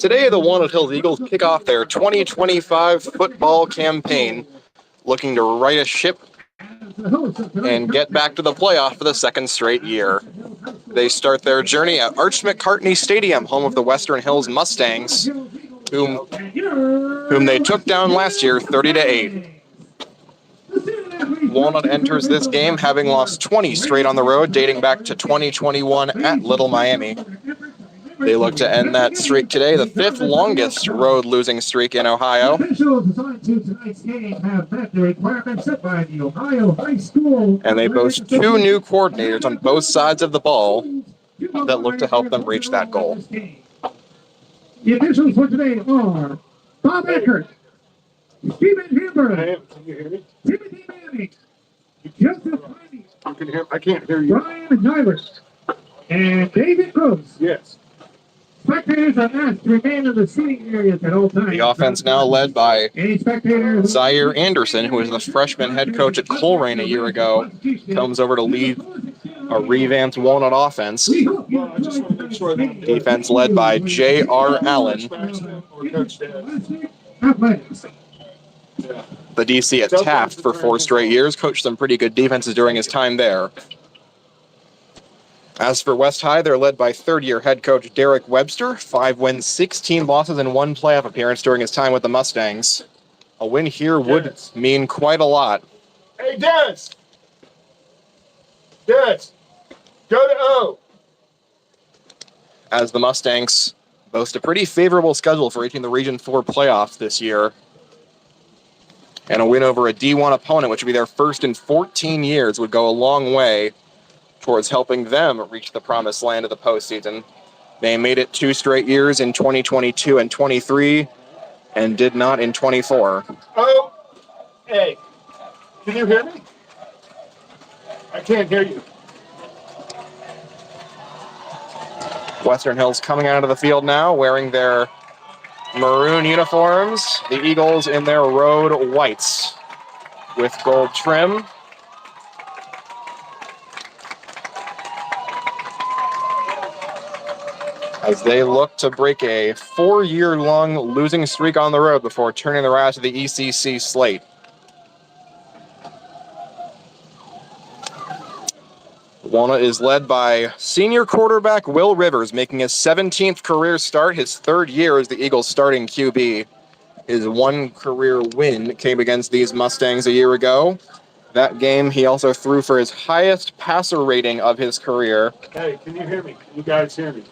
Today, the Walnut Hills Eagles kick off their 2025 football campaign, looking to right a ship and get back to the playoff for the second straight year. They start their journey at Arch McCartney Stadium, home of the Western Hills Mustangs, whom they took down last year 30-8. Walnut enters this game having lost 20 straight on the road, dating back to 2021 at Little Miami. They look to end that streak today, the fifth longest road losing streak in Ohio. And they boast two new coordinators on both sides of the ball that look to help them reach that goal. The officials for today are Bob Eckert, Stephen Hamburg, Timothy Manning, Joseph Piney, I can't hear you. Brian Tyler, and David Gross. Yes. Spectators are asked to remain in the seating areas at all times. The offense now led by Zaire Anderson, who was the freshman head coach at Coleraine a year ago, comes over to lead a revamped Walnut offense. Defense led by J.R. Allen, the DC at Taft for 4 straight years, coached some pretty good defenses during his time there. As for West High, they're led by third-year head coach Derek Webster, 5 wins, 16 losses, and 1 playoff appearance during his time with the Mustangs. A win here would mean quite a lot. Hey, Dennis! Dennis! Go to O! As the Mustangs boast a pretty favorable schedule for reaching the Region 4 playoffs this year. And a win over a D1 opponent, which would be their first in 14 years, would go a long way towards helping them reach the promised land of the postseason. They made it 2 straight years in 2022 and 23, and did not in 24. Oh, hey, can you hear me? I can't hear you. Western Hills coming out of the field now, wearing their maroon uniforms. The Eagles in their road whites with gold trim. As they look to break a 4-year-long losing streak on the road before turning their eyes to the ECC slate. Walnut is led by senior quarterback Will Rivers, making his 17th career start, his 3rd year as the Eagles' starting QB. His 1 career win came against these Mustangs a year ago. That game, he also threw for his highest passer rating of his career. Hey, can you hear me? Can you guys hear me?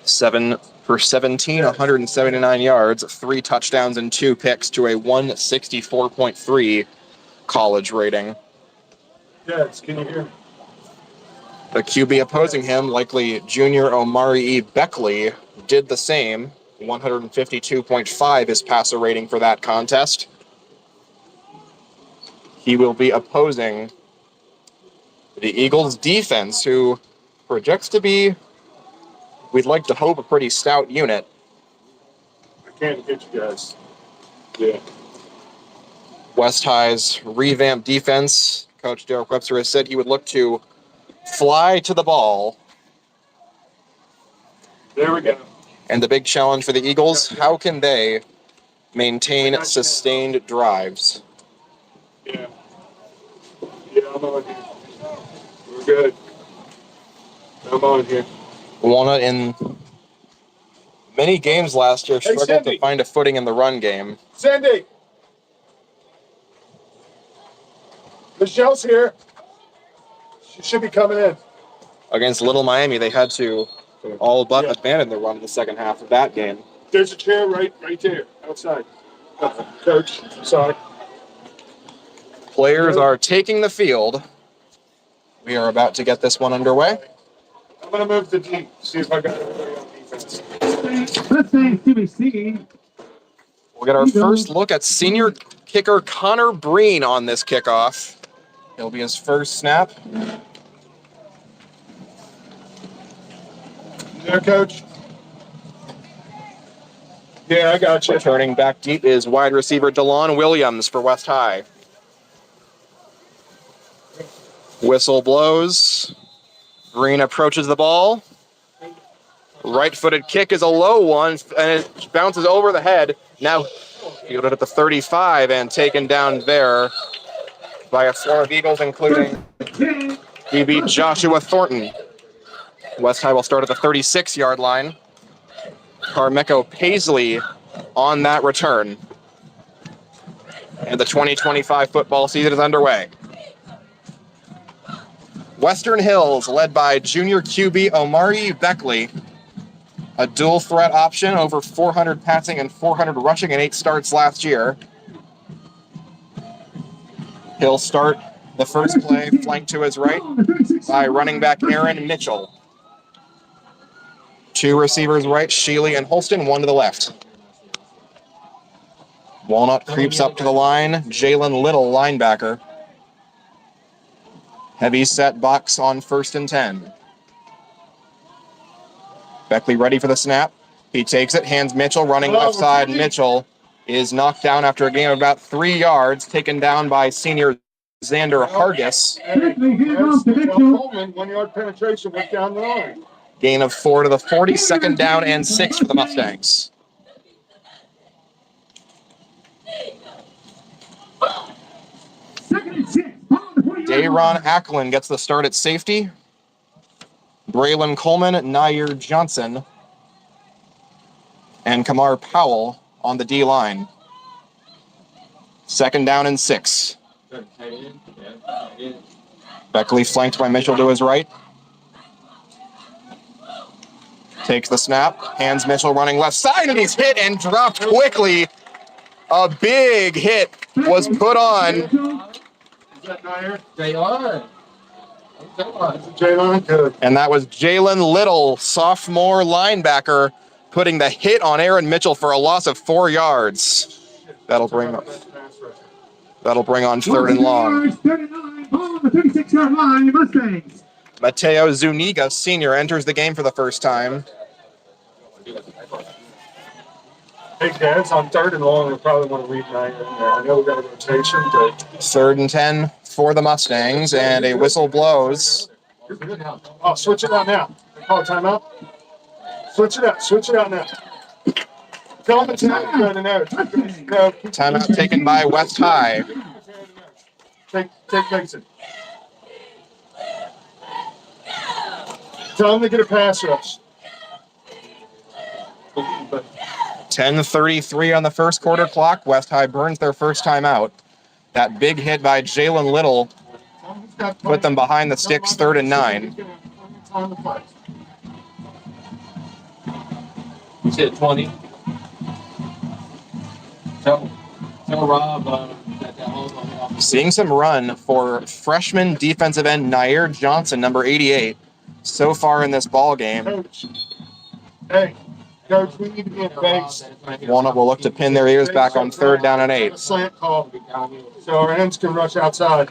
7 for 17, 179 yards, 3 touchdowns, and 2 picks to a 164.3 college rating. Yes, can you hear me? The QB opposing him, likely junior Omari E. Beckley, did the same. 152.5 is passer rating for that contest. He will be opposing the Eagles defense, who projects to be, we'd like to hope, a pretty stout unit. I can't get you guys. Yeah. West High's revamped defense, Coach Derek Webster has said he would look to fly to the ball. There we go. And the big challenge for the Eagles, how can they maintain sustained drives? Yeah. Yeah, I'm on here. We're good. I'm on here. Walnut in many games last year struggled to find a footing in the run game. Cindy! Michelle's here. She should be coming in. Against Little Miami, they had to all but abandon the run in the second half of that game. There's a chair right there, outside. Coach, sorry. Players are taking the field. We are about to get this one underway. I'm going to move to D, see if I got everybody on defense. We'll get our first look at senior kicker Connor Breen on this kickoff. It'll be his first snap. There, Coach? Yeah, I got you. Returning back deep is wide receiver DeLon Williams for West High. Whistle blows. Green approaches the ball. Right-footed kick is a low one, and it bounces over the head. Now fielded at the 35 and taken down there by a swarm of Eagles, including DB Joshua Thornton. West High will start at the 36-yard line. Carmichael Paisley on that return. And the 2025 football season is underway. Western Hills, led by junior QB Omari Beckley. A dual threat option, over 400 passing and 400 rushing in 8 starts last year. He'll start the first play flanked to his right by running back Aaron Mitchell. 2 receivers right, Sheely and Holston, 1 to the left. Walnut creeps up to the line, Jalen Little, linebacker. Heavy set box on 1st and 10. Beckley ready for the snap. He takes it, hands Mitchell, running left side. Mitchell is knocked down after a gain of about 3 yards, taken down by senior Xander Hargis. 1-yard penetration went down the line. Gain of 4 to the 40, 2nd down and 6 for the Mustangs. Dayron Acklin gets the start at safety. Braylon Coleman, Nair Johnson, and Kamar Powell on the D-line. 2nd down and 6. Beckley flanked by Mitchell to his right. Takes the snap, hands Mitchell running left side, and he's hit and dropped quickly. A big hit was put on. Is that Nair? Jalen. Good. And that was Jalen Little, sophomore linebacker, putting the hit on Aaron Mitchell for a loss of 4 yards. That'll bring on 3rd and long. 36-yard line, Mustangs. Mateo Zuniga, senior, enters the game for the first time. Hey, guys, on 3rd and long, we probably want to leave Nair in there. I know we got a rotation, but 3rd and 10 for the Mustangs, and a whistle blows. oh, switch it out now. Call timeout. Switch it out now. Tell them to not go in there. No. Timeout taken by West High. Take Mason. Tell them to get a pass rush. 10:33 on the first quarter clock. West High burns their first timeout. That big hit by Jalen Little put them behind the sticks, 3rd and 9. You said 20. Tell Rob Seeing some run for freshman defensive end Nair Johnson, number 88, so far in this ball game. Coach. Hey, Coach, we need to be in base. Walnut will look to pin their ears back on 3rd down and 8. Slant call, so our ends can rush outside.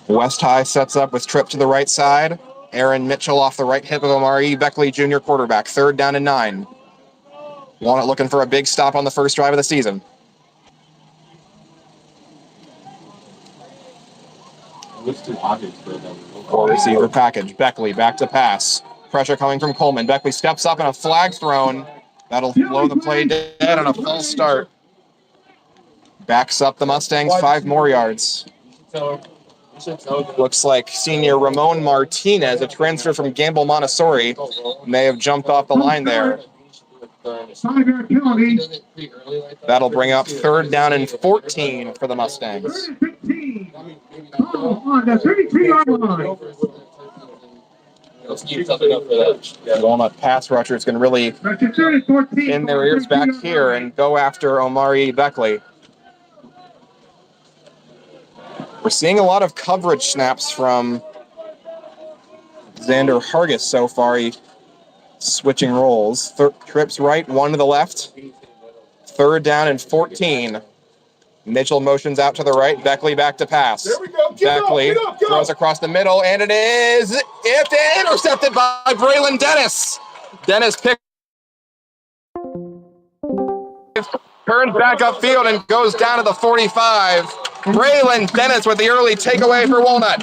West High sets up with trip to the right side. Aaron Mitchell off the right hip of Omari Beckley, junior quarterback. 3rd down and 9. Walnut looking for a big stop on the first drive of the season. Four receiver package. Beckley back to pass. Pressure coming from Coleman. Beckley steps up and a flag thrown. That'll blow the play dead on a false start. Backs up the Mustangs 5 more yards. Looks like senior Ramon Martinez, a transfer from Gamble Montessori, may have jumped off the line there. 5-yard penalty. That'll bring up 3rd down and 14 for the Mustangs. 15. On the 33-yard line. Walnut pass rushers can really pin their ears back here and go after Omari Beckley. We're seeing a lot of coverage snaps from Xander Hargis so far. He switching roles. Trips right, 1 to the left. 3rd down and 14. Mitchell motions out to the right. Beckley back to pass. There we go. Beckley throws across the middle, and it is intercepted by Braylon Dennis. Dennis picked, turns back upfield and goes down to the 45. Braylon Dennis with the early takeaway for Walnut.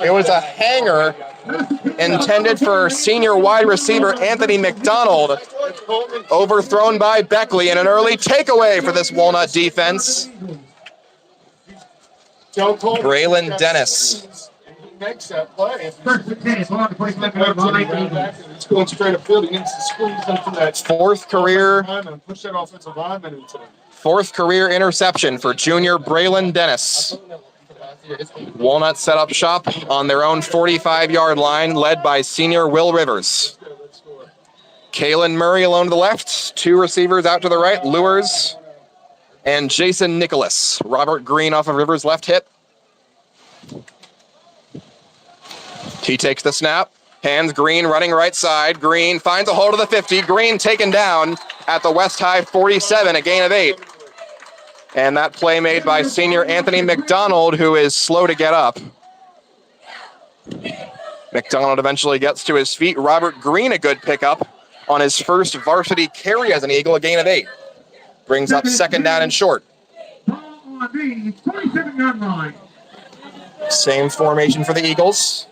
It was a hanger intended for senior wide receiver Anthony McDonald. Overthrown by Beckley and an early takeaway for this Walnut defense. Braylon Dennis. He makes that play. First and 10. Ball to play left yard line. It's going straight upfield. He needs to squeeze into that. Fourth career Push that offensive lineman into him. Fourth career interception for junior Braylon Dennis. Walnut set up shop on their own 45-yard line, led by senior Will Rivers. Kalen Murray alone to the left, two receivers out to the right, Lures and Jason Nicholas. Robert Green off of Rivers' left hip. He takes the snap, hands Green running right side. Green finds a hold of the 50. Green taken down at the West High 47, a gain of 8. And that play made by senior Anthony McDonald, who is slow to get up. McDonald eventually gets to his feet. Robert Green, a good pickup on his first varsity carry as an Eagle, a gain of 8. Brings up second down and short. Ball on the 27-yard line. Same formation for the Eagles.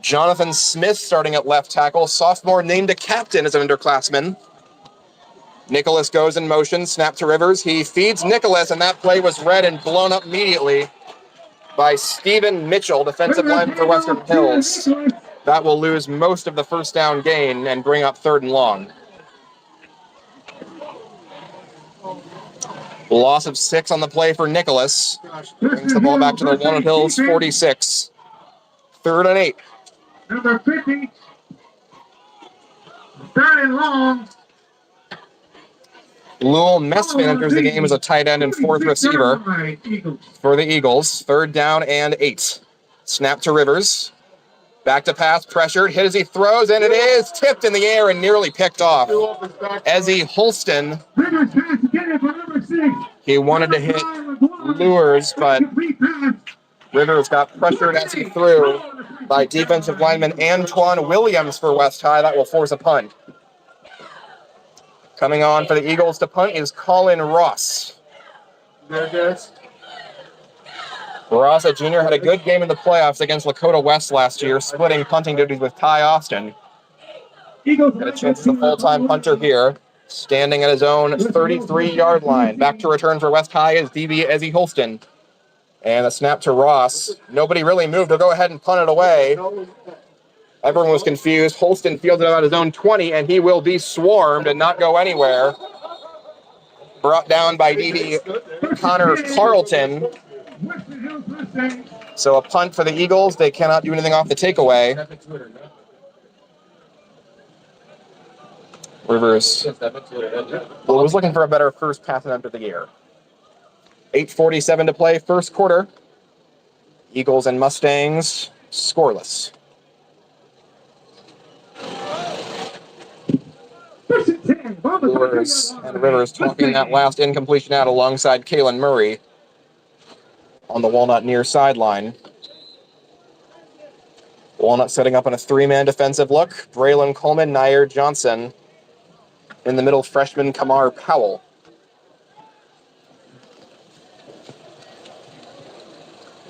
Jonathan Smith starting at left tackle. Sophomore named a captain as an underclassman. Nicholas goes in motion, snap to Rivers. He feeds Nicholas, and that play was read and blown up immediately by Stephen Mitchell, defensive lineman for Western Hills. That will lose most of the first down gain and bring up 3rd and long. Loss of 6 on the play for Nicholas. Brings the ball back to the Walnut Hills 46. 3rd and 8. Number 50. 3rd and long. Lowell Messman enters the game as a tight end and 4th receiver for the Eagles. 3rd down and 8. Snap to Rivers. Back to pass, pressured, hit as he throws, and it is tipped in the air and nearly picked off. Ezzy Holston. He wanted to hit Lures, but Rivers got pressured as he threw by defensive lineman Antoine Williams for West High. That will force a punt. Coming on for the Eagles to punt is Colin Ross. There it is. Ross, a junior, had a good game in the playoffs against Lakota West last year, splitting punting duties with Ty Austin. Got a chance as a full-time punter here, standing at his own 33-yard line. Back to return for West High is DB Ezzy Holston. And a snap to Ross. Nobody really moved. He'll go ahead and punt it away. Everyone was confused. Holston fielded out his own 20, and he will be swarmed and not go anywhere. Brought down by DB Connor Carlton. So a punt for the Eagles. They cannot do anything off the takeaway. Rivers was looking for a better first pass attempt of the year. 8:47 to play, first quarter. Eagles and Mustangs scoreless. Lures and Rivers talking that last incompletion out alongside Kalen Murray on the Walnut near sideline. Walnut setting up on a 3-man defensive look. Braylon Coleman, Nair Johnson. In the middle, freshman Kamar Powell.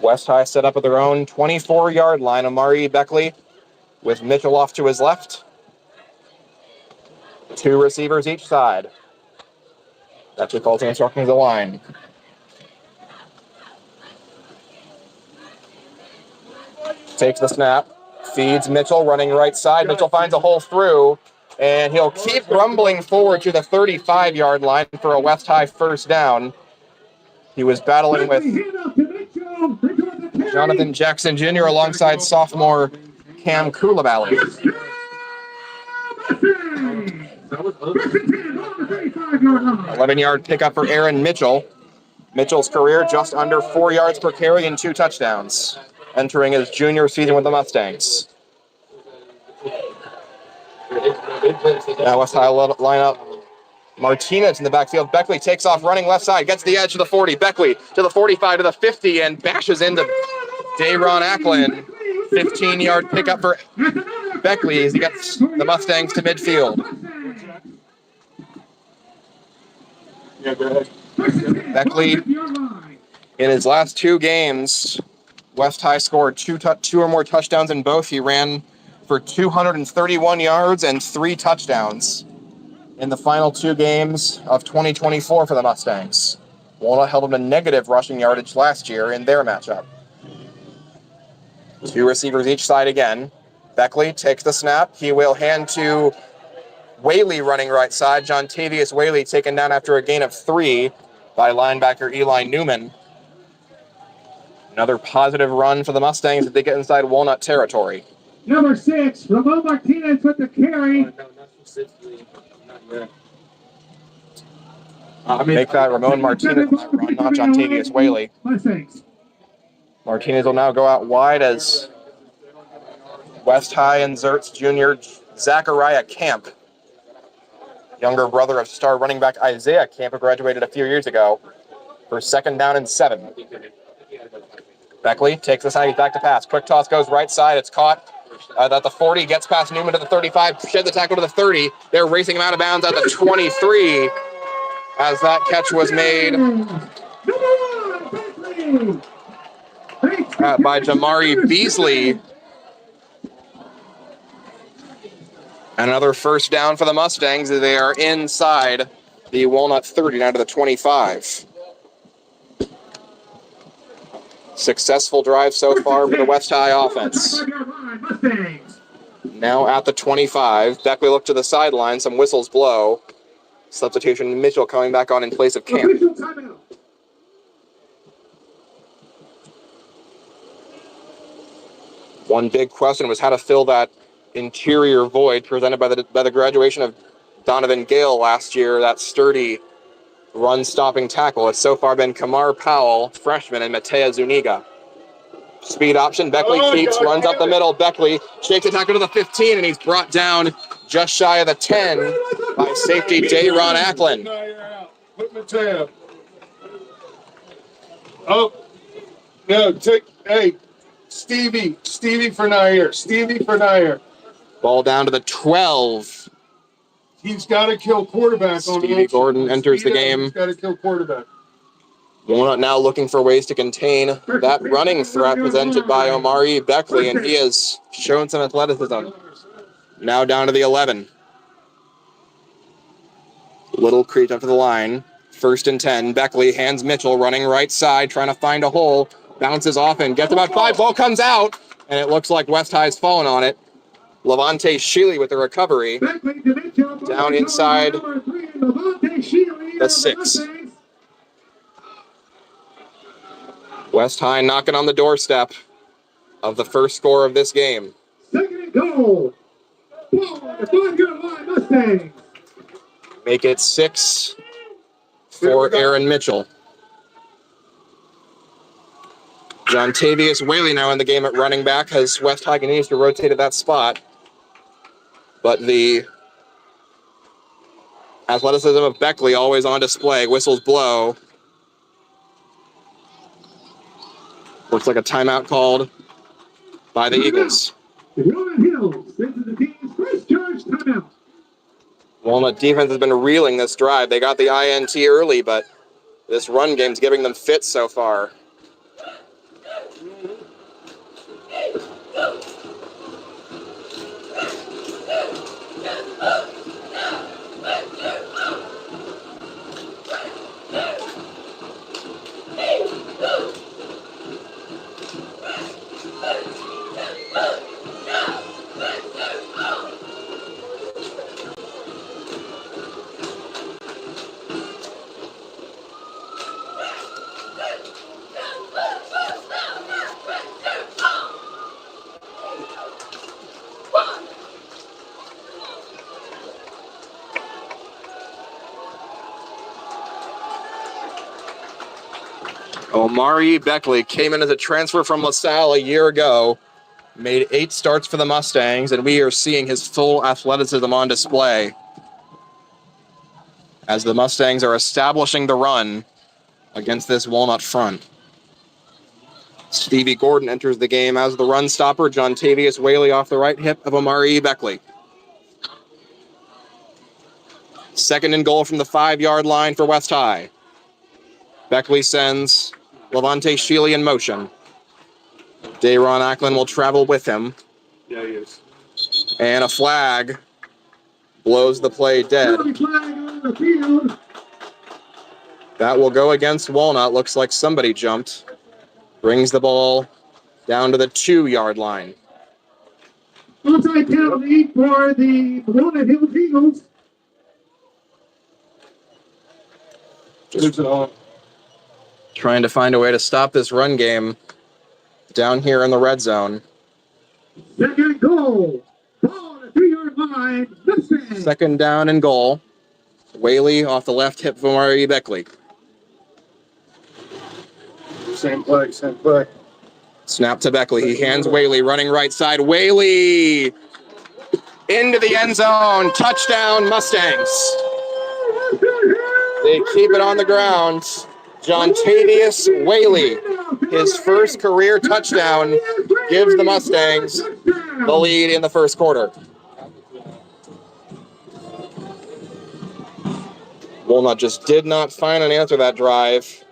West High set up at their own 24-yard line. Amari Beckley with Mitchell off to his left. 2 receivers each side. That's what calls instructing the line. Takes the snap, feeds Mitchell, running right side. Mitchell finds a hole through, and he'll keep rumbling forward to the 35-yard line for a West High first down. He was battling with Jonathan Jackson Jr. alongside sophomore Cam Coulibaly. 11-yard pickup for Aaron Mitchell. Mitchell's career just under 4 yards per carry and 2 touchdowns, entering his junior season with the Mustangs. Now West High lineup. Martinez in the backfield. Beckley takes off running left side, gets the edge to the 40. Beckley to the 45 to the 50 and bashes into Dayron Ackland. 15-yard pickup for Beckley as he gets the Mustangs to midfield. Yeah, go ahead. Beckley, in his last 2 games, West High scored two or more touchdowns in both. He ran for 231 yards and 3 touchdowns in the final 2 games of 2024 for the Mustangs. Walnut held them to negative rushing yardage last year in their matchup. 2 receivers each side again. Beckley takes the snap. He will hand to Whaley running right side. Jontavius Whaley taken down after a gain of 3 by linebacker Eli Newman. Another positive run for the Mustangs as they get inside Walnut territory. Number 6, Ramon Martinez with the carry. Make that Ramon Martinez on that run, not Jontavius Whaley. Mustangs. Martinez will now go out wide as West High inserts junior Zachariah Camp, younger brother of star running back Isaiah Camp, who graduated a few years ago, for 2nd down and 7. Beckley takes the snap, he's back to pass. Quick toss goes right side. It's caught at the 40, gets past Newman to the 35, shed the tackle to the 30. They're racing him out of bounds at the 23 as that catch was made by Jamari Beasley. Another 1st down for the Mustangs. They are inside the Walnut 30, down to the 25. Successful drive so far for the West High offense. Now at the 25. Beckley look to the sideline. Some whistles blow. Substitution Mitchell coming back on in place of Camp. One big question was how to fill that interior void presented by the graduation of Donovan Gale last year, that sturdy run-stopping tackle. It's so far been Kamar Powell, freshman, and Matea Zuniga. Speed option, Beckley keeps, runs up the middle. Beckley shakes the tackle to the 15, and he's brought down just shy of the 10 by safety Dayron Ackland. Put Matea. Oh, no, Stevie for Nair. Ball down to the 12. He's got to kill quarterback. Stevie Gordon enters the game. He's got to kill quarterback. Walnut now looking for ways to contain that running threat presented by Omari Beckley, and he has shown some athleticism. Now down to the 11. Little creep up to the line. 1st and 10. Beckley hands Mitchell running right side, trying to find a hole. Bounces off and gets about 5. Ball comes out, and it looks like West High's fallen on it. Levante Sheely with the recovery. Down inside the 6. West High knocking on the doorstep of the first score of this game. 2nd and goal. Ball at the 5-yard line, Mustangs. Make it 6 for Aaron Mitchell. Jontavius Whaley now in the game at running back as West High continues to rotate at that spot. But the athleticism of Beckley always on display. Whistles blow. Looks like a timeout called by the Eagles. The Walnut Hills, this is the team's first charge timeout. Walnut defense has been reeling this drive. They got the INT early, but this run game's giving them fits so far. Omari Beckley came in as a transfer from LaSalle a year ago, made 8 starts for the Mustangs, and we are seeing his full athleticism on display as the Mustangs are establishing the run against this Walnut front. Stevie Gordon enters the game as the run stopper. Jontavius Whaley off the right hip of Omari Beckley. 2nd and goal from the 5-yard line for West High. Beckley sends Levante Sheely in motion. Dayron Ackland will travel with him. Yeah, he is. And a flag blows the play dead. Penalty flag on the field. That will go against Walnut. Looks like somebody jumped. Brings the ball down to the 2-yard line. Onside penalty for the Walnut Hills Eagles. Just Trying to find a way to stop this run game down here in the red zone. Second and goal. Ball on the 3-yard line. Mustangs. Second down and goal. Whaley off the left hip from Murray Beckley. same play, same play. Snap to Beckley. He hands Whaley running right side. Whaley into the end zone. Touchdown Mustangs. They keep it on the ground. Jontavius Whaley, his first career touchdown, gives the Mustangs the lead in the first quarter. Walnut just did not find an answer that drive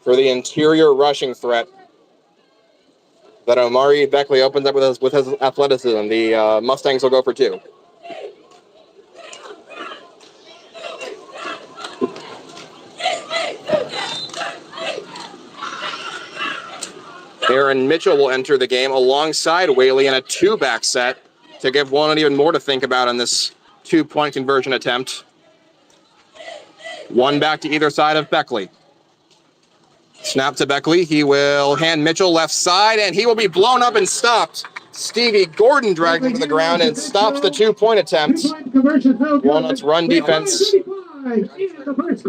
for the interior rushing threat that Omari Beckley opens up with his athleticism. The Mustangs will go for 2. Aaron Mitchell will enter the game alongside Whaley in a 2-back set to give Walnut even more to think about on this 2-point conversion attempt. 1 back to either side of Beckley. Snap to Beckley. He will hand Mitchell left side, and he will be blown up and stopped. Stevie Gordon dragged him to the ground and stops the 2-point attempt. Walnut's run defense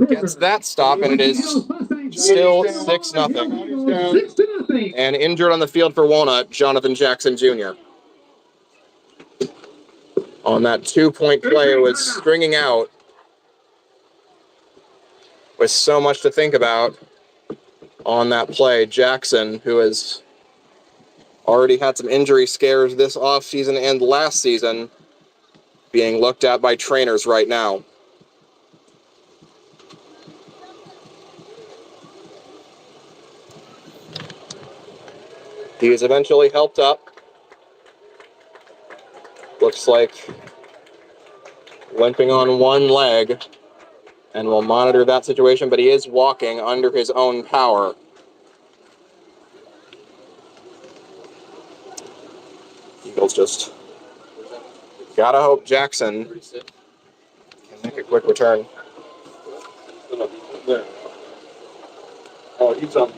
gets that stop, and it is still 6-0. And injured on the field for Walnut, Jonathan Jackson Jr. On that 2-point play, it was stringing out with so much to think about on that play. Jackson, who has already had some injury scares this offseason and last season, being looked at by trainers right now. He is eventually helped up. Looks like limping on one leg, and we'll monitor that situation, but he is walking under his own power. Eagles just gotta hope Jackson can make a quick return. Oh, he's on.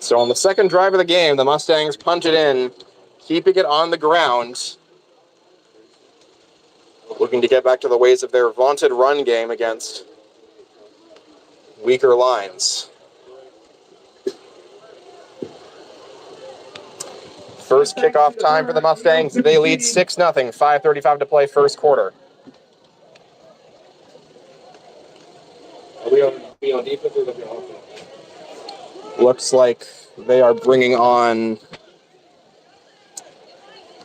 So on the second drive of the game, the Mustangs punch it in, keeping it on the ground, looking to get back to the ways of their vaunted run game against weaker lines. First kickoff time for the Mustangs. They lead 6-0, 5:35 to play first quarter. Are we on defense or looking offense? Looks like they are bringing on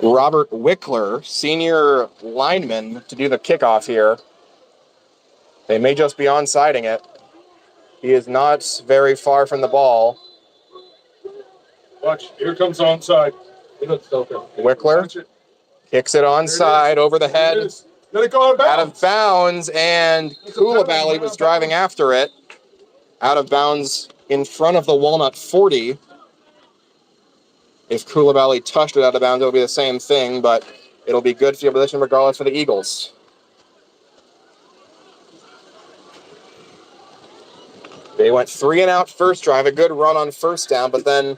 Robert Wickler, senior lineman, to do the kickoff here. They may just be onsiding it. He is not very far from the ball. Watch, here comes onside. Wickler kicks it onside over the head, Let it go out of out bounds. of bounds, and Koulibaly was driving after it. Out of bounds in front of the Walnut 40. If Koulibaly touched it out of bounds, it would be the same thing, but it'll be good field position regardless for the Eagles. They went 3-and-out first drive, a good run on first down, but then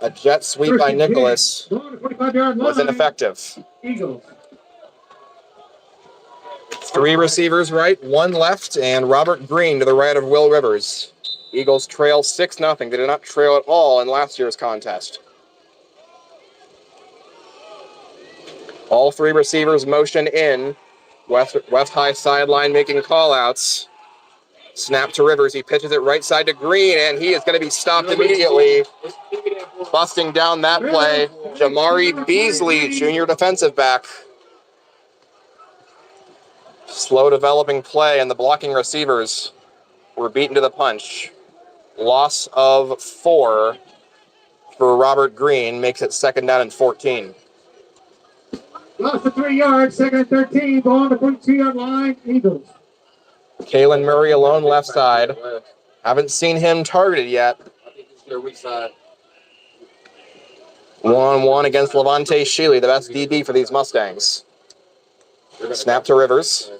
a jet sweep by Nicholas was ineffective. Eagles. 3 receivers right, 1 left, and Robert Green to the right of Will Rivers. Eagles trail 6-0. They did not trail at all in last year's contest. All 3 receivers motion in. West high sideline making call-outs. Snap to Rivers. He pitches it right side to Green, and he is going to be stopped immediately. Busting down that play, Jamari Beasley, junior defensive back. Slow developing play, and the blocking receivers were beaten to the punch. Loss of 4 for Robert Green makes it 2nd down and 14. Lost of 3 yards, 2nd and 13. Ball on the 42-yard line, Eagles. Kalen Murray alone left side. Haven't seen him targeted yet. I think this is their weak side. 1-on-1 against Levante Shealy, the best DB for these Mustangs. Snap to Rivers.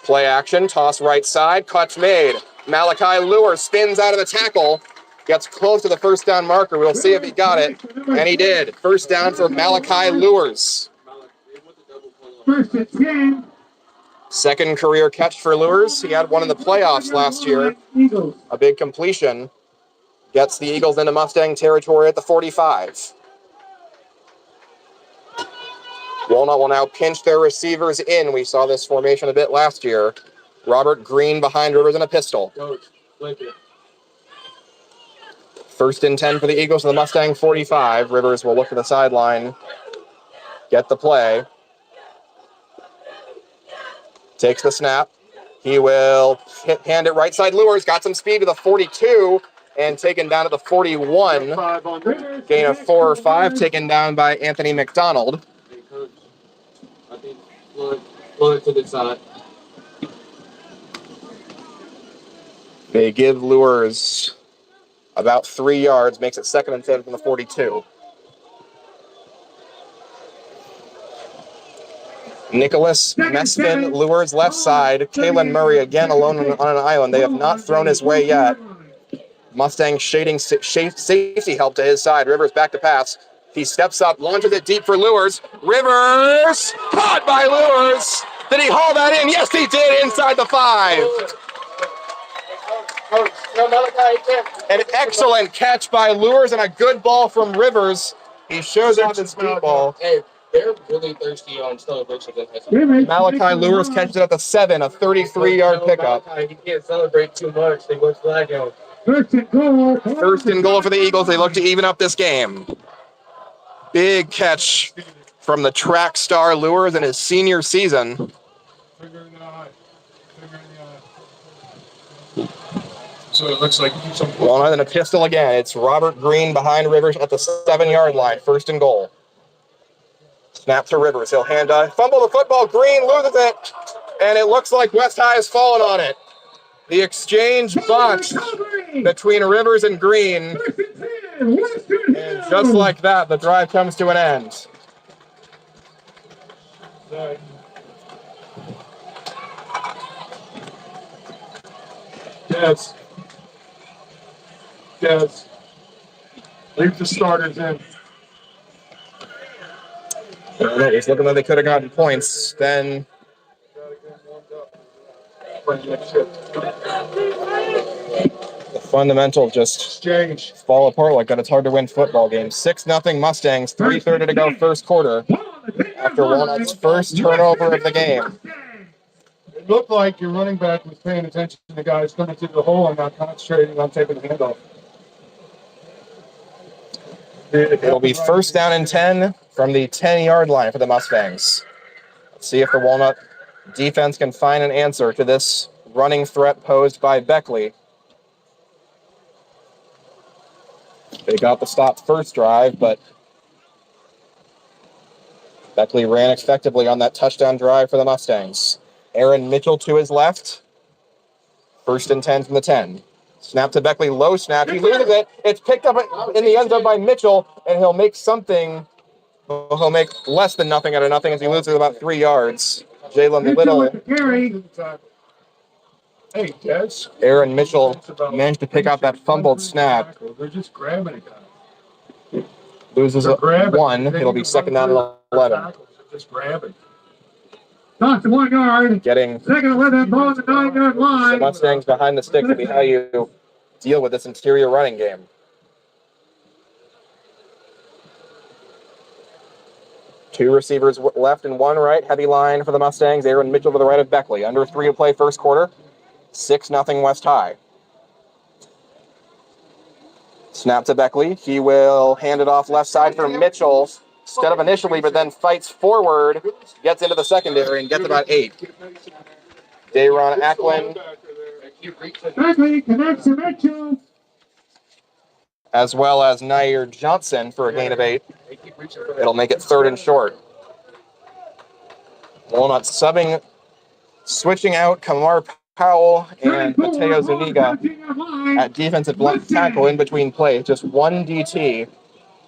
Play action, toss right side, catch made. Malachi Lure spins out of the tackle, gets close to the 1st down marker. We'll see if he got it, and he did. 1st down for Malachi Lures. 1st and 10. 2nd career catch for Lures. He had one in the playoffs last year. Eagles. A big completion. Gets the Eagles into Mustang territory at the 45. Walnut will now pinch their receivers in. We saw this formation a bit last year. Robert Green behind Rivers in a pistol. Coach, flip it. 1st and 10 for the Eagles to the Mustang 45. Rivers will look to the sideline, get the play. Takes the snap. He will hand it right side. Lures got some speed to the 42 and taken down at the 41. Gain of 4 or 5 taken down by Anthony McDonald. Hey, Coach. I think flood it to the side. They give Lures about 3 yards, makes it 2nd and 10 from the 42. Nicholas Mespin Lures left side. Kalen Murray again alone on an island. They have not thrown his way yet. Mustang shading safety help to his side. Rivers back to pass. He steps up, launches it deep for Lures. Rivers caught by Lures. Did he haul that in? Yes, he did, inside the 5. An excellent catch by Lures and a good ball from Rivers. He shows off his speed ball. Hey, they're really thirsty on celebration. Malachi Lures catches it at the 7, a 33-yard pickup. He can't celebrate too much. They went flag out. 1st and goal. 1st and goal for the Eagles. They look to even up this game. Big catch from the track star Lures in his senior season. So it looks like Walnut in a pistol again. It's Robert Green behind Rivers at the 7-yard line. 1st and goal. Snap to Rivers. He'll hand fumble the football. Green loses it. And it looks like West High has fallen on it. The exchange box between Rivers and Green. And just like that, the drive comes to an end. Yes. Yes. Leave the starters in. It was looking like they could have gotten points. Then the fundamentals just Exchange. fall apart like that. It's hard to win football games. 6-0 Mustangs, 3:30 to go 1st quarter. After Walnut's first turnover of the game. It looked like your running back was paying attention to the guys coming through the hole and not concentrating on taking the handoff. It'll be 1st down and 10 from the 10-yard line for the Mustangs. Let's see if the Walnut defense can find an answer to this running threat posed by Beckley. They got the stop first drive, but Beckley ran effectively on that touchdown drive for the Mustangs. Aaron Mitchell to his left. 1st and 10 from the 10. Snap to Beckley, low snap. He loses it. It's picked up in the end zone by Mitchell, and he'll make something. He'll make less than nothing out of nothing as he loses about 3 yards. Jalen Little. Hey, Des. Aaron Mitchell managed to pick up that fumbled snap. They're just grabbing it. Loses one. It'll be 2nd down and 11. They're just grabbing. Toss to 1 yard. Getting 2nd and 11, ball on the 9-yard the line. Mustangs behind the sticks will be how you deal with this interior running game. Two receivers left and one right. Heavy line for the Mustangs. Aaron Mitchell to the right of Beckley. Under 3 to play 1st quarter. 6-0 West High. Snap to Beckley. He will hand it off left side for Mitchell instead of initially, but then fights forward, gets into the secondary, and gets about 8. Dayron Acklin Beckley connects to Mitchell. as well as Nair Johnson for a gain of 8. It'll make it 3rd and short. Walnut switching out Kamar Powell and Mateo Zuniga at defensive left tackle in between plays. Just one DT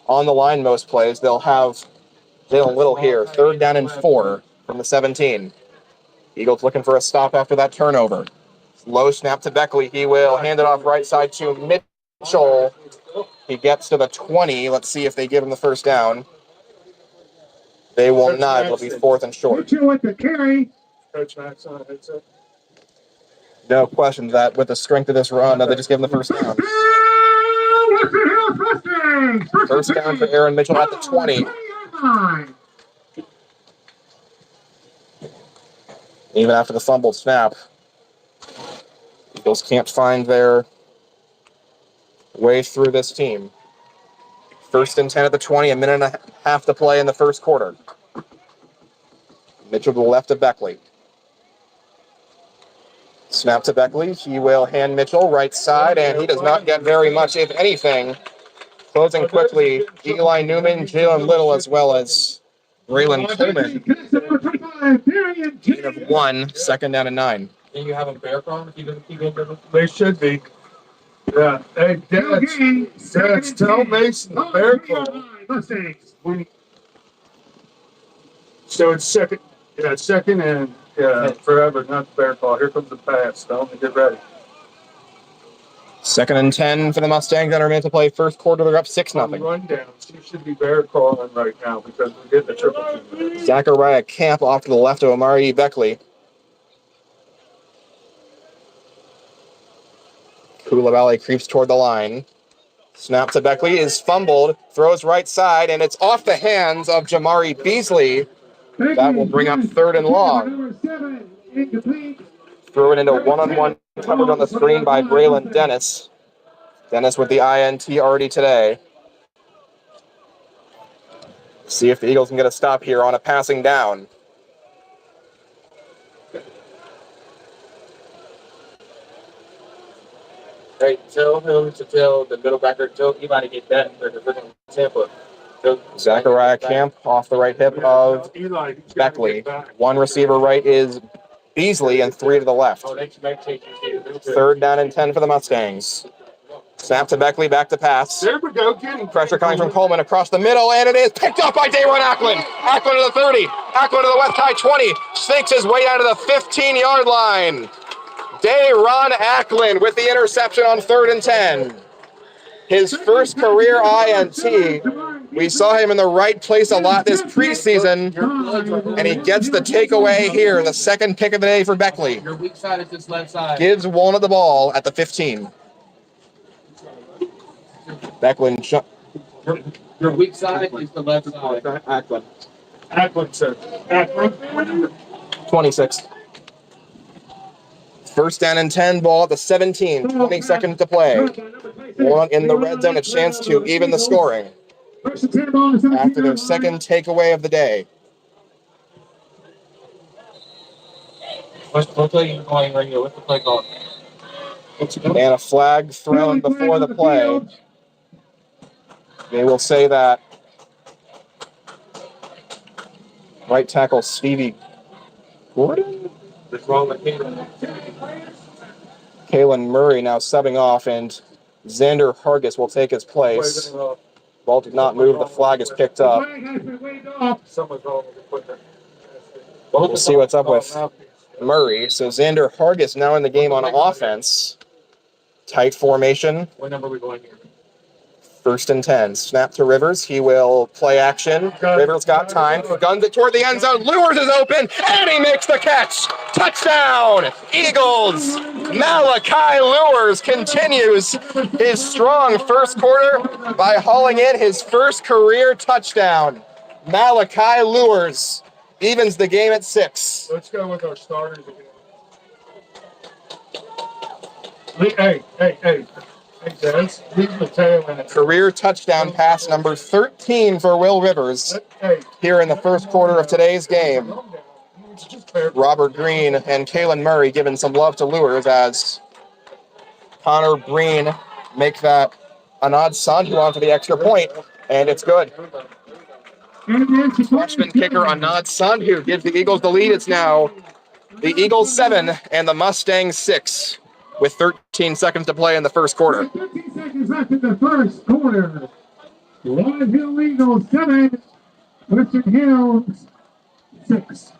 on the line most plays. They'll have Jalen Little here. 3rd down and 4 from the 17. Eagles looking for a stop after that turnover. Low snap to Beckley. He will hand it off right side to Mitchell. He gets to the 20. Let's see if they give him the first down. They will not. It'll be 4th and short. Mitchell with the carry. Coach Max on it. No question that with the strength of this run, they just give him the first down. Western Hills Mustangs. First down for Aaron Mitchell at the 20. Even after the fumbled snap, Eagles can't find their way through this team. 1st and 10 at the 20, a minute and a half to play in the first quarter. Mitchell to the left of Beckley. Snap to Beckley. He will hand Mitchell right side, and he does not get very much, if anything. Closing quickly, Eli Newman, Jalen Little, as well as Braylon Coleman. Gain of 1, 2nd down and 9. Then you have a bear crawl if you don't keep going. They should be. Yeah. Hey, Dads, tell Mason the bear call. So it's second. Yeah, 2nd and forever, not the bear call. Here comes the pass. Tell them to get ready. 2nd and 10 for the Mustangs. Under a minute to play. First quarter, they're up 6-0. Rundowns. You should be bear calling right now because we're getting the triple team. Zachariah Camp off to the left of Amari Beckley. Kula Valley creeps toward the line. Snap to Beckley is fumbled, throws right side, and it's off the hands of Jamari Beasley. That will bring up 3rd and long. Threw it into one-on-one covered on the screen by Braylon Dennis. Dennis with the INT already today. See if the Eagles can get a stop here on a passing down. Right, tell him to tell the middle backer, tell Eli to get that for the freaking Tampa. Zachariah Camp off the right hip of Beckley. One receiver right is Beasley and 3 to the left. 3rd down and 10 for the Mustangs. Snap to Beckley, back to pass. There we go. Pressure coming from Coleman across the middle, and it is picked up by Dayron Ackland. Ackland to the 30. Ackland to the West High 20. Snakes his way down to the 15-yard line. Dayron Ackland with the interception on 3rd and 10. His first career INT. We saw him in the right place a lot this preseason, and he gets the takeaway here, the 2nd pick of the day for Beckley. Your weak side is this left side. Gives Walnut the ball at the 15. Becklin. Your weak side is the left side. Ackland, sir. Ackland. 26. 1st down and 10, ball at the 17, 20 seconds to play. Walnut in the red zone, a chance to even the scoring after their 2nd takeaway of the day. What play you calling right here? What's the play called? And a flag thrown before the play. They will say that right tackle Stevie Gordon? What's wrong with him? Kalen Murray now subbing off, and Xander Hargis will take his place. Ball did not move. The flag is picked up. We'll see what's up with Murray. So Xander Hargis now in the game on offense. Tight formation. What number are we going here? 1st and 10. Snap to Rivers. He will play action. Rivers got time. Guns it toward the end zone. Lures is open, and he makes the catch. Touchdown, Eagles. Malachi Lures continues his strong first quarter by hauling in his first career touchdown. Malachi Lures evens the game at 6. Let's go with our starters again. Hey, Dennis, leave Mateo in it. Career touchdown pass number 13 for Will Rivers here in the first quarter of today's game. Robert Green and Kalen Murray giving some love to Lures as Connor Breen make that Anad Sandhu on for the extra point, and it's good. Freshman kicker Anad Sandhu gives the Eagles the lead. It's now the Eagles 7 and the Mustangs 6 with 13 seconds to play in the first quarter. 13 seconds left in the first quarter. Walnut Hills Eagles 7, Western Hills 6.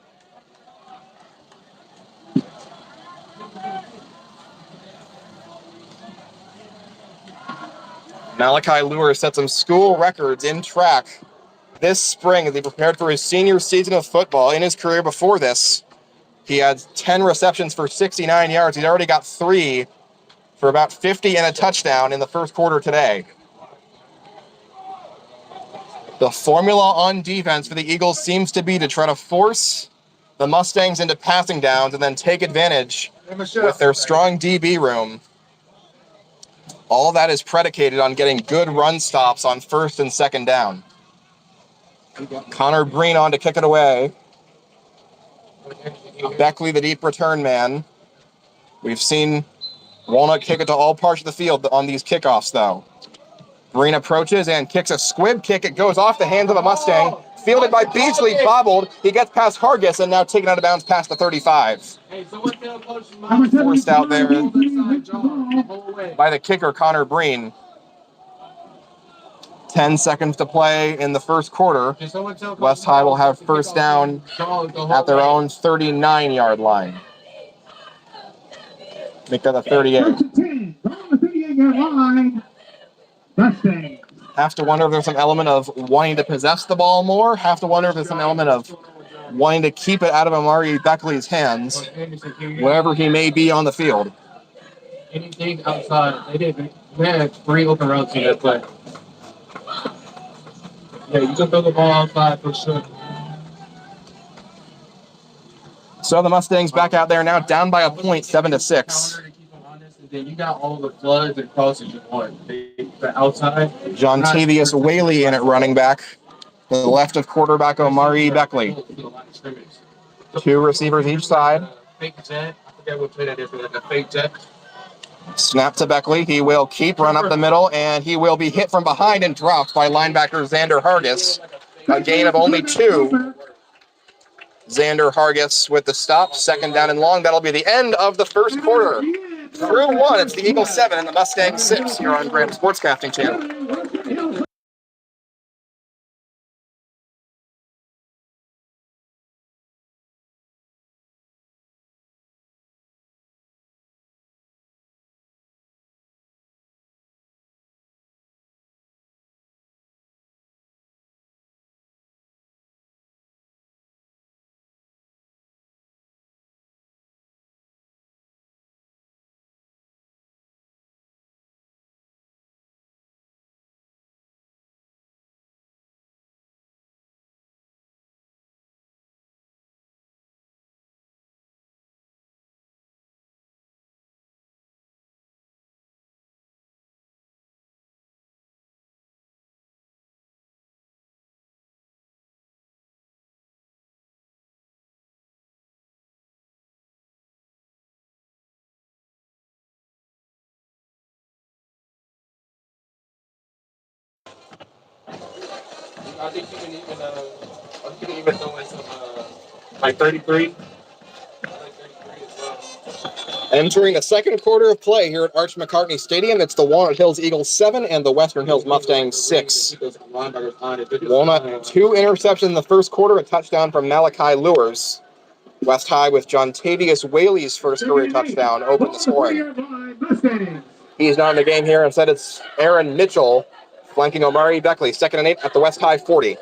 Malachi Lure set some school records in track this spring as he prepared for his senior season of football. In his career before this, he had 10 receptions for 69 yards. He's already got 3 for about 50 and a touchdown in the first quarter today. The formula on defense for the Eagles seems to be to try to force the Mustangs into passing downs and then take advantage with their strong DB room. All that is predicated on getting good run stops on first and second down. Connor Breen on to kick it away. Beckley, the deep return man. We've seen Walnut kick it to all parts of the field on these kickoffs, though. Breen approaches and kicks a squib kick. It goes off the hands of the Mustang. Fielded by Beasley, bobbled. He gets past Hargis and now taken out of bounds past the 35. Forced out there by the kicker, Connor Breen. 10 seconds to play in the first quarter. West High will have first down at their own 39-yard line. Make that a 38. First and 10, on the 38-yard line. Mustang. Have to wonder if there's some element of wanting to possess the ball more. Have to wonder if there's some element of wanting to keep it out of Amari Beckley's hands, wherever he may be on the field. Anything outside, they had 3 open routes in that play. Yeah, you can throw the ball outside for sure. So the Mustangs back out there now, down by a point, 7-6. Then you got all the floods and crosses you want. The outside. John Tavius Whaley in at running back. To the left of quarterback Omari Beckley. 2 receivers each side. Fake jet. I forget what play that is, like a fake jet. Snap to Beckley. He will keep, run up the middle, and he will be hit from behind and dropped by linebacker Xander Hargis. A gain of only 2. Xander Hargis with the stop. Second down and long. That'll be the end of the first quarter. Through 1, it's the Eagles 7 and the Mustangs 6 here on Grand Sportscasting Channel. I think you can even throw in some, like 33. Entering the second quarter of play here at Arch McCartney Stadium, it's the Walnut Hills Eagles 7 and the Western Hills Mustangs 6. Walnut, 2 interceptions in the first quarter, a touchdown from Malachi Lures. West High with John Tavius Whaley's first career touchdown opened the scoring. He's not in the game here. Instead, it's Aaron Mitchell flanking Omari Beckley. 2nd and 8 at the West High 40.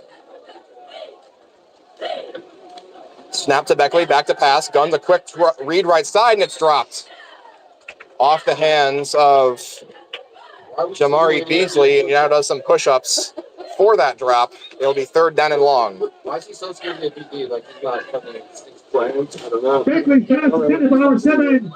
Snap to Beckley, back to pass. Guns a quick read right side, and it's dropped. Off the hands of Jamari Beasley, and he now does some push-ups for that drop. It'll be 3rd down and long. Why is he so scared of the BD? Like, he's not fucking playing. I don't know. Beckley pass intended for number 7.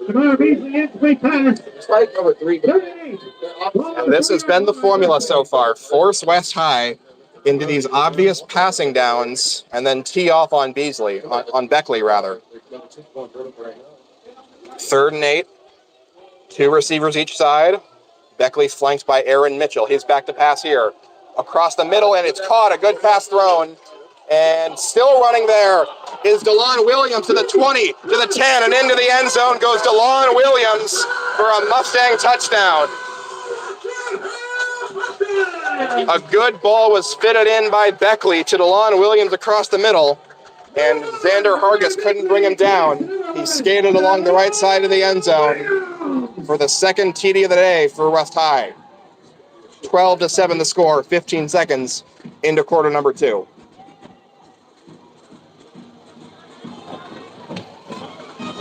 Jamari Beasley incomplete pass. It's like over 3. And this has been the formula so far. Force West High into these obvious passing downs and then tee off on Beasley, on Beckley rather. 3rd and 8. Two receivers each side. Beckley's flanked by Aaron Mitchell. He's back to pass here. Across the middle, and it's caught. A good pass thrown. And still running there is DeLon Williams to the 20, to the 10, and into the end zone goes DeLon Williams for a Mustang touchdown. A good ball was fitted in by Beckley to DeLon Williams across the middle, and Xander Hargis couldn't bring him down. He skated along the right side of the end zone for the second TD of the day for West High. 12-7 the score, 15 seconds into quarter number 2.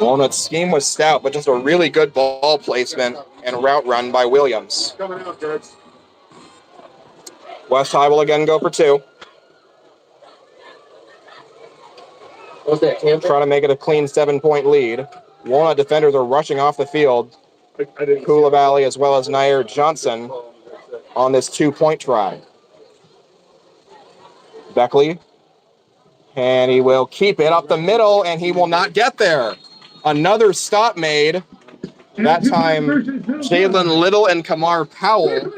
Walnut's scheme was stout, but just a really good ball placement and route run by Williams. Coming out, guys. West High will again go for 2. What's that, Campbell? Trying to make it a clean 7-point lead. Walnut defenders are rushing off the field. Kula Valley as well as Nair Johnson on this 2-point try. Beckley, and he will keep it up the middle, and he will not get there. Another stop made. That time, Jalen Little and Kamar Powell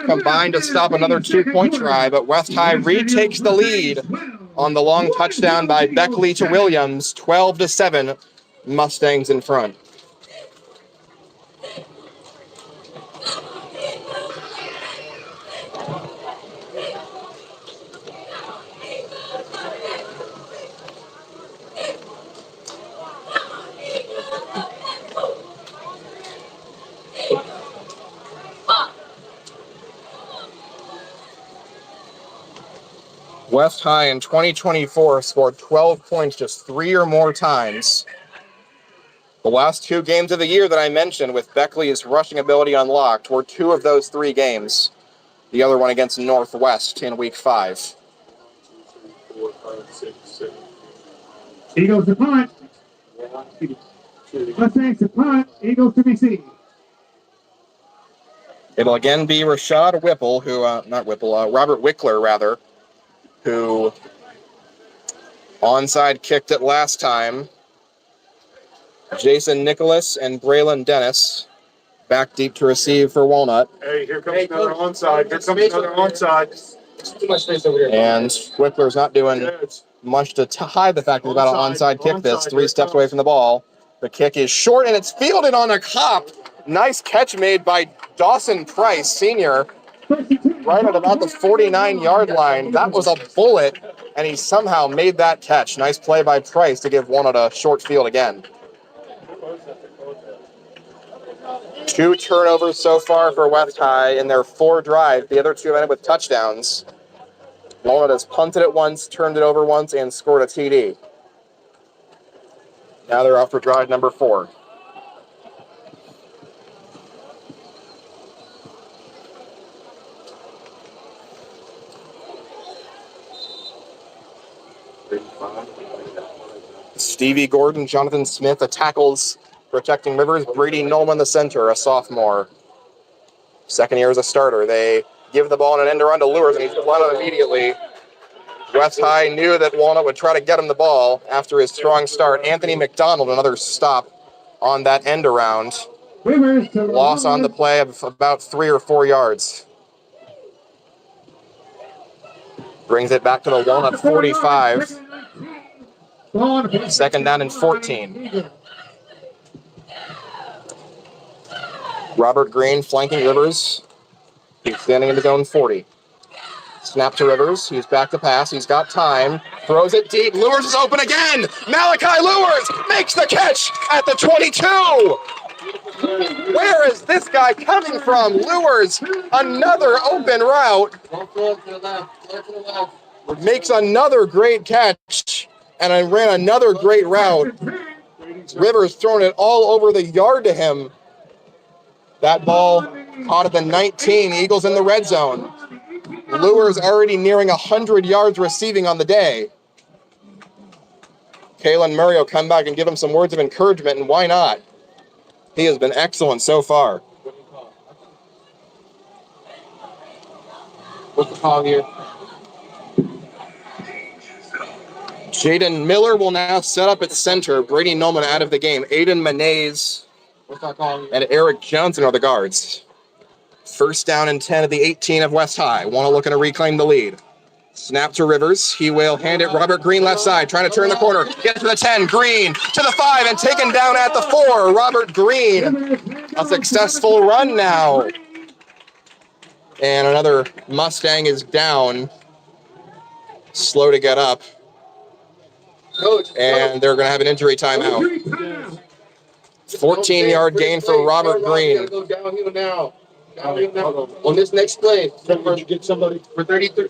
combined to stop another 2-point try, but West High retakes the lead on the long touchdown by Beckley to Williams. 12-7, Mustangs in front. West High in 2024 scored 12 points just 3 or more times. The last 2 games of the year that I mentioned with Beckley's rushing ability unlocked were 2 of those 3 games. The other one against Northwest in week 5. 4, 5, 6, 7. Eagles to punt. Mustangs to punt. Eagles to receive. It'll again be Rashad Whipple, Robert Wickler, rather, who onside kicked it last time. Jason Nicholas and Braylon Dennis back deep to receive for Walnut. Hey, here comes another onside. Here comes another onside. Too much space over here. And Wickler's not doing much to hide the fact he's about an onside kick this. 3 steps away from the ball. The kick is short, and it's fielded on a hop. Nice catch made by Dawson Price, senior, right at about the 49-yard line. That was a bullet, and he somehow made that catch. Nice play by Price to give Walnut a short field again. 2 turnovers so far for West High in their 4 drives. The other 2 have ended with touchdowns. Walnut has punted it once, turned it over once, and scored a TD. Now they're out for drive number 4. Stevie Gordon, Jonathan Smith, the tackles protecting Rivers. Brady Nolman, the center, a sophomore. Second year as a starter. They give the ball in an end around to Lewis, and he's blown immediately. West High knew that Walnut would try to get him the ball after his strong start. Anthony McDonald, another stop on that end around. Loss on the play of about 3 or 4 yards. Brings it back to the Walnut 45. Second down and 14. Robert Green flanking Rivers. He's standing in the zone 40. Snap to Rivers. He's back to pass. He's got time. Throws it deep. Lewis is open again. Malachi Lewis makes the catch at the 22. Where is this guy coming from? Lewis, another open route. Makes another great catch. And I ran another great route. Rivers throwing it all over the yard to him. That ball caught at the 19. Eagles in the red zone. Lures already nearing 100 yards receiving on the day. Kalen Murray will come back and give him some words of encouragement, and why not? He has been excellent so far. What's the call here? Jaden Miller will now set up at center. Brady Nolman out of the game. Aiden Manez and Eric Johnson are the guards. First down and 10 at the 18 of West High. Want to looking to reclaim the lead. Snap to Rivers. He will hand it. Robert Green left side, trying to turn the corner. Get to the 10. Green to the 5 and taken down at the 4. Robert Green. A successful run now. And another Mustang is down. Slow to get up. And they're going to have an injury timeout. 14-yard gain for Robert Green. Go downhill now. On this next play, Get somebody for 33.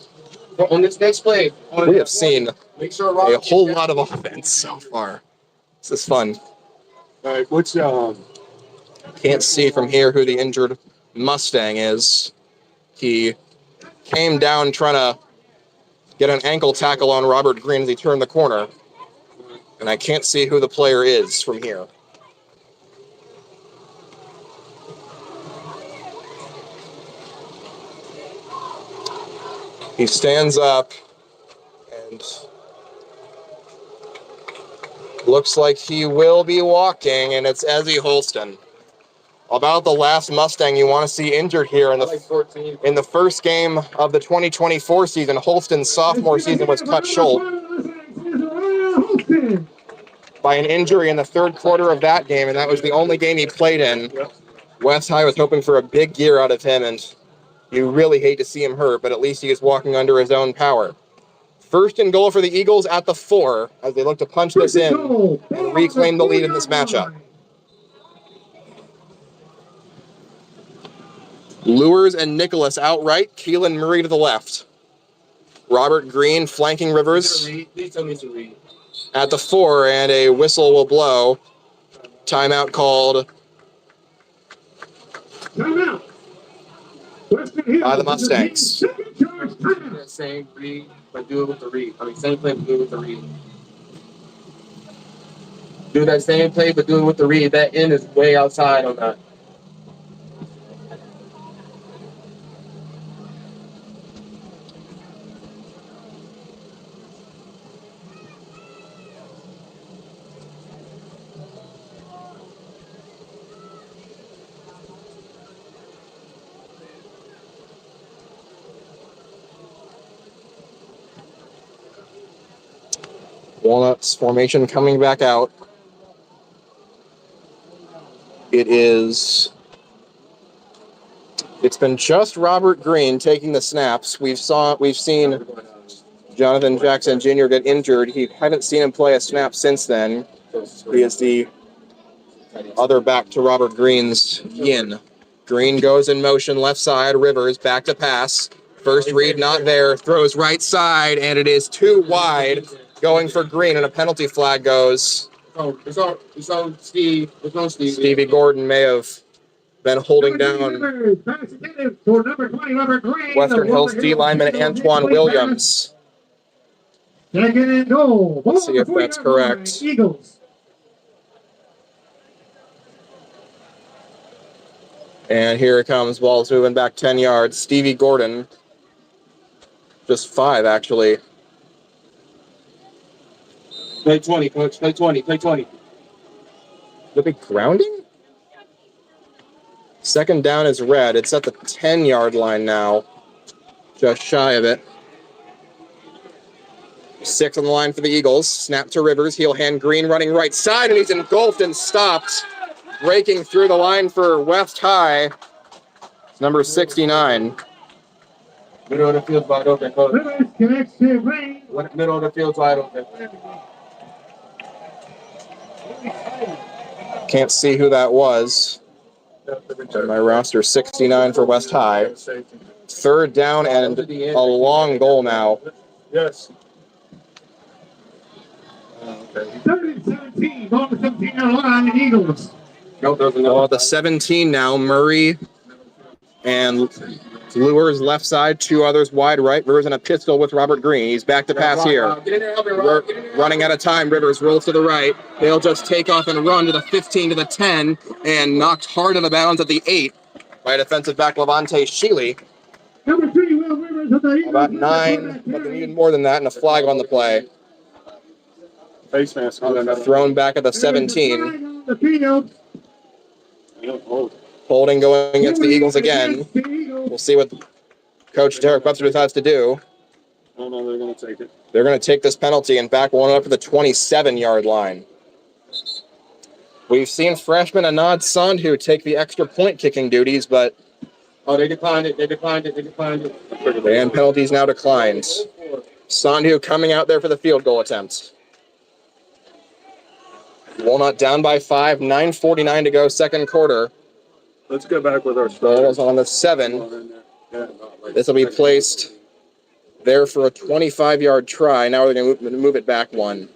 On this next play, We have seen make sure a Robert whole lot of offense so far. This is fun. All right, what's Can't see from here who the injured Mustang is. He came down trying to get an ankle tackle on Robert Green as he turned the corner. And I can't see who the player is from here. He stands up and looks like he will be walking, and it's Ezzy Holston. About the last Mustang you want to see injured here in the first game of the 2024 season. Holston's sophomore season was cut short by an injury in the third quarter of that game, and that was the only game he played in. West High was hoping for a big year out of him, and you really hate to see him hurt, but at least he is walking under his own power. First and goal for the Eagles at the 4 as they look to punch this in and reclaim the lead in this matchup. Lures and Nicholas outright. Keelan Murray to the left. Robert Green flanking Rivers at the 4, and a whistle will blow. Timeout called by the Mustangs. same read, but do it with the read. Same play, but do it with the read. Do that same play, but do it with the read. That end is way outside on that. Walnut's formation coming back out. It's been just Robert Green taking the snaps. We've seen Jonathan Jackson Jr. get injured. He haven't seen him play a snap since then. He is the other back to Robert Green's yin. Green goes in motion left side. Rivers back to pass. First read not there. Throws right side, and it is too wide. Going for Green, and a penalty flag goes. It's on Steve. It's on Steve. Stevie Gordon may have been holding down Western Hills D lineman Antoine Williams. Second and goal. Let's see if that's correct. Eagles. And here it comes. Ball's moving back 10 yards. Stevie Gordon. Just 5, actually. Play 20, coach. Play 20. Play 20. The big grounding? Second down is red. It's at the 10-yard line now. Just shy of it. 6 on the line for the Eagles. Snap to Rivers. He'll hand Green running right side, and he's engulfed and stopped. Breaking through the line for West High. It's number 69. Middle of the field's wide open, coach. Rivers connects to Green. Middle of the field's wide open. Can't see who that was. On my roster, 69 for West High. Third down and a long goal now. Yes. Third and 17. Ball to 17 on the line, the Eagles. Nope, there's Oh, another. the 17 now. Murray and Lures left side. 2 others wide right. Rivers in a pistol with Robert Green. He's back to pass here. Get in there, help me, Rob. Get in there. Running out of time. Rivers rolls to the right. They'll just take off and run to the 15 to the 10 and knocked hard out of bounds at the 8 by defensive back Levante Sheely. Number 3, Will Rivers of the Eagles. About 9, but they needed more than that, and a flag on the play. Face mask on that. Thrown back at the There is a 17. flag on the field. Holding going against the Eagles again. We'll see what Coach Derek Webster decides to do. Oh, no, they're going to take it. They're going to take this penalty and back one up to the 27-yard line. We've seen freshman Anad Sandhu take the extra point kicking duties, but They declined it. They declined it. They declined it. and penalties now declined. Sandhu coming out there for the field goal attempt. Walnut down by 5, 9:49 to go, second quarter. Let's go back with our Ball is starters. on the 7. This will be placed there for a 25-yard try. Now we're going to move it back 1.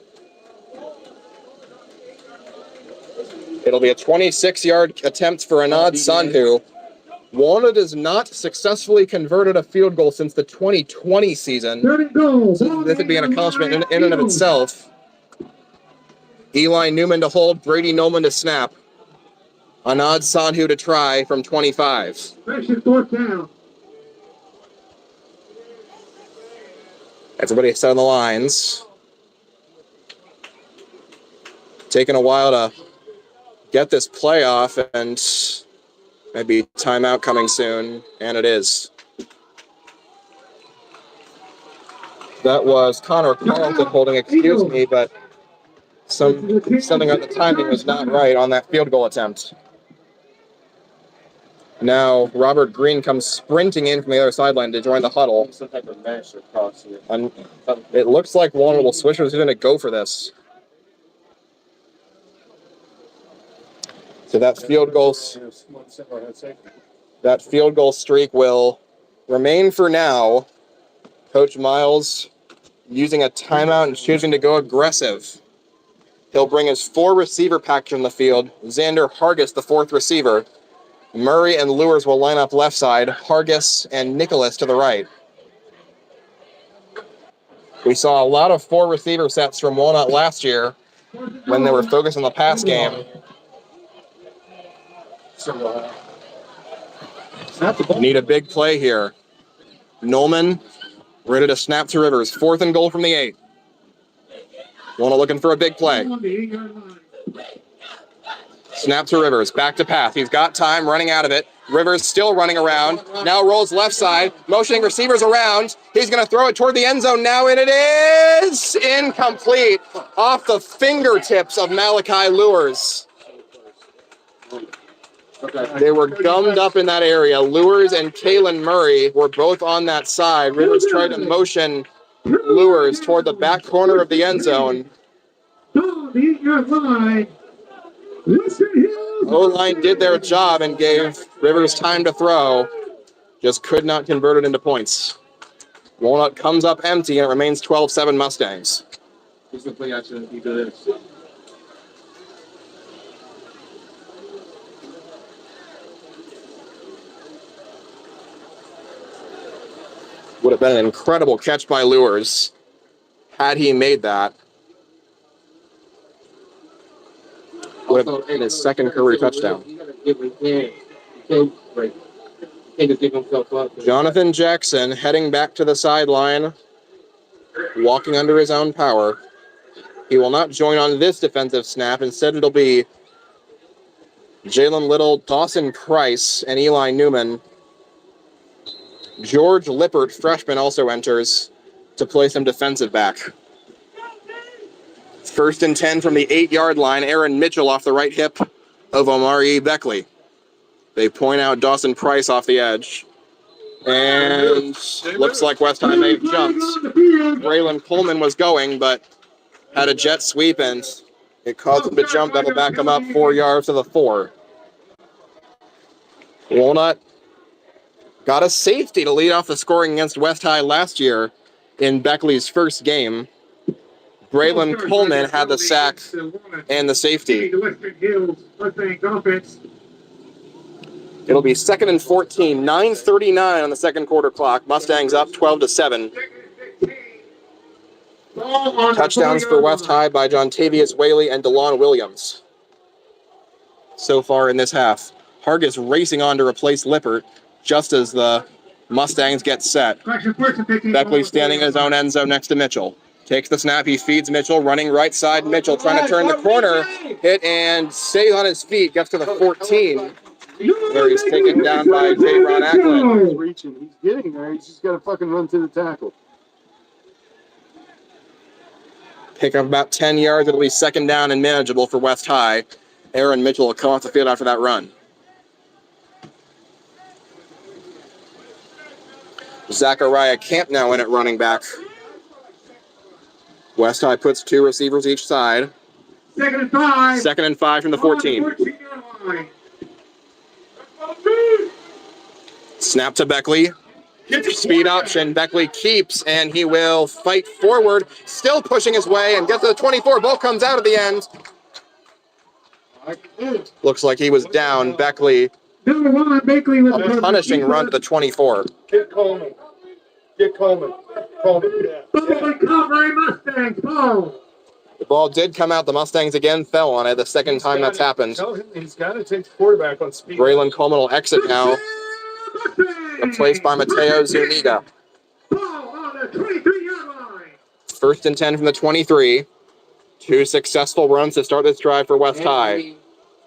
It'll be a 26-yard attempt for Anad Sandhu. Walnut has not successfully converted a field goal since the 2020 season. So this would be an accomplishment in and of itself. Eli Newman to hold, Brady Nolan to snap. Anad Sandhu to try from 25. Fourth down. Everybody set on the lines. Taking a while to get this play off, and maybe timeout coming soon, and it is. That was Connor Carlton holding, excuse me, but something about the timing was not right on that field goal attempt. Now Robert Green comes sprinting in from the other sideline to join the huddle. Some type of mesh across here. And it looks like Walnut will switch. Who's going to go for this? So that field goal streak will remain for now. Coach Miles using a timeout and choosing to go aggressive. He'll bring his 4 receiver package on the field. Xander Hargis, the 4th receiver. Murray and Lewis will line up left side. Hargis and Nicholas to the right. We saw a lot of 4 receiver sets from Walnut last year when they were focused on the pass game. Need a big play here. Nolman ready to snap to Rivers. 4th and goal from the 8. Walnut looking for a big play. Snap to Rivers, back to pass. He's got time, running out of it. Rivers still running around. Now rolls left side, motioning receivers around. He's going to throw it toward the end zone now, and it is incomplete off the fingertips of Malachi Lewers. They were gummed up in that area. Lewers and Kalen Murray were both on that side. Rivers tried to motion Lewers toward the back corner of the end zone. O-line did their job and gave Rivers time to throw. Just could not convert it into points. Walnut comes up empty, and it remains 12-7 Mustangs. He's the play action. He did this. Would have been an incredible catch by Lewers had he made that. Would have been his second career touchdown. Jonathan Jackson heading back to the sideline, walking under his own power. He will not join on this defensive snap. Instead, it'll be Jalen Little, Dawson Price, and Eli Newman. George Lippert, freshman, also enters to play some defensive back. 1st and 10 from the 8-yard line. Aaron Mitchell off the right hip of Omari Beckley. They point out Dawson Price off the edge. And looks like West High may have jumped. Braylon Coleman was going, but had a jet sweep, and it caused him to jump. That'll back him up 4 yards to the 4. Walnut got a safety to lead off the scoring against West High last year in Beckley's first game. Braylon Coleman had the sack and the safety. It'll be 2nd and 14, 9:39 on the second quarter clock. Mustangs up 12-7. Touchdowns for West High by Jontavius Whaley and DeLon Williams so far in this half. Hargis racing on to replace Lippert just as the Mustangs get set. Beckley standing in his own end zone next to Mitchell. Takes the snap. He feeds Mitchell. Running right side. Mitchell trying to turn the corner. Hit and stays on his feet. Gets to the 14. Where he's taken down by J-Ron Ackland. He's reaching. He's getting there. He's just got to fucking run to the tackle. Pick up about 10 yards. It'll be second down and manageable for West High. Aaron Mitchell will come off the field after that run. Zachariah Camp now in at running back. West High puts 2 receivers each side. 2nd and 5. 2nd and 5 from the 14. Snap to Beckley. Speed option. Beckley keeps, and he will fight forward. Still pushing his way and gets to the 24. Ball comes out at the end. Looks like he was down. Beckley. Number 1, Beckley with A punishing run to the 24. Get Coleman. Get Coleman. Coleman, yeah. Recovery Mustangs. Ball. The ball did come out. The Mustangs again fell on it. The second time that's happened. Tell him he's got to take the quarterback on speed. Braylon Coleman will exit now. Replaced by Mateo Zuniga. Ball on the 23-yard line. 1st and 10 from the 23. 2 successful runs to start this drive for West High.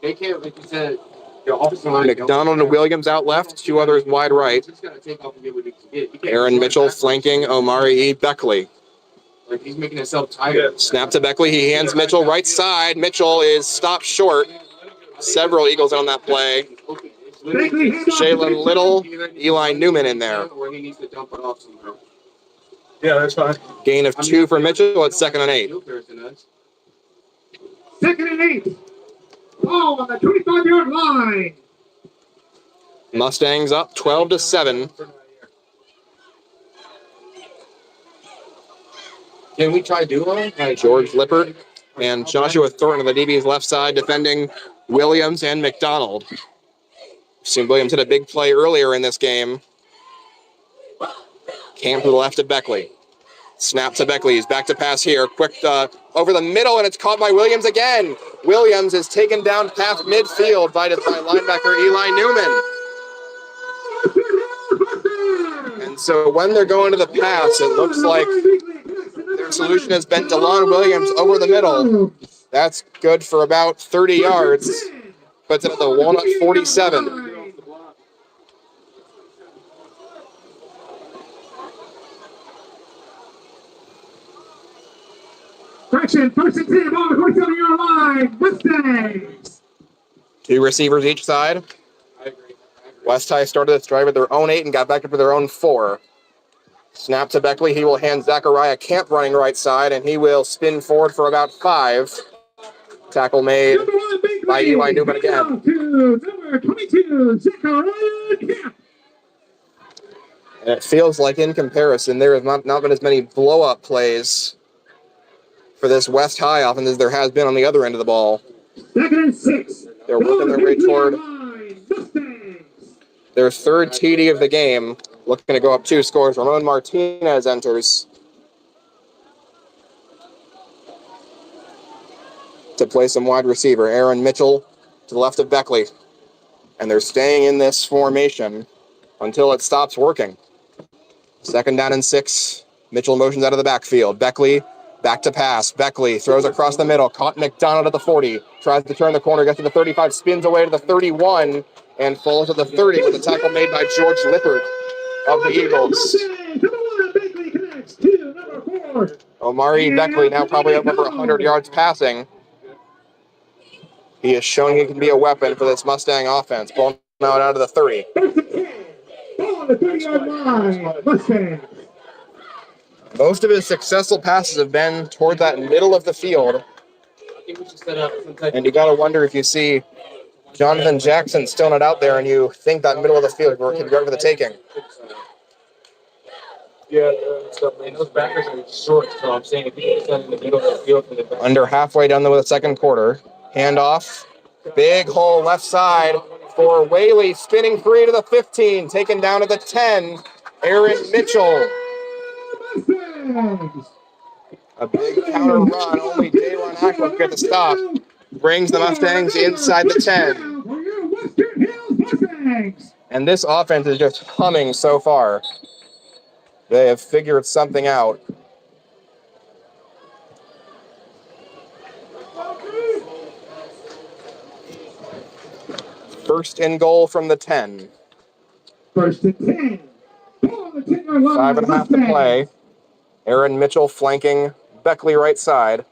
They can't, like you said, the offensive line. McDonald and Williams out left. 2 others wide right. Just gotta take off and get what he can get. He can't Aaron run Mitchell backwards. flanking Omari E. Beckley. Like he's making himself tired. Snap to Beckley. He hands Mitchell right side. Mitchell is stopped short. Several Eagles on that play. Jalen Little, Eli Newman in there. Where he needs to dump it off somehow. Yeah, that's fine. Gain of 2 for Mitchell at 2nd and 8. 2nd and 8. Ball on the 25-yard line. Mustangs up 12-7. Can we try duo? George Lippert and Joshua Thornton on the DB's left side defending Williams and McDonald. Seen Williams hit a big play earlier in this game. Camp to the left of Beckley. Snap to Beckley. He's back to pass here. Quick over the middle, and it's caught by Williams again. Williams is taken down past midfield by linebacker Eli Newman. And so when they're going to the pass, it looks like their solution has been DeLon Williams over the middle. That's good for about 30 yards. Puts it at the Walnut 47. Correction, 1st and 10, ball on the 47-yard line. Mustangs. 2 receivers each side. West High started this drive at their own 8 and got back up to their own 4. Snap to Beckley. He will hand Zachariah Camp running right side, and he will spin forward for about 5. Tackle made by Eli Newman again. Number 22, Zachariah Camp. And it feels like in comparison, there has not been as many blow-up plays for this West High offense as there has been on the other end of the ball. 2nd and 6. They're working their way toward their 3rd TD of the game. Looking to go up 2 scores. Ramon Martinez enters to play some wide receiver. Aaron Mitchell to the left of Beckley. And they're staying in this formation until it stops working. 2nd down and 6. Mitchell motions out of the backfield. Beckley back to pass. Beckley throws across the middle. Caught McDonald at the 40. Tries to turn the corner. Gets to the 35. Spins away to the 31. And falls to the 30 with a tackle made by George Lippert of the Eagles. Omari Beckley now probably up over 100 yards passing. He is showing he can be a weapon for this Mustang offense. Ball now out of the 30. Ball on the 30-yard line. Mustangs. Most of his successful passes have been toward that middle of the field. I think we should set up some type And you got to wonder if you see Jonathan Jackson still not out there and you think that middle of the field can go for the taking. Yeah, and those backers are short, so I'm saying if you can stand in the middle of the field from the back. Under halfway done with the 2nd quarter. Handoff. Big hole left side for Whaley. Spinning free to the 15. Taken down at the 10. Aaron Mitchell. A big counter run. Only J-Ron Ackland get the stop. Brings the Mustangs inside the 10. Western Hills Mustangs. And this offense is just humming so far. They have figured something out. First and goal from the 10. First and 10. Ball on the 10-yard line. 5.5 to play. Aaron Mitchell flanking Beckley right side.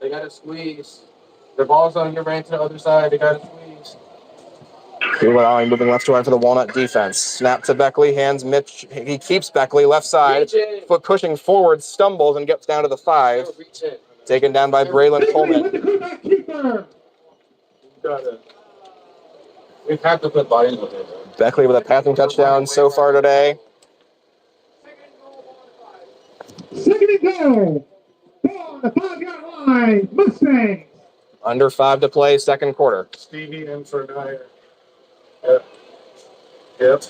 They got to squeeze. The ball's on your ran to the other side. They got to squeeze. Allowing moving left to right for the Walnut defense. Snap to Beckley, hands Mitch. He keeps Beckley left side. Foot pushing forward, stumbles and gets down to the 5. Taken down by Braylon Coleman. We have to put bodies with it. Beckley with a passing touchdown so far today. Second and goal. Ball on the 5-yard line. Mustangs. Under 5 to play, second quarter. Stevie in for Dyer. Yep.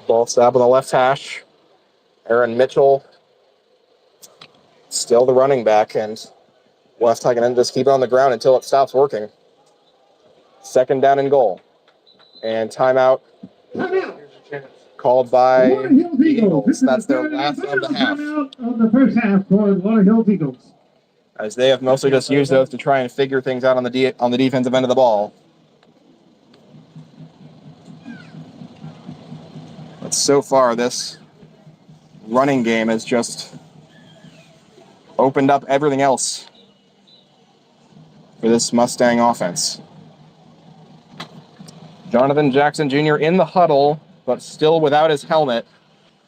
Ball stop on the left hash. Aaron Mitchell still the running back, and West High can just keep it on the ground until it stops working. Second down and goal. And timeout called by Walnut Hills the Eagles. Eagles. This is That's the their third last of the half, timeout of the first half for the Walnut Hills Eagles. as they have mostly just used those to try and figure things out on the defensive end of the ball. But so far, this running game has just opened up everything else for this Mustang offense. Jonathan Jackson Jr. in the huddle, but still without his helmet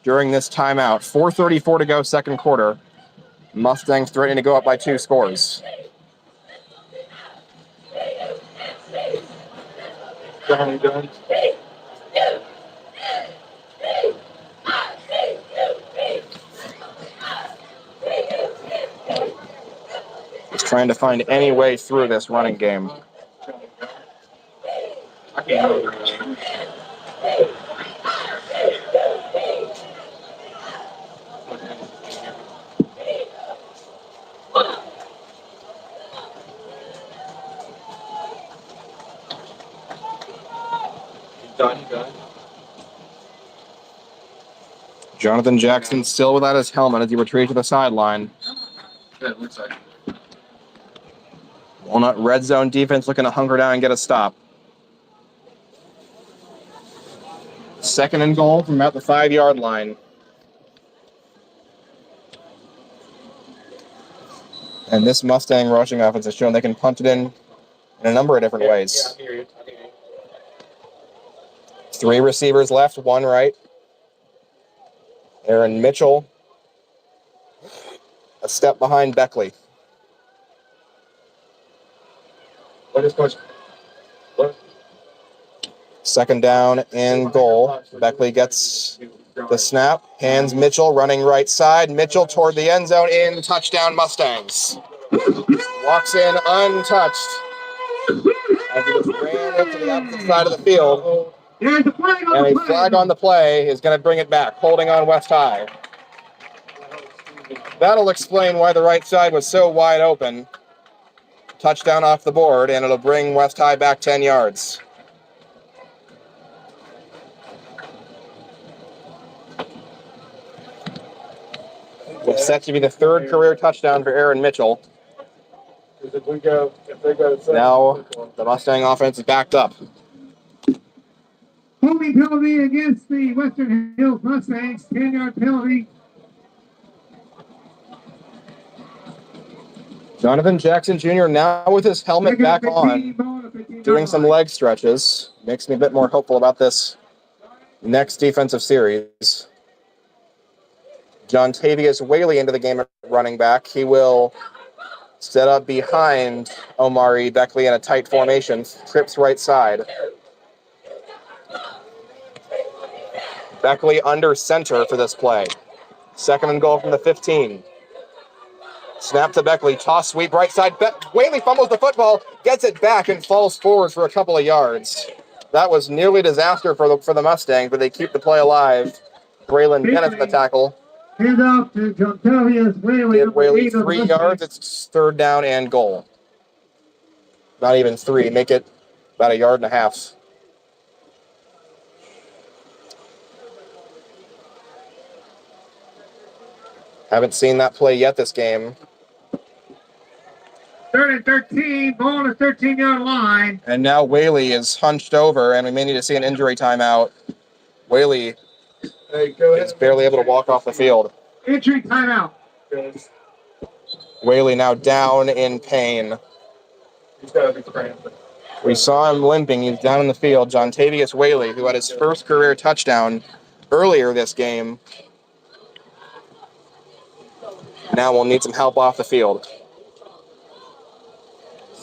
during this timeout. 4:34 to go, second quarter. Mustangs threatening to go up by 2 scores. Johnny done. Just trying to find any way through this running game. I can't hold it. Done. Jonathan Jackson still without his helmet as he retreats to the sideline. Yeah, it looks like. Walnut red zone defense looking to hunker down and get a stop. Second and goal from about the 5-yard line. And this Mustang rushing offense has shown they can punt it in a number of different ways. Yeah, I hear you. 3 receivers left, 1 right. Aaron Mitchell, a step behind Beckley. What is coach? What? Second down and goal. Beckley gets the snap. Hands Mitchell running right side. Mitchell toward the end zone in. Touchdown Mustangs. Walks in untouched. As he just ran into the opposite side of the field. There's a flag on And the a flag on the play is going to bring it back. Holding on West High. That'll explain why the right side was so wide open. Touchdown off the board, and it'll bring West High back 10 yards. It's set to be the 3rd career touchdown for Aaron Mitchell. If they go Now the Mustang offense is backed up. holding penalty against the Western Hills Mustangs. 10-yard penalty. Jonathan Jackson Jr. now with his helmet back on, doing some leg stretches. Makes me a bit more hopeful about this next defensive series. John Tavius Whaley into the game at running back. He will set up behind Omari Beckley in a tight formation. Trips right side. Beckley under center for this play. Second and goal from the 15. Snap to Beckley, toss sweep right side. Whaley fumbles the football, gets it back, and falls forward for a couple of yards. That was nearly disaster for the Mustangs, but they keep the play alive. Braylon Bennett for the tackle. Hand off to Jontavius Whaley. Give Whaley 3 yards. It's third down and goal. Not even 3. Make it about 1.5 yards. Haven't seen that play yet this game. Third and 13, ball on the 13-yard line. And now Whaley is hunched over, and we may need to see an injury timeout. Whaley is barely able to walk off the field. Injury timeout. Whaley now down in pain. He's got to be cramping. We saw him limping. He's down in the field. Jontavius Whaley, who had his first career touchdown earlier this game, now will need some help off the field.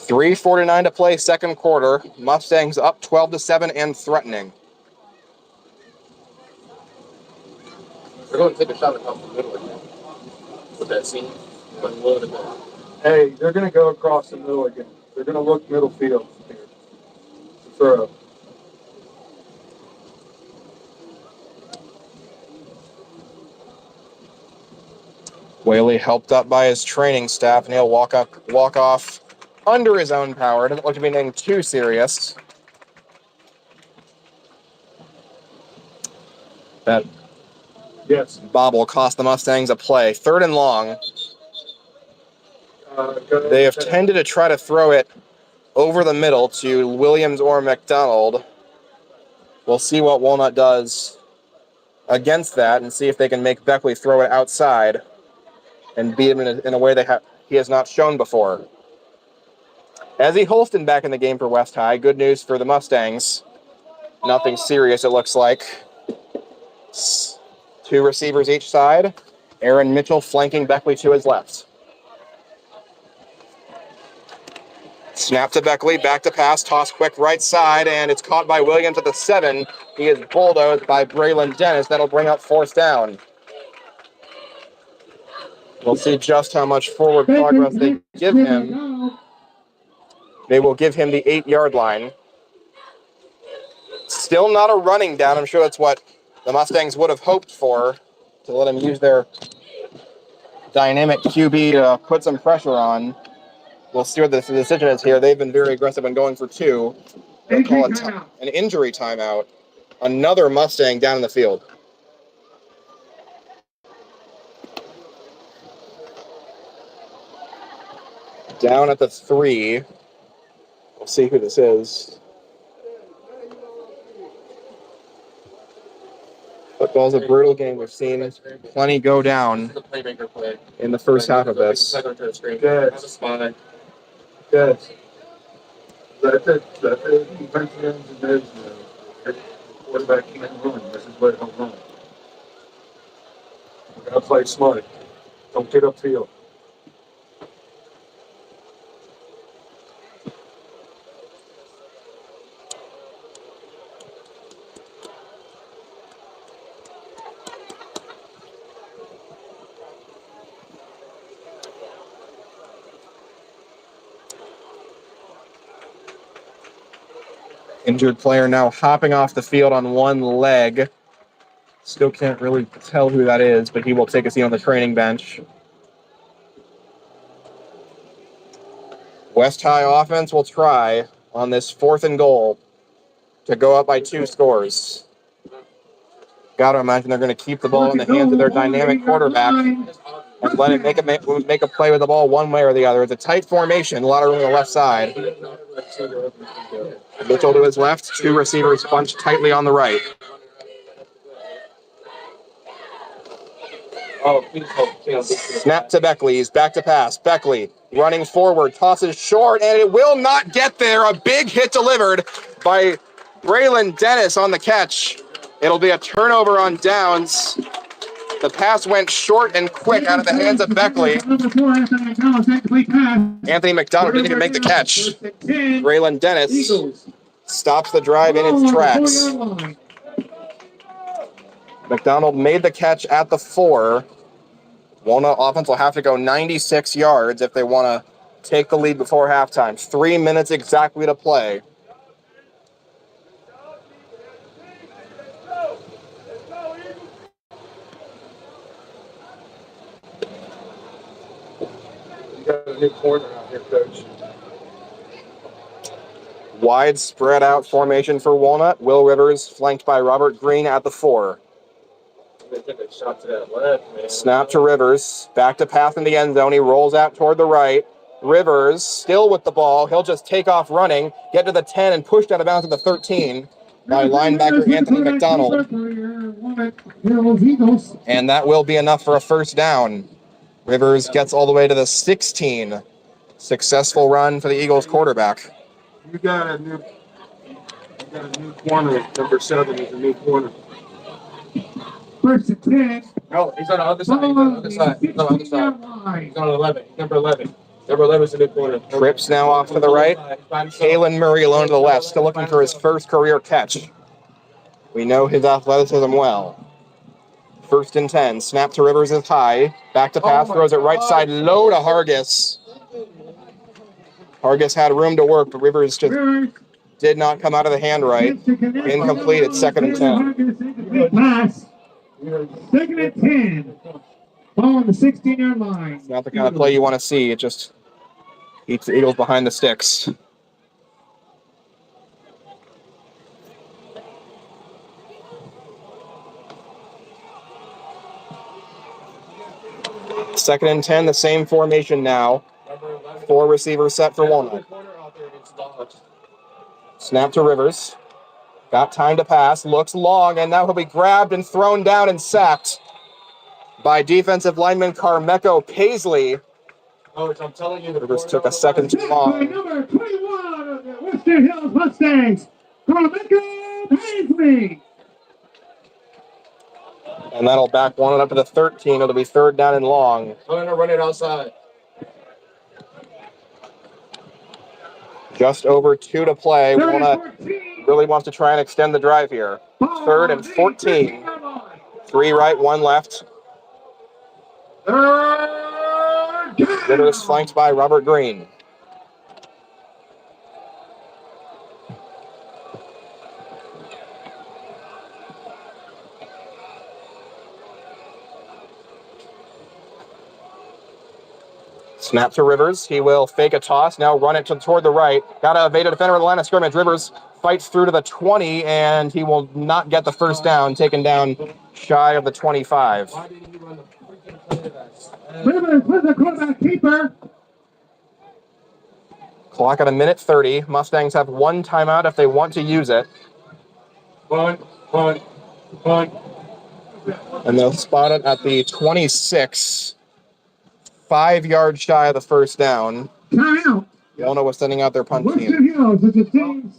3:49 to play, second quarter. Mustangs up 12-7 and threatening. They're going to take a shot across the middle again. With that scene. But a little bit. Hey, they're going to go across the middle again. They're going to look middle field here. Throw. Whaley helped up by his training staff, and he'll walk off under his own power. Doesn't look to be anything too serious. That bobble cost the Mustangs a play. Third and long. They have tended to try to throw it over the middle to Williams or McDonald. We'll see what Walnut does against that and see if they can make Beckley throw it outside and beat him in a way he has not shown before. Ezzie Holston back in the game for West High. Good news for the Mustangs. Nothing serious, it looks like. Two receivers each side. Aaron Mitchell flanking Beckley to his left. Snap to Beckley, back to pass, toss quick right side, and it's caught by Williams at the 7. He is bulldozed by Braylon Dennis. That'll bring up fourth down. We'll see just how much forward progress they give him. They will give him the 8-yard line. Still not a running down. I'm sure that's what the Mustangs would have hoped for, to let him use their dynamic QB to put some pressure on. We'll see what the decision is here. They've been very aggressive in going for 2. They'll call it an injury timeout. Another Mustang down in the field. Down at the 3. We'll see who this is. Football's a brutal game. We've seen plenty go down in the first half of this. Good. Good. That's it. Defensive ends and those. Quarterback can't run. This is what he'll run. We gotta play smart. Don't get upfield. Injured player now hopping off the field on one leg. Still can't really tell who that is, but he will take a seat on the training bench. West High offense will try on this 4th and goal to go up by 2 scores. Got to imagine they're going to keep the ball in the hands of their dynamic quarterback and let it make a play with the ball one way or the other. It's a tight formation, a lot of room on the left side. Mitchell to his left, 2 receivers bunched tightly on the right. Snap to Beckley. He's back to pass. Beckley running forward, tosses short, and it will not get there. A big hit delivered by Braylon Dennis on the catch. It'll be a turnover on downs. The pass went short and quick out of the hands of Beckley. Anthony McDonald didn't even make the catch. Braylon Dennis stops the drive in its tracks. McDonald made the catch at the 4. Walnut offense will have to go 96 yards if they want to take the lead before halftime. 3 minutes exactly to play. You got a new corner out here, coach. Wide spread out formation for Walnut. Will Rivers flanked by Robert Green at the 4. They took a shot to that left, man. Snap to Rivers. Back to pass in the end zone. He rolls out toward the right. Rivers still with the ball. He'll just take off running, get to the 10, and pushed out of bounds at the 13 by linebacker Anthony McDonald. Walnut Hills Eagles. And that will be enough for a first down. Rivers gets all the way to the 16. Successful run for the Eagles quarterback. You got a new corner. Number 7 is a new corner. First and 10. No, he's on the other side. He's on the other side. He's on the other side. He's on 11. Number 11. Number 11 is the new corner. Trips now off to the right. Kalen Murray alone to the left, still looking for his first career catch. We know his athleticism well. First and 10. Snap to Rivers is high. Back to pass, throws it right side low to Hargis. Hargis had room to work, but Rivers just did not come out of the hand right. Incomplete at 2nd and 10. Pass. 2nd and 10. Ball on the 16-yard line. It's not the kind of play you want to see. It just keeps the Eagles behind the sticks. Second and 10, the same formation now. 4 receivers set for Walnut. Snap to Rivers. Got time to pass. Looks long, and now he'll be grabbed and thrown down and sacked by defensive lineman Carmeco Paisley. Coach, I'm telling you, the Rivers took a second too long. Number 21 of the Western Hills Mustangs, Carmeco Paisley. And that'll back Walnut up to the 13. It'll be 3rd down and long. I'm going to run it outside. Just over 2 to play. Walnut really wants to try and extend the drive here. 3rd and 14. 3 right, 1 left. Rivers flanked by Robert Green. Snap to Rivers. He will fake a toss. Now run it toward the right. Got to evade a defender at the line of scrimmage. Rivers fights through to the 20, and he will not get the first down. Taken down shy of the 25. Why didn't he run the freaking play of that? Rivers with the quarterback keeper. Clock at 1:30. Mustangs have 1 timeout if they want to use it. Punt. And they'll spot it at the 26. 5 yards shy of the first down. Timeout. Walnut was sending out their punt team. Western Hills is the team's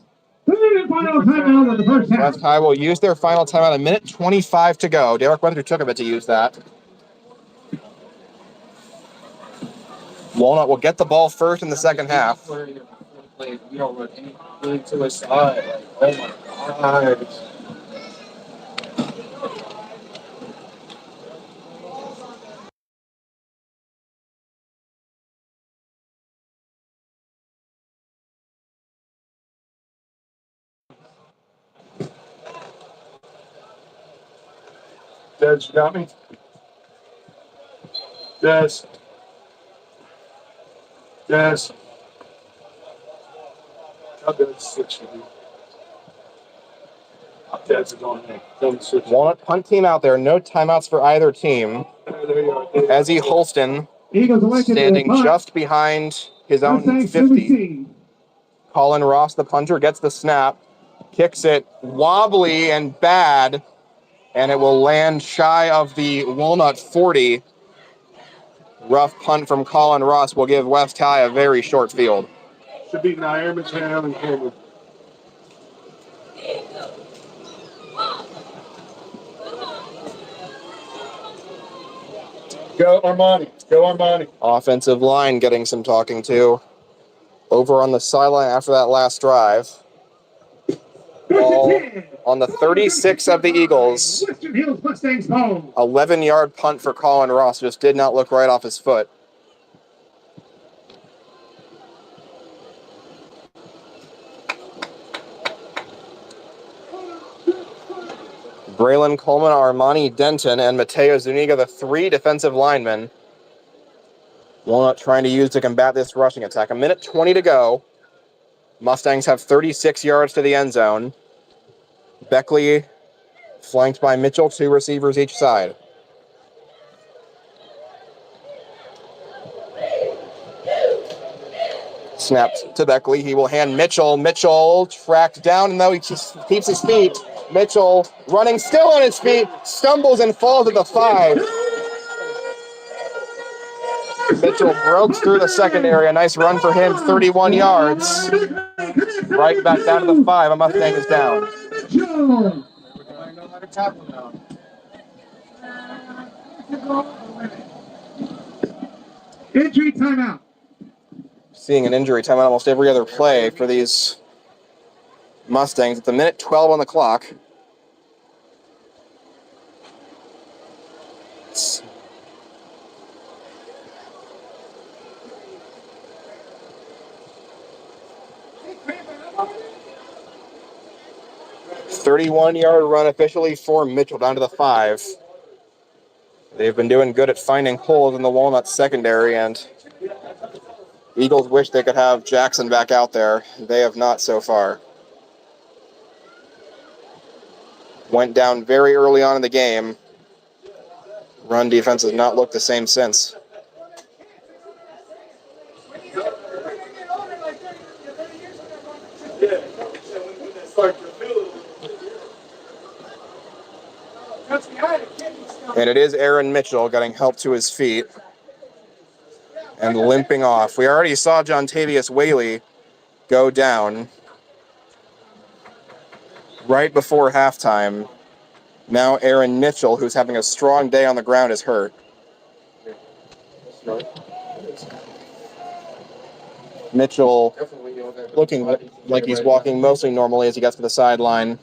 3rd and final timeout of the first half. West High will use their final timeout. 1:25 to go. Derek Weather took a bit to use that. Walnut will get the ball first in the second half. We don't run anything to his side. Like, oh my God. Des, you got me? Des. How Des switch to you? Des is on there. Don't switch. Walnut punt team out there. No timeouts for either team. There you are. Ezzy Holston Eagles elected standing to punt. just behind his own Mustangs to 50. receive. Colin Ross, the punter, gets the snap. Kicks it wobbly and bad. And it will land shy of the Walnut 40. Rough punt from Colin Ross will give West High a very short field. Should be Nair, Mateo, and Coleman. Go Armani. Offensive line getting some talking to. Over on the sideline after that last drive. Ball on the 36 of the Eagles. Western Hills Mustangs home. 11-yard punt for Colin Ross. Just did not look right off his foot. Braylon Coleman, Armani Denton, and Mateo Zuniga, the 3 defensive linemen. Walnut trying to use to combat this rushing attack. 1:20 to go. Mustangs have 36 yards to the end zone. Beckley flanked by Mitchell, 2 receivers each side. Snapped to Beckley. He will hand Mitchell. Mitchell tracked down, and though he just keeps his feet, Mitchell running still on his feet, stumbles and falls at the 5. Mitchell broke through the secondary. A nice run for him, 31 yards. Right back down to the 5. A Mustang is down. Injury timeout. Seeing an injury time on almost every other play for these Mustangs. It's a minute 12 on the clock. It's 31-yard run officially for Mitchell down to the 5. They've been doing good at finding holes in the Walnut secondary, and Eagles wish they could have Jackson back out there. They have not so far. Went down very early on in the game. Run defense has not looked the same since. And it is Aaron Mitchell getting help to his feet and limping off. We already saw Jontavius Whaley go down right before halftime. Now Aaron Mitchell, who's having a strong day on the ground, is hurt. Mitchell looking like he's walking mostly normally as he gets to the sideline.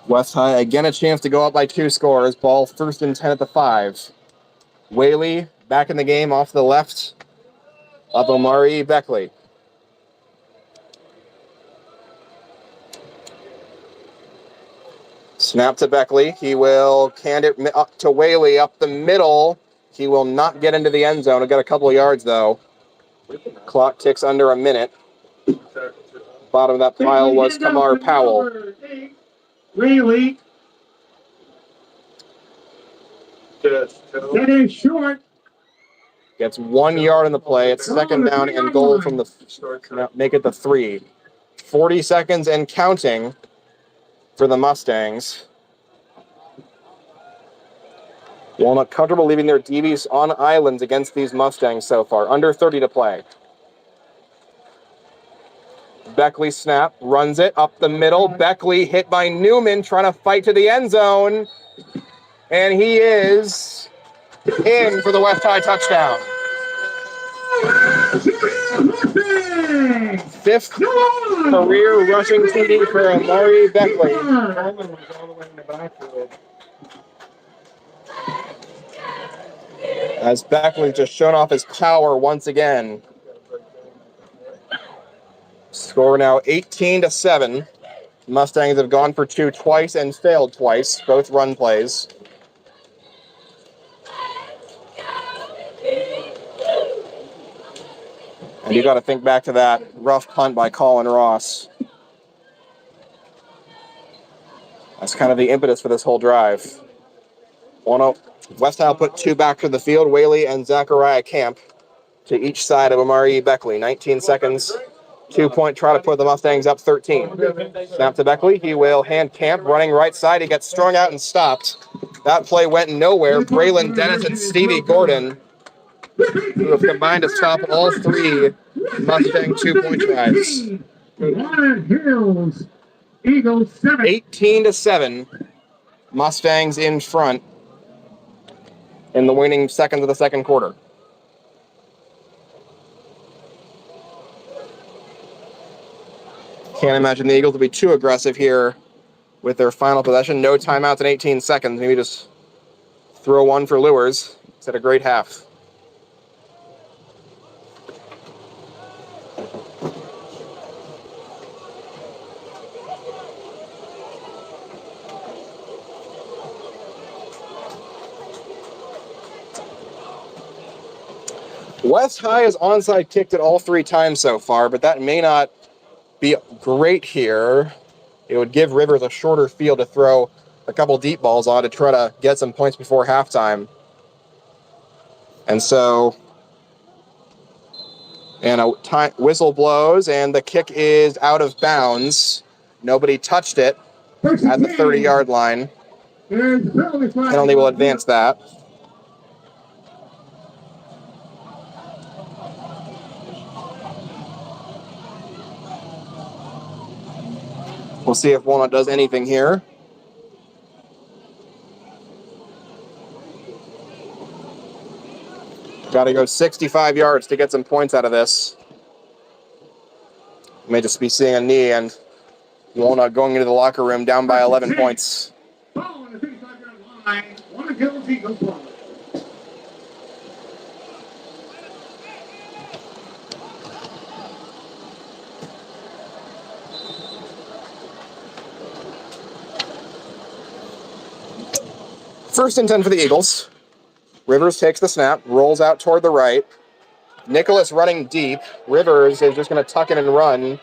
West High again a chance to go up by 2 scores. Ball 1st and 10 at the 5. Whaley back in the game off the left of Omari Beckley. Snap to Beckley. He will hand it up to Whaley up the middle. He will not get into the end zone. He'll get a couple of yards, though. Clock ticks under a minute. Bottom of that pile was Kamar Powell. Whaley. That is short. Gets 1 yard in the play. It's 2nd down and goal from the make it the 3. 40 seconds and counting for the Mustangs. Walnut comfortable leaving their DBs on islands against these Mustangs so far. Under 30 to play. Beckley snap, runs it up the middle. Beckley hit by Newman, trying to fight to the end zone. And he is in for the West High touchdown. 5th career rushing TD for Amari Beckley. As Beckley just shown off his power once again. Score now 18-7. Mustangs have gone for 2 twice and failed twice, both run plays. And you got to think back to that rough punt by Colin Ross. That's kind of the impetus for this whole drive. West High put 2 back to the field, Whaley and Zachariah Camp to each side of Amari Beckley. 19 seconds, 2-point try to put the Mustangs up 13. Snap to Beckley. He will hand Camp running right side. He gets strung out and stopped. That play went nowhere. Braylon Dennis and Stevie Gordon, who have combined to stop all 3 Mustang 2-point drives. Walnut Hills Eagles 7. 18-7. Mustangs in front in the waning seconds of the second quarter. Can't imagine the Eagles will be too aggressive here with their final possession. No timeouts in 18 seconds. Maybe just throw one for Lures. It's had a great half. West High has onside kicked it all 3 times so far, but that may not be great here. It would give Rivers a shorter field to throw a couple deep balls on to try to get some points before halftime. And so And a whistle blows, and the kick is out of bounds. Nobody touched it at the 30-yard line. Penalty will advance that. We'll see if Walnut does anything here. Got to go 65 yards to get some points out of this. May just be seeing a knee, and Walnut going into the locker room down by 11 points. Ball on the 35-yard line. Walnut Hills Eagles ball. First and 10 for the Eagles. Rivers takes the snap, rolls out toward the right. Nicholas running deep. Rivers is just going to tuck in and run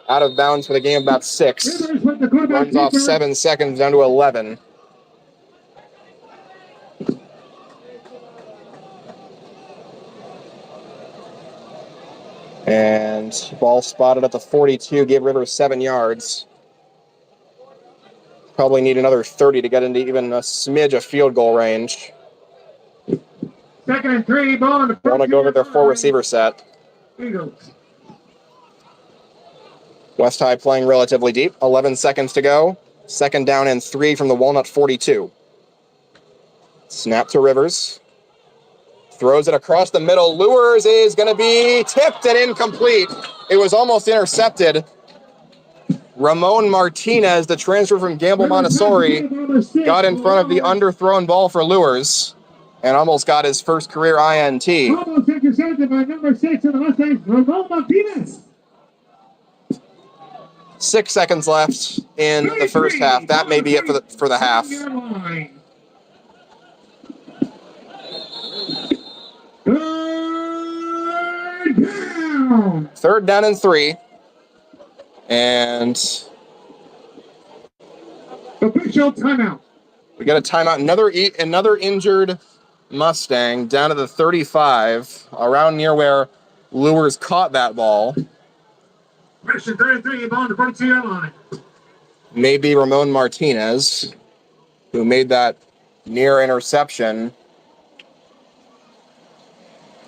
out of bounds for the game about 6. Runs off 7 seconds down to 11. And ball spotted at the 42, gave Rivers 7 yards. Probably need another 30 to get into even a smidge of field goal range. 2nd and 3, ball on the Want to go over their 4 receiver set. Eagles. West High playing relatively deep. 11 seconds to go. 2nd down and 3 from the Walnut 42. Snap to Rivers. Throws it across the middle. Lures is going to be tipped and incomplete. It was almost intercepted. Ramon Martinez, the transfer from Gamble Montessori, got in front of the underthrown ball for Lures and almost got his first career INT. Almost intercepted by number 6 in the Mustangs, Ramon Martinez. 6 seconds left in the first half. That may be it for the half. Third down and 3. And official timeout. We got a timeout. Another injured Mustang down to the 35, around near where Lures caught that ball. Mission 33, ball on the 42-yard line. Maybe Ramon Martinez, who made that near interception.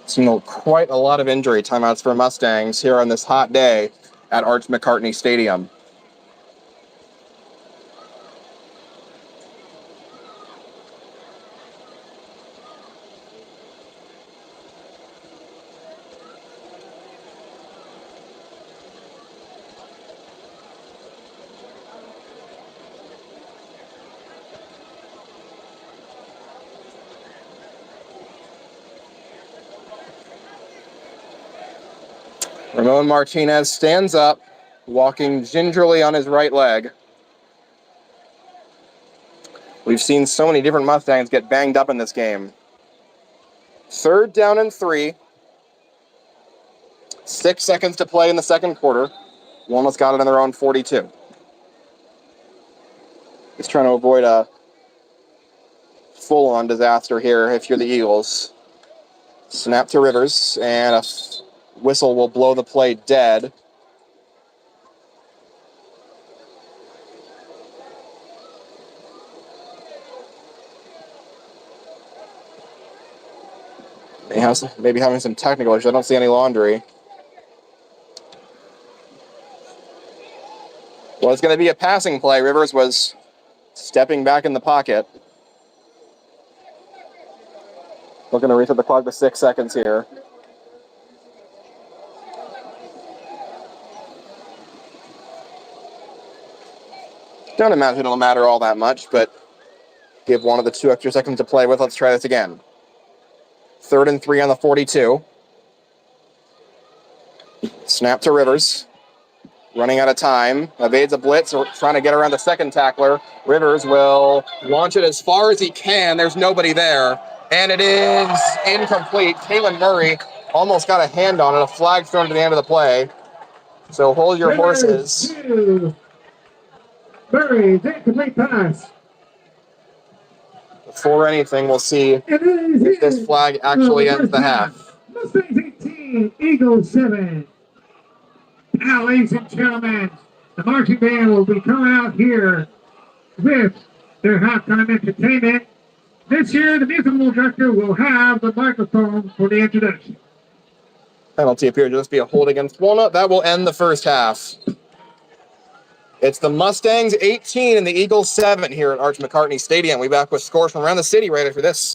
Seen quite a lot of injury timeouts for Mustangs here on this hot day at Arch McCartney Stadium. Ramon Martinez stands up, walking gingerly on his right leg. We've seen so many different Mustangs get banged up in this game. 3rd down and 3. 6 seconds to play in the second quarter. Walnut's got it on their own 42. Just trying to avoid a full-on disaster here if you're the Eagles. Snap to Rivers, and a whistle will blow the play dead. Maybe having some technical issues. I don't see any laundry. Well, it's going to be a passing play. Rivers was stepping back in the pocket. Looking to reset the clock to 6 seconds here. Don't imagine it'll matter all that much, but give one of the 2 extra seconds to play with. Let's try this again. 3rd and 3 on the 42. Snap to Rivers. Running out of time. Evades a blitz, trying to get around the second tackler. Rivers will launch it as far as he can. There's nobody there. And it is incomplete. Kalen Murray almost got a hand on it. A flag thrown to the end of the play. So hold your horses. Murray's incomplete pass. Before anything, we'll see if this flag actually ends the half. Mustangs 18, Eagles 7. Now, ladies and gentlemen, the marching band will be coming out here with their halftime entertainment. This year, the musical director will have the microphone for the introduction. Penalty appeared to just be a hold against Walnut. That will end the first half. It's the Mustangs 18 and the Eagles 7 here at Arch McCartney Stadium. We'll be back with scores from around the city right after this.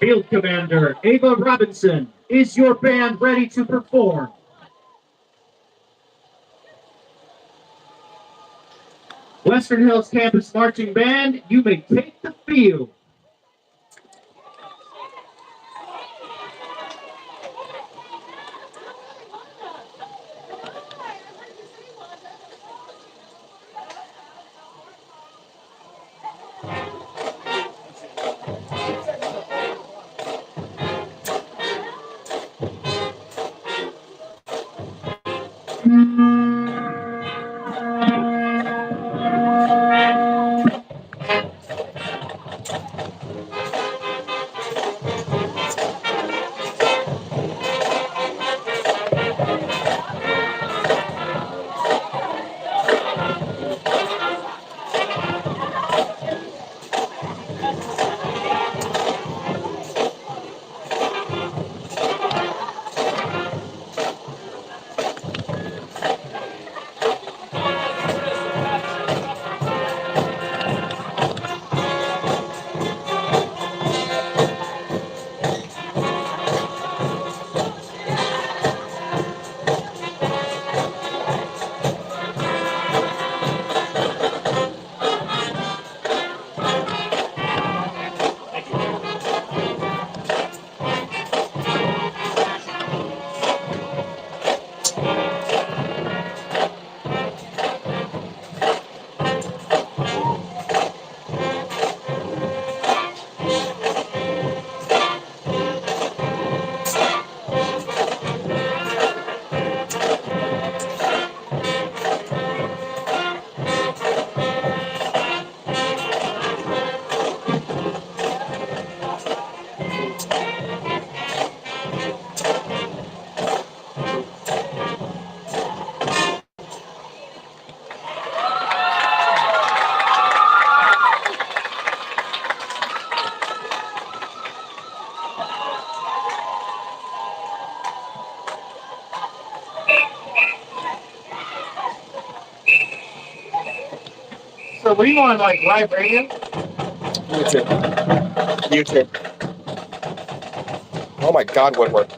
Field Commander Ava Robinson, is your band ready to perform? Western Hills Campus Marching Band, you may take the field. So what do you want, like live radio? YouTube. YouTube. Oh my God, Woodward.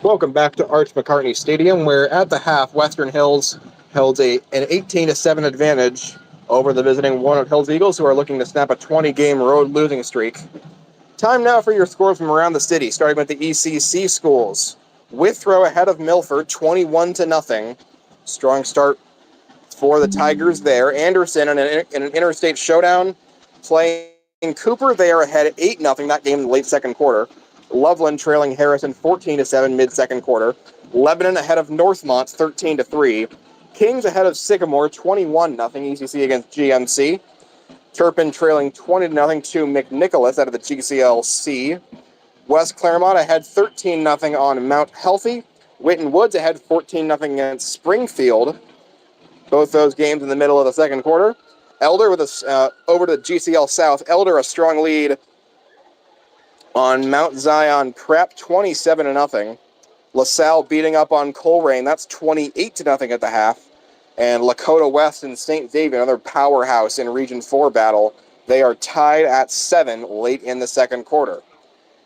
Welcome back to Arch McCartney Stadium, where at the half, Western Hills held an 18-7 advantage over the visiting Walnut Hills Eagles, who are looking to snap a 20-game road losing streak. Time now for your scores from around the city, starting with the ECC schools. Withrow ahead of Milford, 21-0. Strong start for the Tigers there. Anderson in an interstate showdown playing Cooper. They are ahead 8-0, that game in the late second quarter. Loveland trailing Harrison 14-7 mid-second quarter. Lebanon ahead of Northmont 13-3. Kings ahead of Sycamore 21-0 ECC against GMC. Turpin trailing 20-0 to McNicholas out of the GCLC. West Claremont ahead 13-0 on Mount Healthy. Winton Woods ahead 14-0 against Springfield. Both those games in the middle of the second quarter. Elder with over to GCL South. Elder a strong lead on Mount Zion Prep, 27-0. LaSalle beating up on Coleraine. That's 28-0 at the half. And Lakota West and St. David, another powerhouse in Region 4 battle. They are tied at 7 late in the second quarter.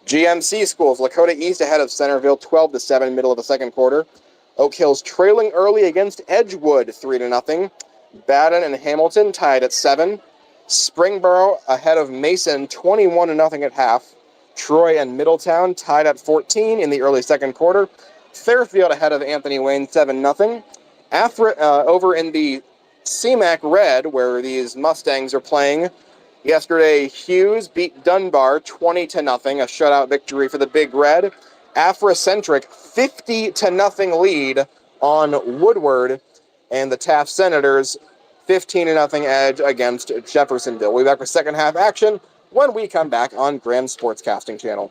GMC schools, Lakota East ahead of Centerville, 12-7, middle of the second quarter. Oak Hill's trailing early against Edgewood, 3-0. Baden and Hamilton tied at 7. Springboro ahead of Mason, 21-0 at half. Troy and Middletown tied at 14 in the early second quarter. Fairfield ahead of Anthony Wayne, 7-0. Over in the CMAC Red, where these Mustangs are playing, yesterday Hughes beat Dunbar 20-0, a shutout victory for the Big Red. Afrocentric 50-0 lead on Woodward, and the Taft Senators 15-0 edge against Jeffersonville. We'll be back for second half action when we come back on Graham Sportscasting Channel.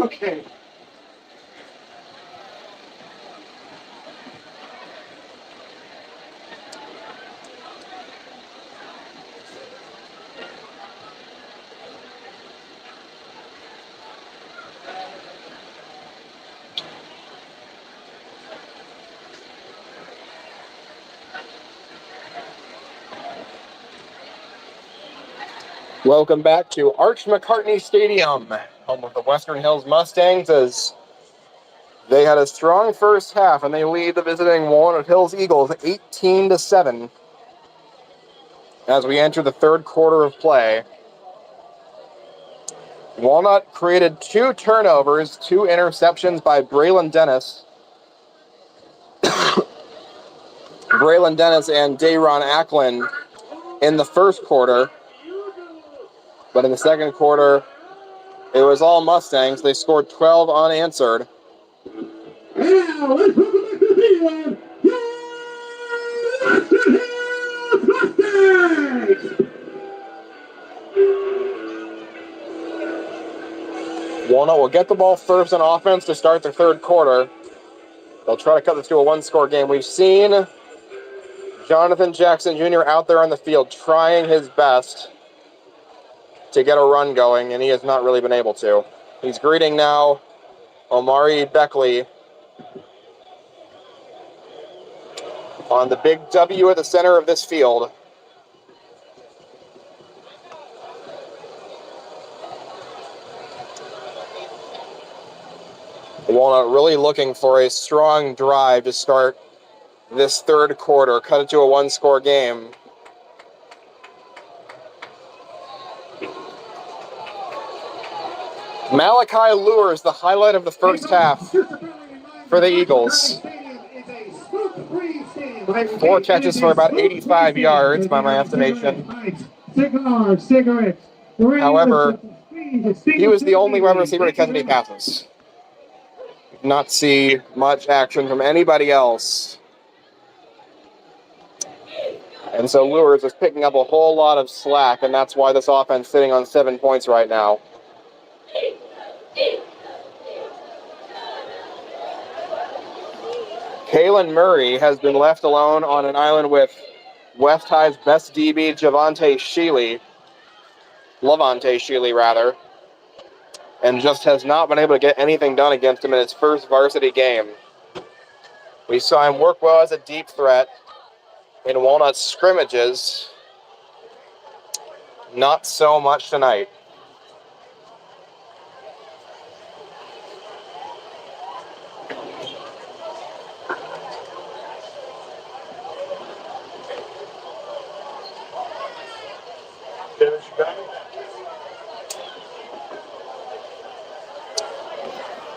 Okay. Welcome back to Arch McCartney Stadium, home of the Western Hills Mustangs, as they had a strong first half and they lead the visiting Walnut Hills Eagles 18-7 as we enter the third quarter of play. Walnut created 2 turnovers, 2 interceptions by Braylon Dennis. Braylon Dennis and Dayron Acklin in the first quarter. But in the second quarter, it was all Mustangs. They scored 12 unanswered. Now, let's welcome back to the field, Mustangs! Walnut will get the ball first on offense to start the third quarter. They'll try to cut this to a one-score game. We've seen Jonathan Jackson Jr. out there on the field trying his best to get a run going, and he has not really been able to. He's greeting now Omari Beckley on the big W at the center of this field. Walnut really looking for a strong drive to start this third quarter, cut it to a one-score game. Malachi Lures, the highlight of the first half for the Eagles. 4 catches for about 85 yards by my estimation. However, he was the only wide receiver to catch any passes. Not see much action from anybody else. And so Lures is picking up a whole lot of slack, and that's why this offense is sitting on 7 points right now. Kalen Murray has been left alone on an island with West High's best DB, Levante Sheely, and just has not been able to get anything done against him in his first varsity game. We saw him work well as a deep threat in Walnut scrimmages. Not so much tonight.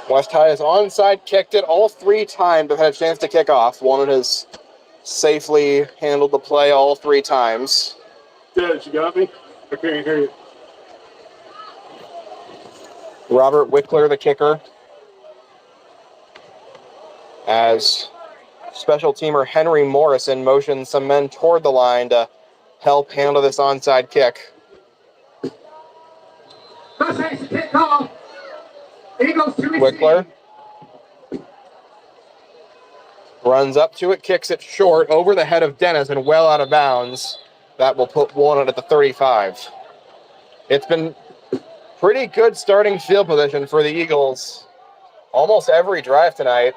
West High has onside kicked it all 3 times, but had a chance to kick off. Walnut has safely handled the play all 3 times. Dad, you got me? I can't hear you. Robert Wickler, the kicker, as special teamer Henry Morrison motions some men toward the line to help handle this onside kick. Wickler runs up to it, kicks it short over the head of Dennis and well out of bounds. That will put Walnut at the 35. It's been pretty good starting field position for the Eagles almost every drive tonight.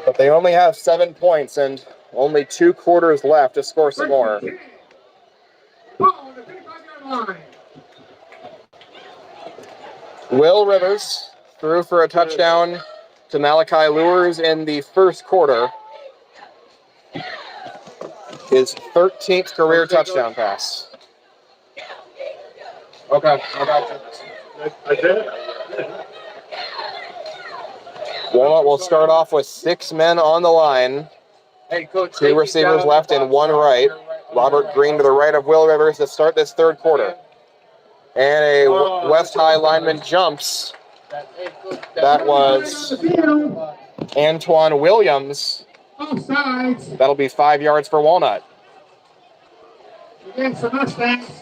But they only have 7 points and only 2 quarters left to score some more. Will Rivers threw for a touchdown to Malachi Lures in the first quarter. His 13th career touchdown pass. Okay, I got you. I did. Walnut will start off with 6 men on the line. Hey, Coach. 2 receivers left and 1 right. Robert Green to the right of Will Rivers to start this third quarter. And a West High lineman jumps. That was Antoine Williams. Offsides That'll be 5 yards for Walnut. against the Mustangs.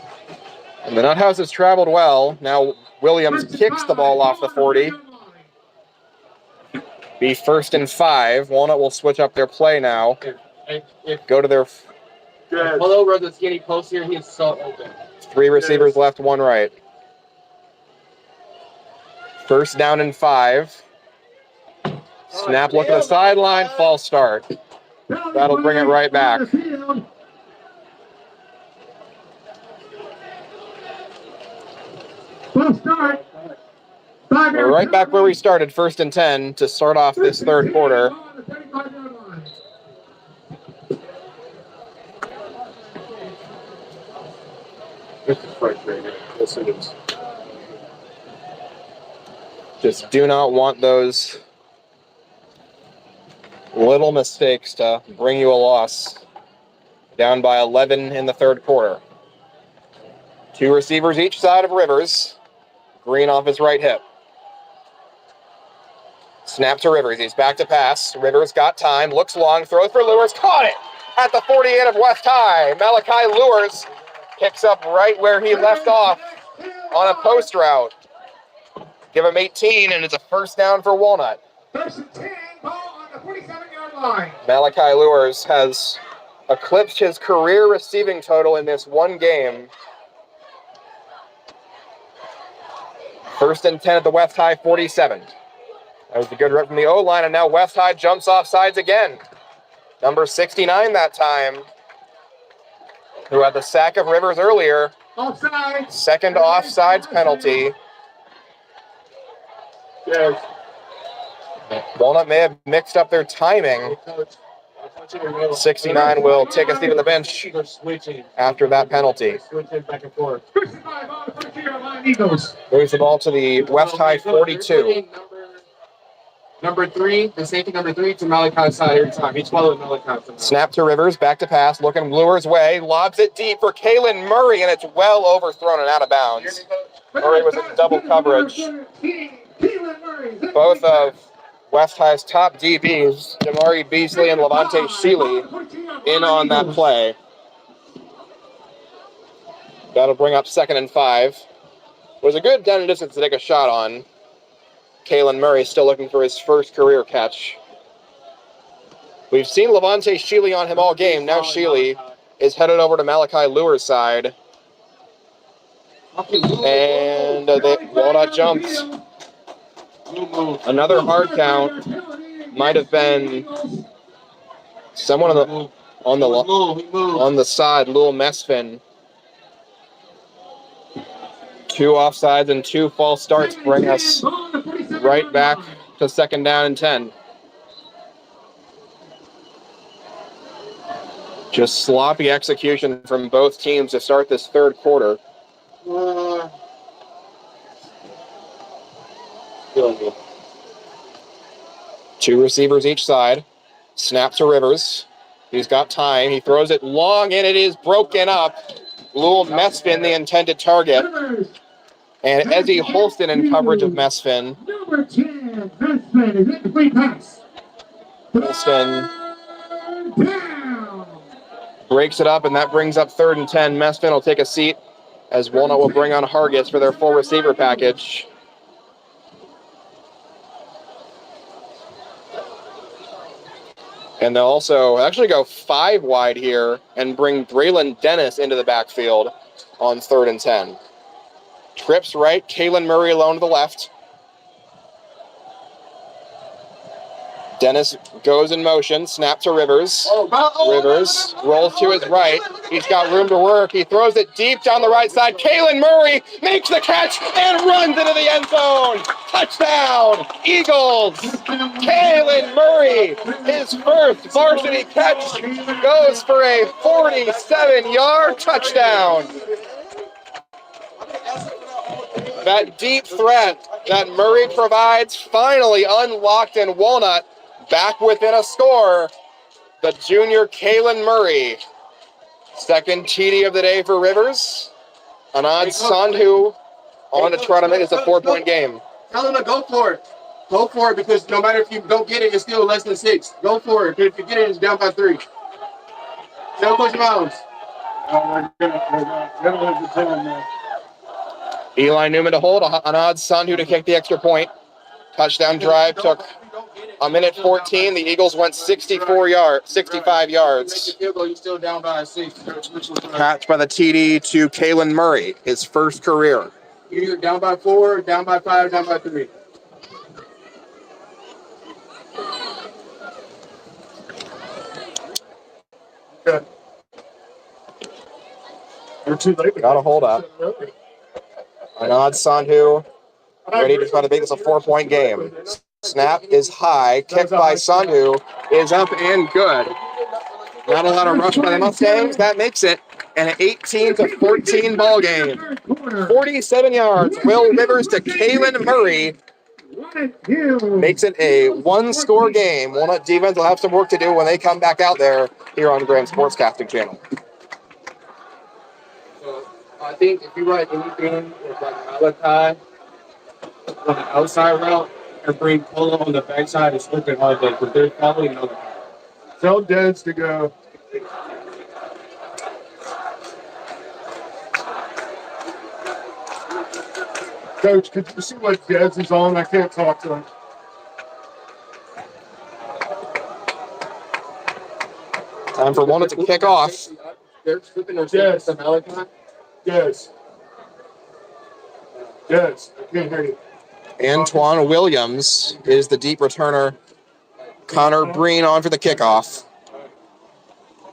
And the Nuthouse has traveled well. Now Williams kicks the ball off the 40. Be 1st and 5. Walnut will switch up their play now. Go to their... Hello, brother's getting close here. He is so open. 3 receivers left, 1 right. 1st down and 5. Snap, look at the sideline, false start. That'll bring it right back. False start. We're right back where we started, 1st and 10 to start off this 3rd quarter. This is frustrating. Yes, it is. Just do not want those little mistakes to bring you a loss. Down by 11 in the 3rd quarter. 2 receivers each side of Rivers. Green off his right hip. Snap to Rivers. He's back to pass. Rivers got time. Looks long. Throws for Lewis. Caught it at the 48 of West High. Malachi Lewis picks up right where he left off on a post route. Give him 18, and it's a 1st down for Walnut. 1st and 10, ball on the 47-yard line. Malachi Lewis has eclipsed his career receiving total in this one game. 1st and 10 at the West High 47. That was a good run from the O-line, and now West High jumps off sides again. Number 69 that time, who had the sack of Rivers earlier. Offside. 2nd offsides penalty. Yes. Walnut may have mixed up their timing. 69 will take a seat on the bench after that penalty. Switching back and forth. 55 on the 1st-yard line, Eagles. Moves the ball to the West High 42. Number 3, the safety number 3 to Malachi's side every time. Each follow Malachi. Snap to Rivers, back to pass, looking Lures' way, lobs it deep for Kalen Murray, and it's well overthrown and out of bounds. Murray was in double coverage. Both of West High's top DBs, Jamari Beasley and Levante Sheely, in on that play. That'll bring up 2nd and 5. It was a good down and distance to take a shot on. Kalen Murray still looking for his 1st career catch. We've seen Levante Sheely on him all game. Now Sheely is headed over to Malachi Lure's side. And Walnut jumps. Another hard count. Might have been someone on the side, Lil Mesfin. 2 offsides and 2 false starts bring us right back to 2nd down and 10. Just sloppy execution from both teams to start this 3rd quarter. Two receivers each side. Snap to Rivers. He's got time. He throws it long, and it is broken up. Lul Mesfin, the intended target. And Ezzy Holston in coverage of Mesfin. Number 10, Mesfin is incomplete pass. Holston breaks it up, and that brings up 3rd and 10. Mesfin will take a seat as Walnut will bring on Hargis for their full receiver package. And they'll also actually go 5 wide here and bring Braylon Dennis into the backfield on 3rd and 10. Trips right, Kalen Murray alone to the left. Dennis goes in motion, snap to Rivers. Rivers rolls to his right. He's got room to work. He throws it deep down the right side. Kalen Murray makes the catch and runs into the end zone. Touchdown, Eagles. Kalen Murray, his 1st varsity catch, goes for a 47-yard touchdown. That deep threat that Murray provides finally unlocked in Walnut. Back within a score, the junior Kalen Murray. 2nd TD of the day for Rivers. Anand Sandhu on to try to make this a 4-point game. Tell him to go for it. Go for it, because no matter if you don't get it, it's still less than 6. Go for it. If you get it, it's down by 3. Tell Coach Miles. Eli Newman to hold, an odd Sandu to kick the extra point. Touchdown drive took a minute 14. The Eagles went 65 yards. You're still down by 6. Catch by the TD to Kalen Murray, his first career. You're down by 4, down by 5, down by 3. Good. You're too late. Got a hold up. An odd Sandu, ready to try to make this a 4-point game. Snap is high. Kick by Sandu is up and good. Not a lot of rush by the Mustangs. That makes it an 18-14 ball game. 47 yards. Will Rivers to Kalen Murray. Makes it a one-score game. Walnut defense will have some work to do when they come back out there here on the Grand Sportscasting Channel. So I think if you write anything with like Malachi on the outside route and bring Polo on the backside, it's looking hard there because they're following Malachi. Tell Dez to go. Coach, could you see what Dez is on? I can't talk to him. Time for Walnut to kick off. They're flipping their yes. To Malachi. Yes. Yes, I can't hear you. Antoine Williams is the deep returner. Connor Breen on for the kickoff.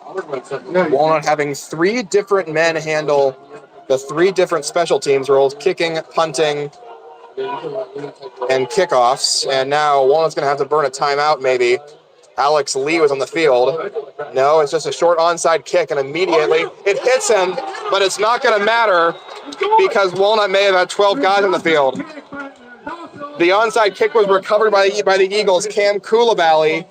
Walnut having 3 different men handle the 3 different special teams roles, kicking, punting, and kickoffs. And now Walnut's going to have to burn a timeout maybe. Alex Lee was on the field. No, it's just a short onside kick, and immediately it hits him, but it's not going to matter because Walnut may have had 12 guys on the field. The onside kick was recovered by the Eagles, Cam Coulibaly,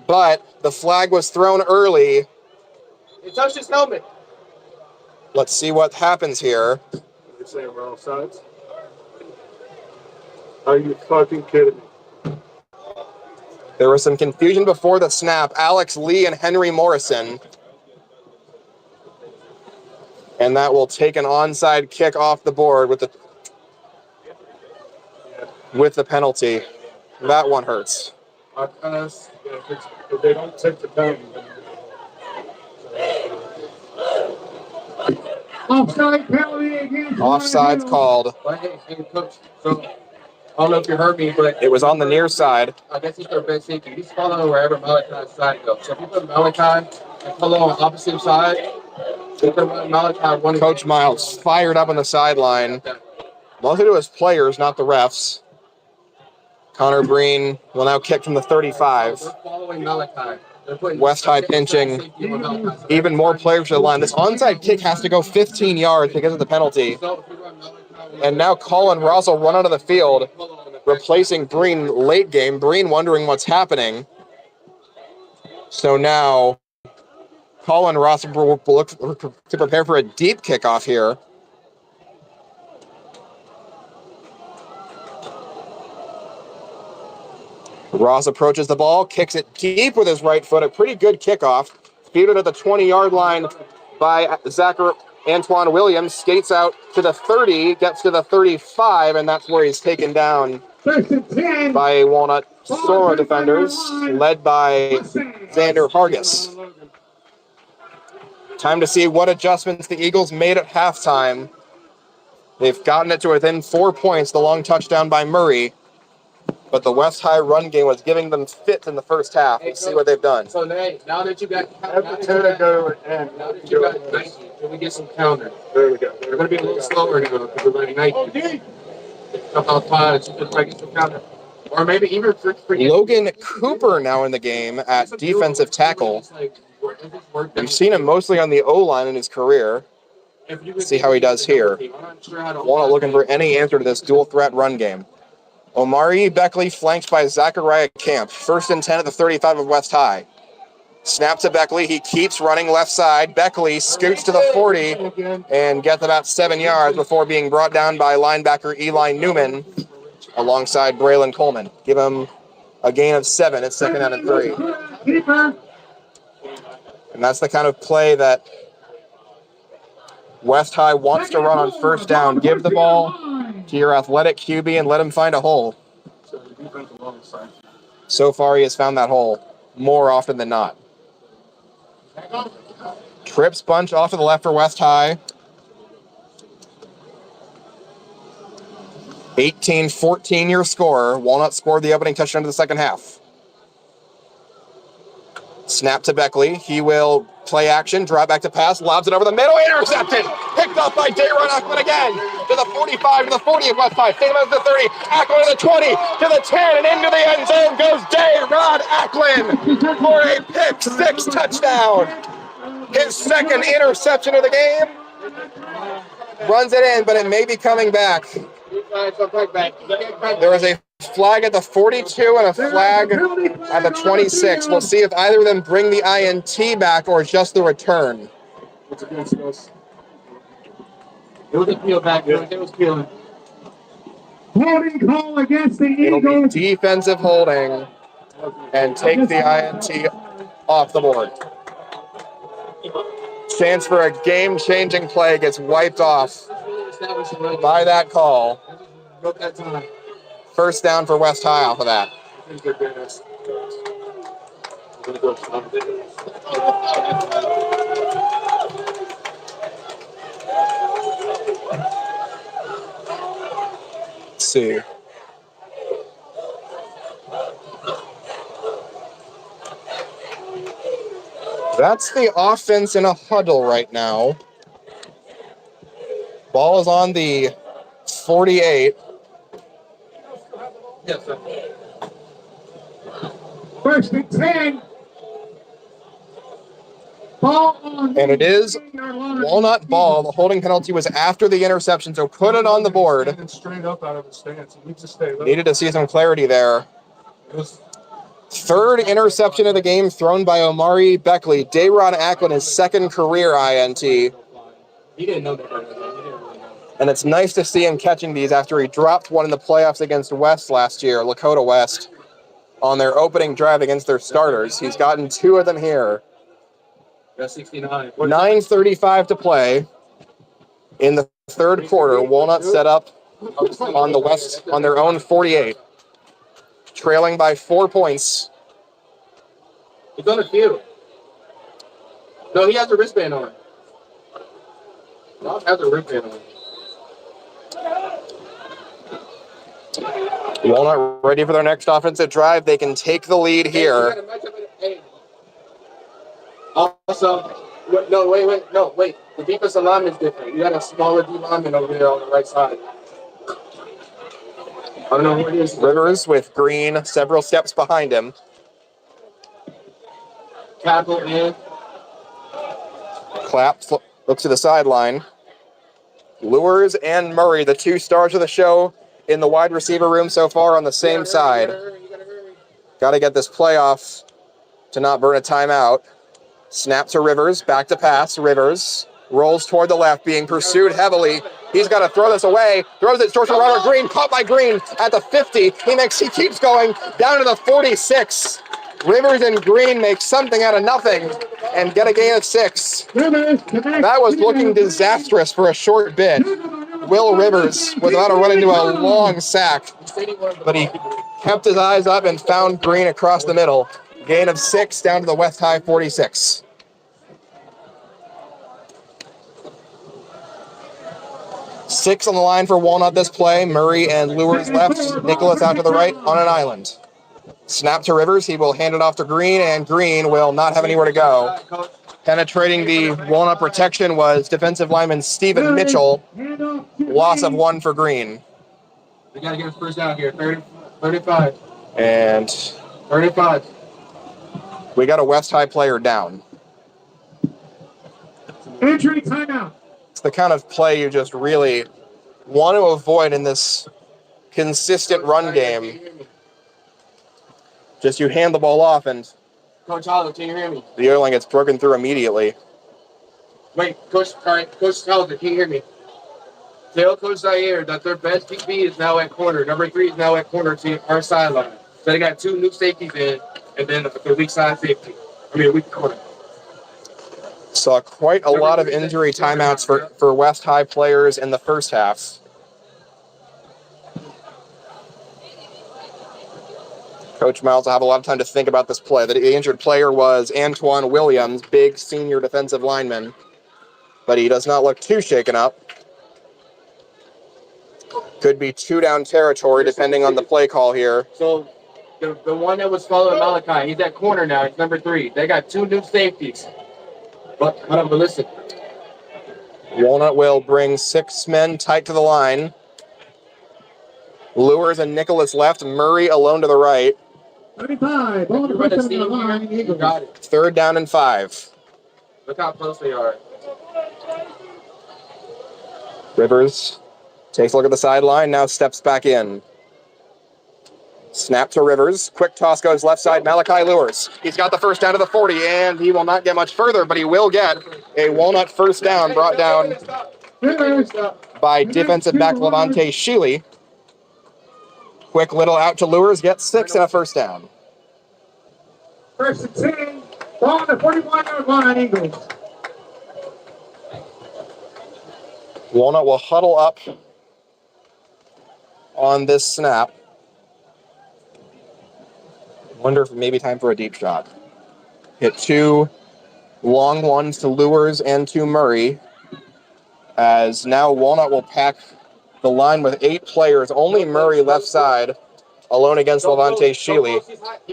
but the flag was thrown early. It touched his helmet. Let's see what happens here. You're saying we're offsides? Are you fucking kidding me? There was some confusion before the snap. Alex Lee and Henry Morrison. And that will take an onside kick off the board with the penalty. That one hurts. If they don't take the penalty, Offside penalty against Offside's called. Hey, Coach, so I don't know if you heard me, but It was on the near side. I guess it's their best safety. He's following wherever Malachi's side goes. So if you put Malachi and Polo on opposite side, you can run Malachi one. Coach Miles fired up on the sideline. Mostly to his players, not the refs. Connor Breen will now kick from the 35. They're following Malachi. West High pinching. Even more players to the line. This onside kick has to go 15 yards because of the penalty. And now Colin Ross will run out of the field, replacing Breen late game. Breen wondering what's happening. So now Colin Ross will look to prepare for a deep kickoff here. Ross approaches the ball, kicks it deep with his right foot. A pretty good kickoff. Fielded at the 20-yard line by Antoine Williams. Skates out to the 30, gets to the 35, and that's where he's taken down by Walnut Sora defenders, led by Xander Hargis. Time to see what adjustments the Eagles made at halftime. They've gotten it to within 4 points, the long touchdown by Murray. But the West High run game was giving them fits in the first half. Let's see what they've done. So now that you got 90, can we get some counter? there we go. They're going to be a little slower now because we're running 90. About 5, so just get some counter. Or maybe even for Logan Cooper now in the game at defensive tackle. We've seen him mostly on the O-line in his career. Let's see how he does here. Walnut looking for any answer to this dual threat run game. Omari Beckley flanked by Zachariah Camp. 1st and 10 at the 35 of West High. Snap to Beckley. He keeps running left side. Beckley scoots to the 40 and gets about 7 yards before being brought down by linebacker Eli Newman alongside Braylon Coleman. Give him a gain of 7. It's 2nd down and 3. And that's the kind of play that West High wants to run on first down. Give the ball to your athletic QB and let him find a hole. So far, he has found that hole more often than not. Trips bunch off to the left for West High. 18-14 your score. Walnut scored the opening touchdown of the second half. Snap to Beckley. He will play action, drive back to pass, lobs it over the middle, intercepted. Picked up by Dayron Ackland again. To the 45, to the 40 of West High. Same as the 30. Ackland to the 20, to the 10, and into the end zone goes Dayron Ackland for a pick-6 touchdown. His second interception of the game. Runs it in, but it may be coming back. There is a flag at the 42 and a flag at the 26. We'll see if either of them bring the INT back or just the return. It was a peel back. It was peeling. Holding call against the It'll be Eagles. defensive holding and take the INT off the board. Chance for a game-changing play gets wiped off by that call. First down for West High off of that. Let's see. That's the offense in a huddle right now. Ball is on the 48. Yes, sir. First and 10. Ball on. And it is Walnut ball. The holding penalty was after the interception, so put it on the board. Standing straight up out of his stance. He needs to stay low. Needed to see some clarity there. Third interception of the game thrown by Omari Beckley. Dayron Ackland, his second career INT. He didn't know that. He didn't really know. And it's nice to see him catching these after he dropped one in the playoffs against West last year, Lakota West, on their opening drive against their starters. He's gotten two of them here. That's 69. 9:35 to play in the third quarter. Walnut set up on the West on their own 48, trailing by 4 points. He's on the field. No, he has a wristband on. Rob has a wristband on. Walnut ready for their next offensive drive. They can take the lead here. Also, wait. The defensive lineman is different. You got a smaller D lineman over there on the right side. I don't know who it is. Rivers with Green several steps behind him. Tackle in. Clapp looks to the sideline. Lures and Murray, the two stars of the show in the wide receiver room so far, on the same side. Got to get this playoff to not burn a timeout. Snap to Rivers, back to pass. Rivers rolls toward the left, being pursued heavily. He's got to throw this away. Throws it towards Robert Green, caught by Green at the 50. He keeps going down to the 46. Rivers and Green make something out of nothing and get a gain of 6. That was looking disastrous for a short bit. Will Rivers was about to run into a long sack, but he kept his eyes up and found Green across the middle. Gain of 6 down to the West High 46. Six on the line for Walnut this play. Murray and Lures left. Nicholas out to the right on an island. Snap to Rivers. He will hand it off to Green, and Green will not have anywhere to go. Penetrating the Walnut protection was defensive lineman Stephen Mitchell. Loss of 1 for Green. We got to get his first down here. 35. And 35. we got a West High player down. Injury timeout. It's the kind of play you just really want to avoid in this consistent run game. Just you hand the ball off and Coach Hollow, can you hear me? the O-line gets broken through immediately. Wait, Coach Hollow, can you hear me? Tell Coach Zaire that their best DB is now at corner. Number 3 is now at corner to our sideline. So they got 2 new safeties in, and then the weak side safety. Weak corner. Saw quite a lot of injury timeouts for West High players in the first half. Coach Miles will have a lot of time to think about this play. The injured player was Antoine Williams, big senior defensive lineman, but he does not look too shaken up. Could be 2-down territory depending on the play call here. So the one that was following Malachi, he's at corner now. He's number 3. They got 2 new safeties. But listen. Walnut will bring 6 men tight to the line. Lures and Nicholas left, Murray alone to the right. 35, ball to put on the line, Eagles. Got it. 3rd down and 5. Look how close they are. Rivers takes a look at the sideline, now steps back in. Snap to Rivers. Quick toss goes left side. Malachi lures. He's got the first down to the 40, and he will not get much further, but he will get a Walnut first down brought down by defensive back Levante Sheely. Quick little out to Lures, gets 6 and a first down. 1st and 10, ball on the 41-yard line, Eagles. Walnut will huddle up on this snap. Wonder if maybe time for a deep shot. Hit 2 long ones to Lures and to Murray. As now Walnut will pack the line with 8 players. Only Murray left side, alone against Levante Sheely.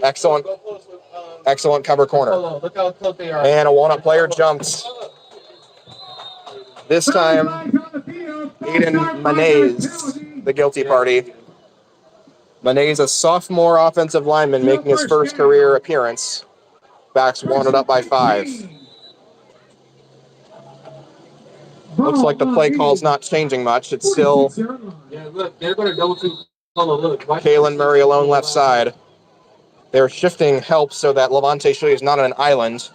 Excellent cover corner. Look how close they are. And a Walnut player jumps. This time, Aiden Manez, the guilty party. Manez, a sophomore offensive lineman making his first career appearance. Backs Walnut up by 5. Looks like the play call's not changing much. It's still Yeah, look, they're going to go to look. Kalen Murray alone left side. They're shifting help so that Levante Sheely is not on an island.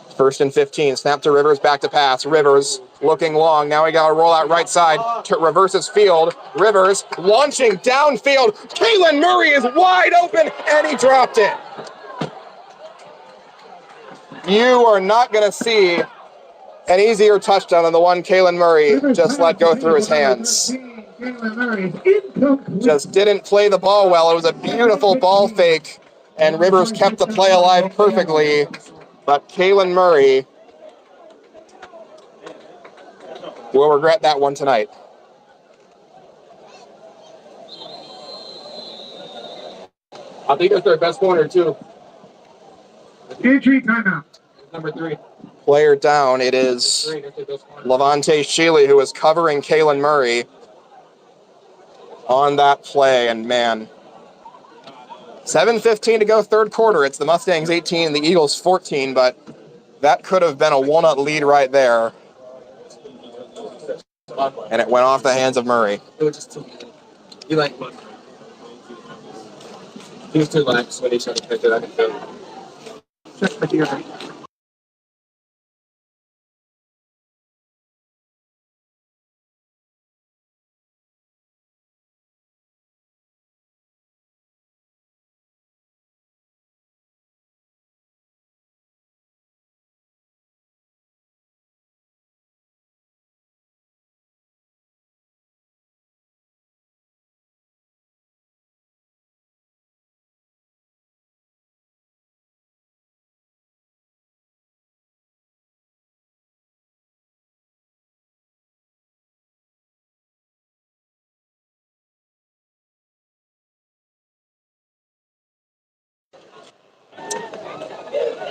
1st and 15. Snap to Rivers, back to pass. Rivers looking long. Now he got a roll out right side to reverses field. Rivers launching downfield. Kalen Murray is wide open, and he dropped it. You are not going to see an easier touchdown than the one Kalen Murray just let go through his hands. Just didn't play the ball well. It was a beautiful ball fake, and Rivers kept the play alive perfectly. But Kalen Murray will regret that one tonight. I think that's their best corner, too. Entry timeout. Number 3. Player down. It is Levante Sheely who is covering Kalen Murray on that play. And man, 7:15 to go, 3rd quarter. It's the Mustangs 18, the Eagles 14, but that could have been a Walnut lead right there. And it went off the hands of Murray. It was just too. He was too lax when he tried to pick it. I can feel it.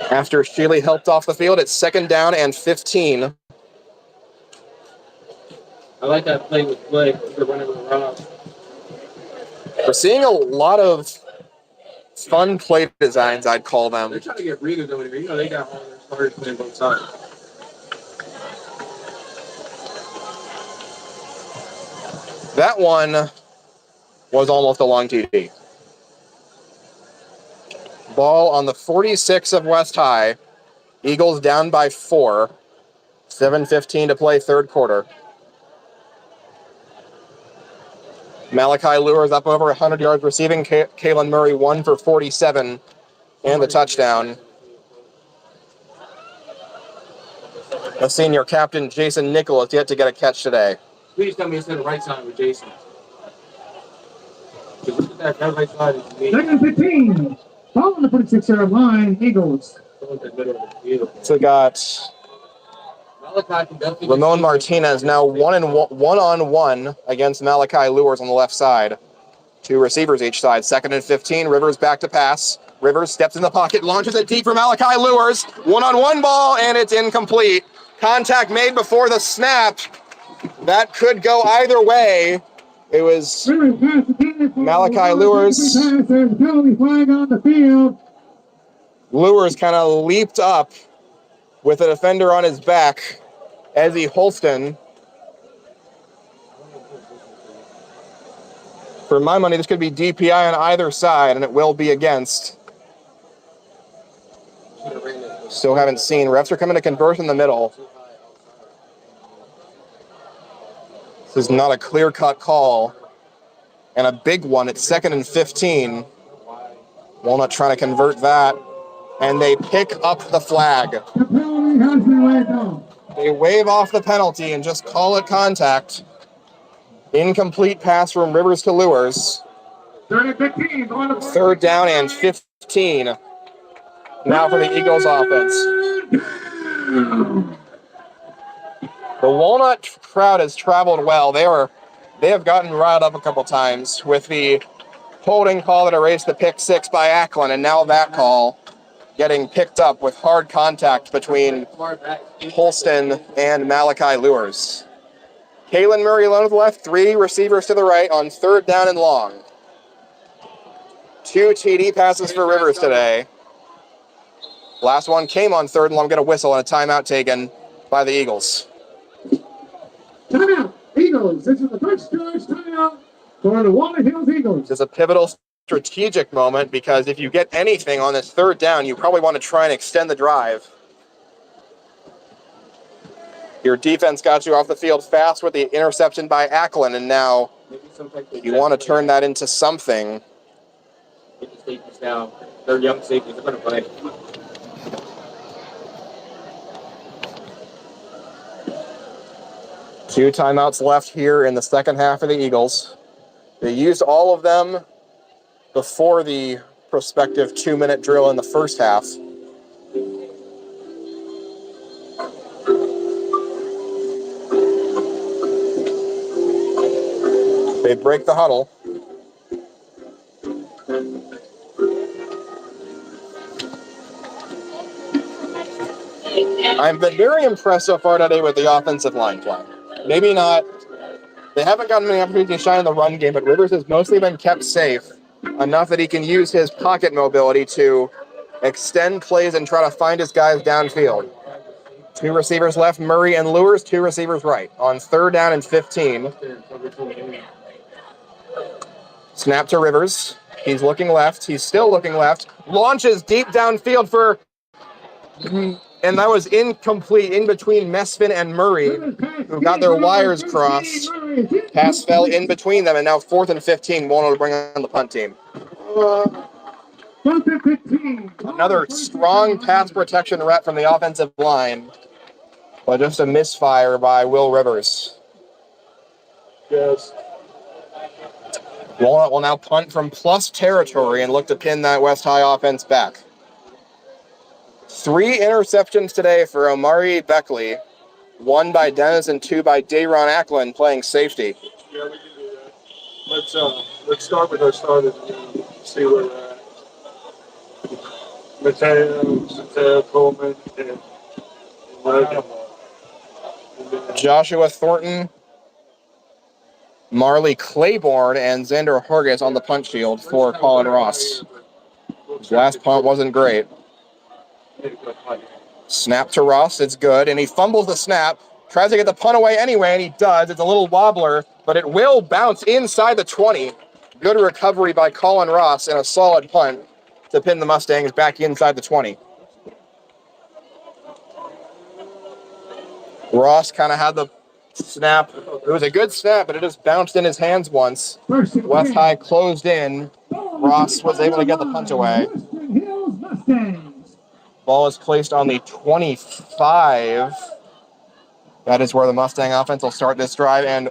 After Sheely helped off the field, it's 2nd down and 15. I like that play with Blake. They're running around. We're seeing a lot of fun play designs, I'd call them. They're trying to get breathers over there. You know, they got all their starters playing both sides. That one was almost a long TD. Ball on the 46 of West High. Eagles down by 4. 7:15 to play, 3rd quarter. Malachi Lures up over 100 yards receiving. Kalen Murray 1 for 47 and the touchdown. The senior captain, Jason Nicholas, yet to get a catch today. Please tell me it's on the right side with Jason. Look at that right side is me. Second and 15. Ball on the 46-yard line, Eagles. So we got Ramon Martinez now one-on-one against Malachi Lures on the left side. 2 receivers each side. Second and 15. Rivers back to pass. Rivers steps in the pocket, launches it deep for Malachi Lures. One-on-one ball, and it's incomplete. Contact made before the snap. That could go either way. It was Malachi Lures. Lures kind of leaped up with a defender on his back. Ezzie Holston. For my money, this could be DPI on either side, and it will be against. Still haven't seen. Refs are coming to convert in the middle. This is not a clear-cut call. And a big one. It's second and 15. Walnut trying to convert that. And they pick up the flag. They wave off the penalty and just call it contact. Incomplete pass from Rivers to Lures. Third down and 15. Now for the Eagles offense. The Walnut crowd has traveled well. They have gotten riled up a couple times with the holding call that erased the pick 6 by Acklin, and now that call getting picked up with hard contact between Holston and Malachi Lures. Kalen Murray alone to the left, 3 receivers to the right on third down and long. 2 TD passes for Rivers today. Last one came on third and long, get a whistle and a timeout taken by the Eagles. Timeout, Eagles. This is the first charge timeout for the Walnut Hills Eagles. It's a pivotal strategic moment because if you get anything on this third down, you probably want to try and extend the drive. Your defense got you off the field fast with the interception by Acklin, and now you want to turn that into something. Now, they're young safeties. They're going to play. Two timeouts left here in the second half of the Eagles. They used all of them before the prospective 2-minute drill in the first half. They break the huddle. I've been very impressed so far today with the offensive line play. Maybe not. They haven't gotten many opportunities to shine in the run game, but Rivers has mostly been kept safe enough that he can use his pocket mobility to extend plays and try to find his guys downfield. 2 receivers left, Murray and Lures, 2 receivers right. On third down and 15. Snap to Rivers. He's looking left. He's still looking left. Launches deep downfield for... And that was incomplete in between Mesfin and Murray, who got their wires crossed. Pass fell in between them, and now 4th and 15, Walnut to bring on the punt team. Another strong pass protection rep from the offensive line, but just a misfire by Will Rivers. Yes. Walnut will now punt from plus territory and look to pin that West High offense back. 3 interceptions today for Omari Beckley. 1 by Dennis and 2 by Dayron Acklin playing safety. Yeah, we can do that. Let's start with our starters and see where we're at. Mateo, Coleman, and Logan. Joshua Thornton, Marley Claiborne, and Xander Horgus on the punt shield for Colin Ross. His last punt wasn't great. Snap to Ross, it's good, and he fumbles the snap, tries to get the punt away anyway, and he does. It's a little wobbler, but it will bounce inside the 20. Good recovery by Colin Ross and a solid punt to pin the Mustangs back inside the 20. Ross kind of had the snap. It was a good snap, but it just bounced in his hands once. West High closed in. Ross was able to get the punt away. Western Hills Mustangs. Ball is placed on the 25. That is where the Mustang offense will start this drive. And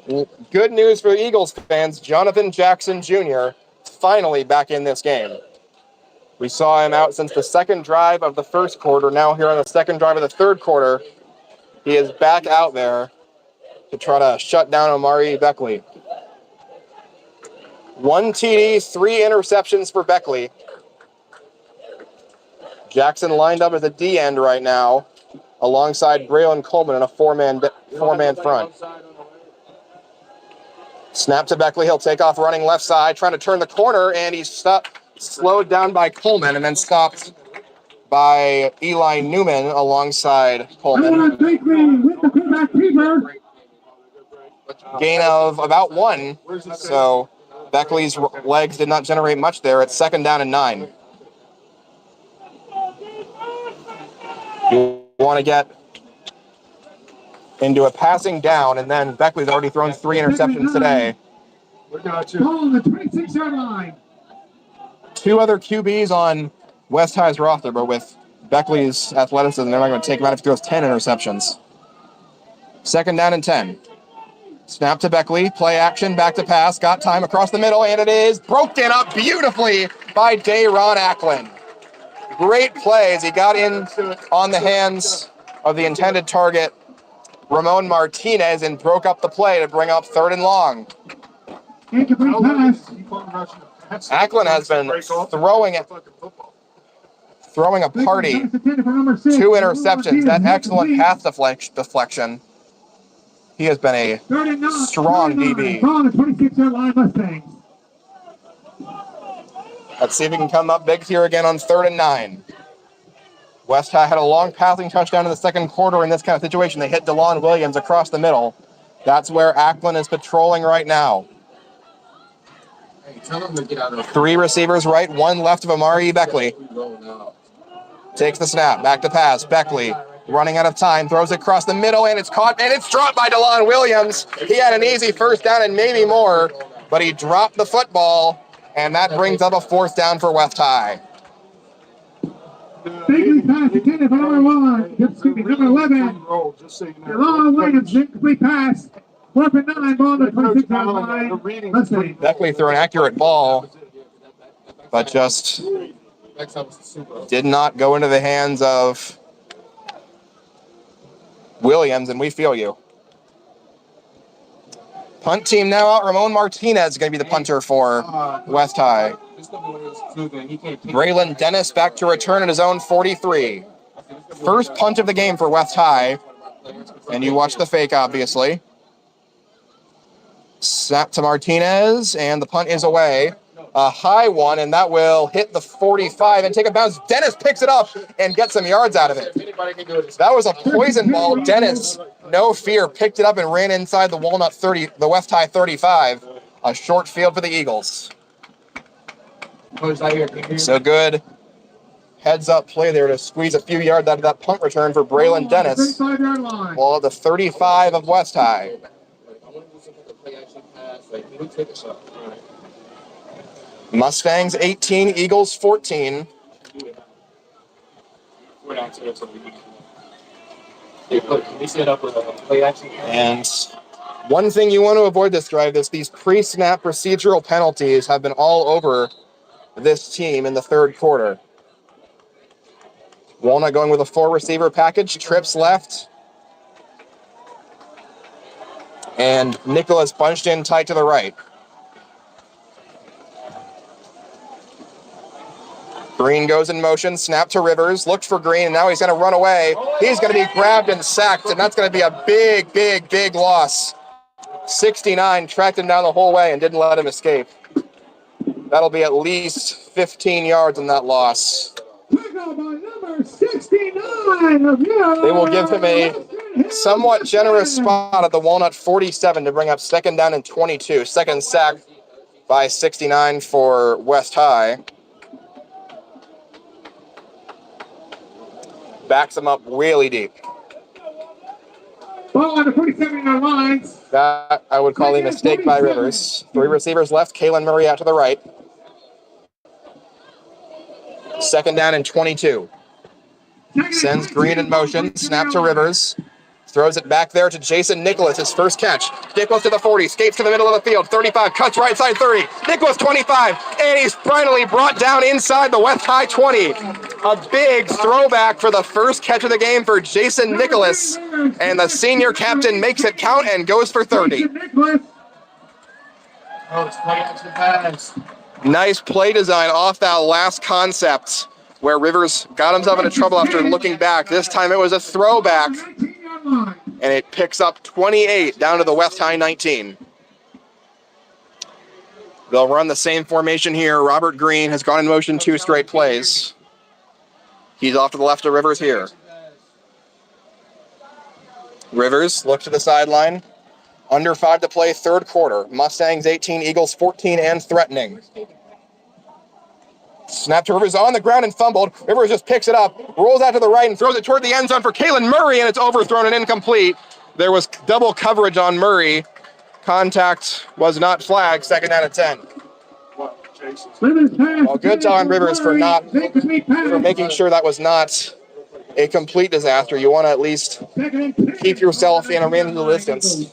good news for Eagles fans, Jonathan Jackson Jr. finally back in this game. We saw him out since the second drive of the first quarter. Now here on the second drive of the third quarter, he is back out there to try to shut down Amari Beckley. 1 TD, 3 interceptions for Beckley. Jackson lined up as a D end right now, alongside Braylon Coleman in a four-man front. Snap to Beckley. He'll take off running left side, trying to turn the corner, and he's slowed down by Coleman and then stopped by Eli Newman alongside Coleman. Gain of about 1, so Beckley's legs did not generate much there. It's 2nd down and 9. You want to get into a passing down, and then Beckley's already thrown 3 interceptions today. On the 26-yard line. 2 other QBs on West High's roster, but with Beckley's athleticism, they're not going to take him out if he throws 10 interceptions. 2nd down and 10. Snap to Beckley, play action, back to pass, got time across the middle, and it is broken up beautifully by Dayron Acklin. Great play as he got in on the hands of the intended target, Ramon Martinez, and broke up the play to bring up 3rd and long. Acklin has been throwing a party. 2 interceptions, that excellent path deflection. He has been a strong DB. Let's see if he can come up big here again on 3rd and 9. West High had a long passing touchdown in the second quarter in this kind of situation. They hit DeLon Williams across the middle. That's where Acklin is patrolling right now. 3 receivers right, 1 left of Amari Beckley. Takes the snap, back to pass. Beckley running out of time, throws it across the middle, and it's caught, and it's dropped by DeLon Williams. He had an easy 1st down and maybe more, but he dropped the football, and that brings up a 4th down for West High. Big pass intended for number 11. DeLon Williams, incomplete pass. 4th and 9, ball on the 26-yard line. Beckley threw an accurate ball, but just did not go into the hands of Williams, and we feel you. Punt team now out. Ramon Martinez is going to be the punter for West High. Braylon Dennis back to return at his own 43. First punt of the game for West High, and you watch the fake, obviously. Snap to Martinez, and the punt is away. A high one, and that will hit the 45 and take a bounce. Dennis picks it up and gets some yards out of it. That was a poison ball. Dennis, no fear, picked it up and ran inside the the West High 35. A short field for the Eagles. So good heads-up play there to squeeze a few yards out of that punt return for Braylon Dennis. Ball at the 35 of West High. Mustangs 18, Eagles 14. And one thing you want to avoid this drive is these pre-snap procedural penalties have been all over this team in the 3rd quarter. Walnut going with a 4-receiver package, trips left. And Nicholas bunched in tight to the right. Green goes in motion, snap to Rivers, looked for Green, and now he's going to run away. He's going to be grabbed and sacked, and that's going to be a big, big, big loss. 69 tracked him down the whole way and didn't let him escape. That'll be at least 15 yards in that loss. They will give him a somewhat generous spot at the Walnut 47 to bring up 2nd down and 22. Second sack by 69 for West High. Backs him up really deep. Ball on the 47-yard line. That I would call a mistake by Rivers. 3 receivers left. Kalen Murray out to the right. 2nd down and 22. Sends Green in motion. Snap to Rivers. Throws it back there to Jason Nicholas, his first catch. Nicholas to the 40, skates to the middle of the field, 35, cuts right side 30. Nicholas 25, and he's finally brought down inside the West High 20. A big throwback for the first catch of the game for Jason Nicholas, and the senior captain makes it count and goes for 30. Oh, it's play action pass. Nice play design off that last concept where Rivers got himself into trouble after looking back. This time it was a throwback, and it picks up 28 down to the West High 19. They'll run the same formation here. Robert Green has gone in motion 2 straight plays. He's off to the left of Rivers here. Rivers looks to the sideline. Under 5 to play, third quarter. Mustangs 18, Eagles 14, and threatening. Snap to Rivers on the ground and fumbled. Rivers just picks it up, rolls out to the right, and throws it toward the end zone for Kalen Murray, and it's overthrown and incomplete. There was double coverage on Murray. Contact was not flagged. Second down and 10. Well, good on Rivers for making sure that was not a complete disaster. You want to at least keep yourself in a reasonable distance.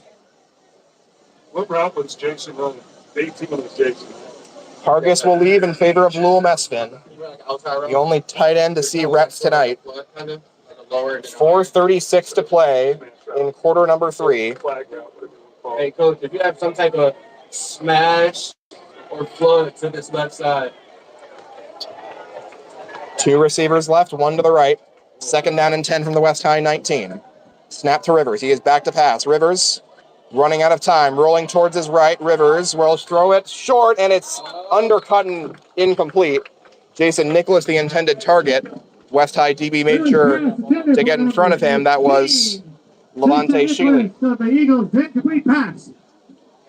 What route was Jason running? 18 was Jason. Hargis will leave in favor of Lowell Mesfin, the only tight end to see reps tonight. 4:36 to play in quarter number 3. Hey, Coach, if you have some type of smash or flood to this left side. 2 receivers left, 1 to the right. Second down and 10 from the West High 19. Snap to Rivers. He is back to pass. Rivers running out of time, rolling towards his right. Rivers will throw it short, and it's undercut and incomplete. Jason Nicholas, the intended target. West High DB made sure to get in front of him. That was Levante Shealy. So the Eagles incomplete pass.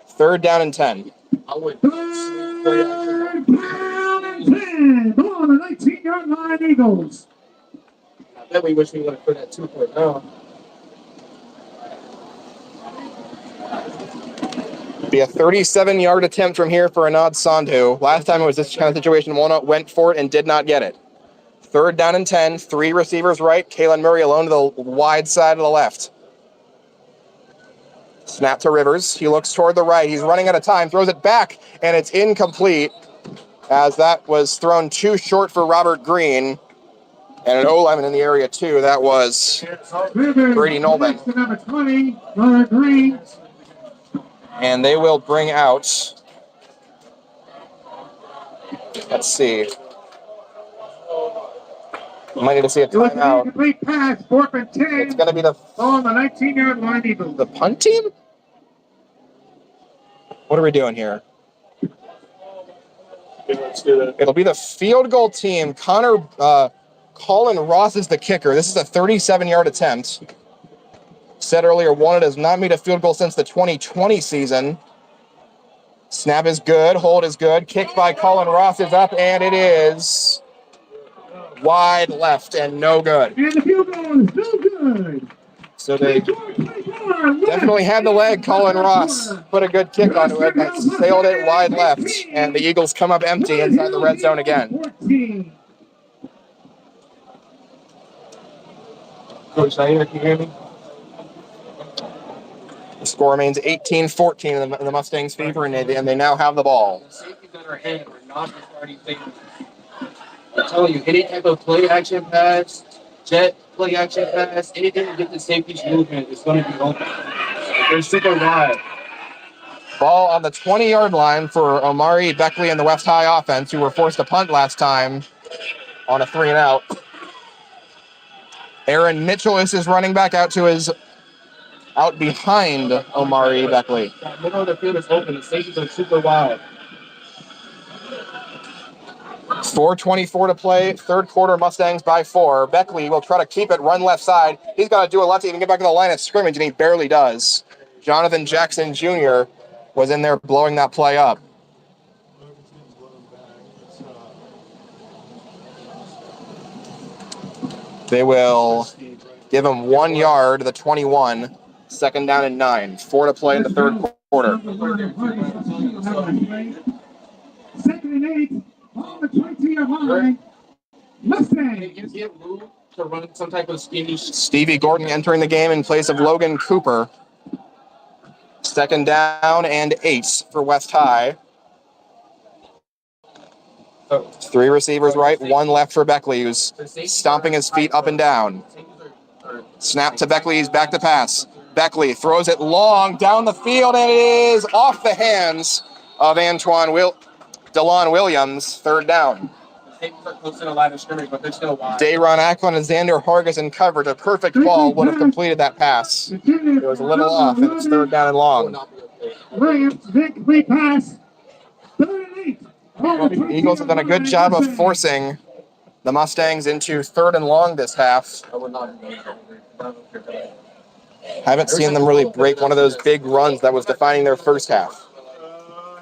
Third down and 10. Third down and 10. Ball on the 19-yard line, Eagles. I bet we wish we would have put that 2.0. Be a 37-yard attempt from here for Anad Sandhu. Last time it was this kind of situation. Walnut went for it and did not get it. Third down and 10. 3 receivers right. Kalen Murray alone to the wide side of the left. Snap to Rivers. He looks toward the right. He's running out of time. Throws it back, and it's incomplete as that was thrown too short for Robert Green. And an O-lineman in the area, too. That was Brady Nolman. Number 20, Robert Green. And they will bring out, let's see. Might need to see a timeout. Complete pass, 4th and 10. It's going to be the on the 19-yard line, Eagles. The punt team? What are we doing here? Let's do that. It'll be the field goal team. Colin Ross is the kicker. This is a 37-yard attempt. Said earlier, Walnut has not made a field goal since the 2020 season. Snap is good. Hold is good. Kick by Colin Ross is up, and it is wide left and no good. And the field goal is no good. So they definitely had the leg. Colin Ross put a good kick onto it, but sailed it wide left, and the Eagles come up empty inside the red zone again. 14. Coach Nair, can you hear me? The score remains 18-14 in the Mustangs' favor, and they now have the ball. The safeties on our hand are not the starting safeties. I'm telling you, any type of play action pass, jet play action pass, anything to get the safeties movement is going to be open. They're super wide. Ball on the 20-yard line for Omari Beckley and the West High offense, who were forced to punt last time on a 3-and-out. Aaron Mitchell is his running back out behind Omari Beckley. The middle of the field is open. The safeties are super wide. 4:24 to play. Third quarter, Mustangs by 4. Beckley will try to keep it, run left side. He's got to do a lot to even get back to the line of scrimmage, and he barely does. Jonathan Jackson Jr. was in there blowing that play up. They will give him 1 yard to the 21. Second down and 9. 4 to play in the third quarter. Second and 8 on the 20-yard line. Mustang. You can't move to run some type of scheme. Stevie Gordon entering the game in place of Logan Cooper. 2nd down and 8 for West High. 3 receivers right, 1 left for Beckley, who's stomping his feet up and down. Snap to Beckley, he's back to pass. Beckley throws it long down the field, and it is off the hands of DeLon Williams, 3rd down. Dayron Ackland and Xander Hargis in coverage. A perfect ball would have completed that pass. It was a little off, and it's 3rd down and long. Williams, big complete pass. 3rd and 8. The Eagles have done a good job of forcing the Mustangs into 3rd and long this half. Haven't seen them really break one of those big runs that was defining their first half.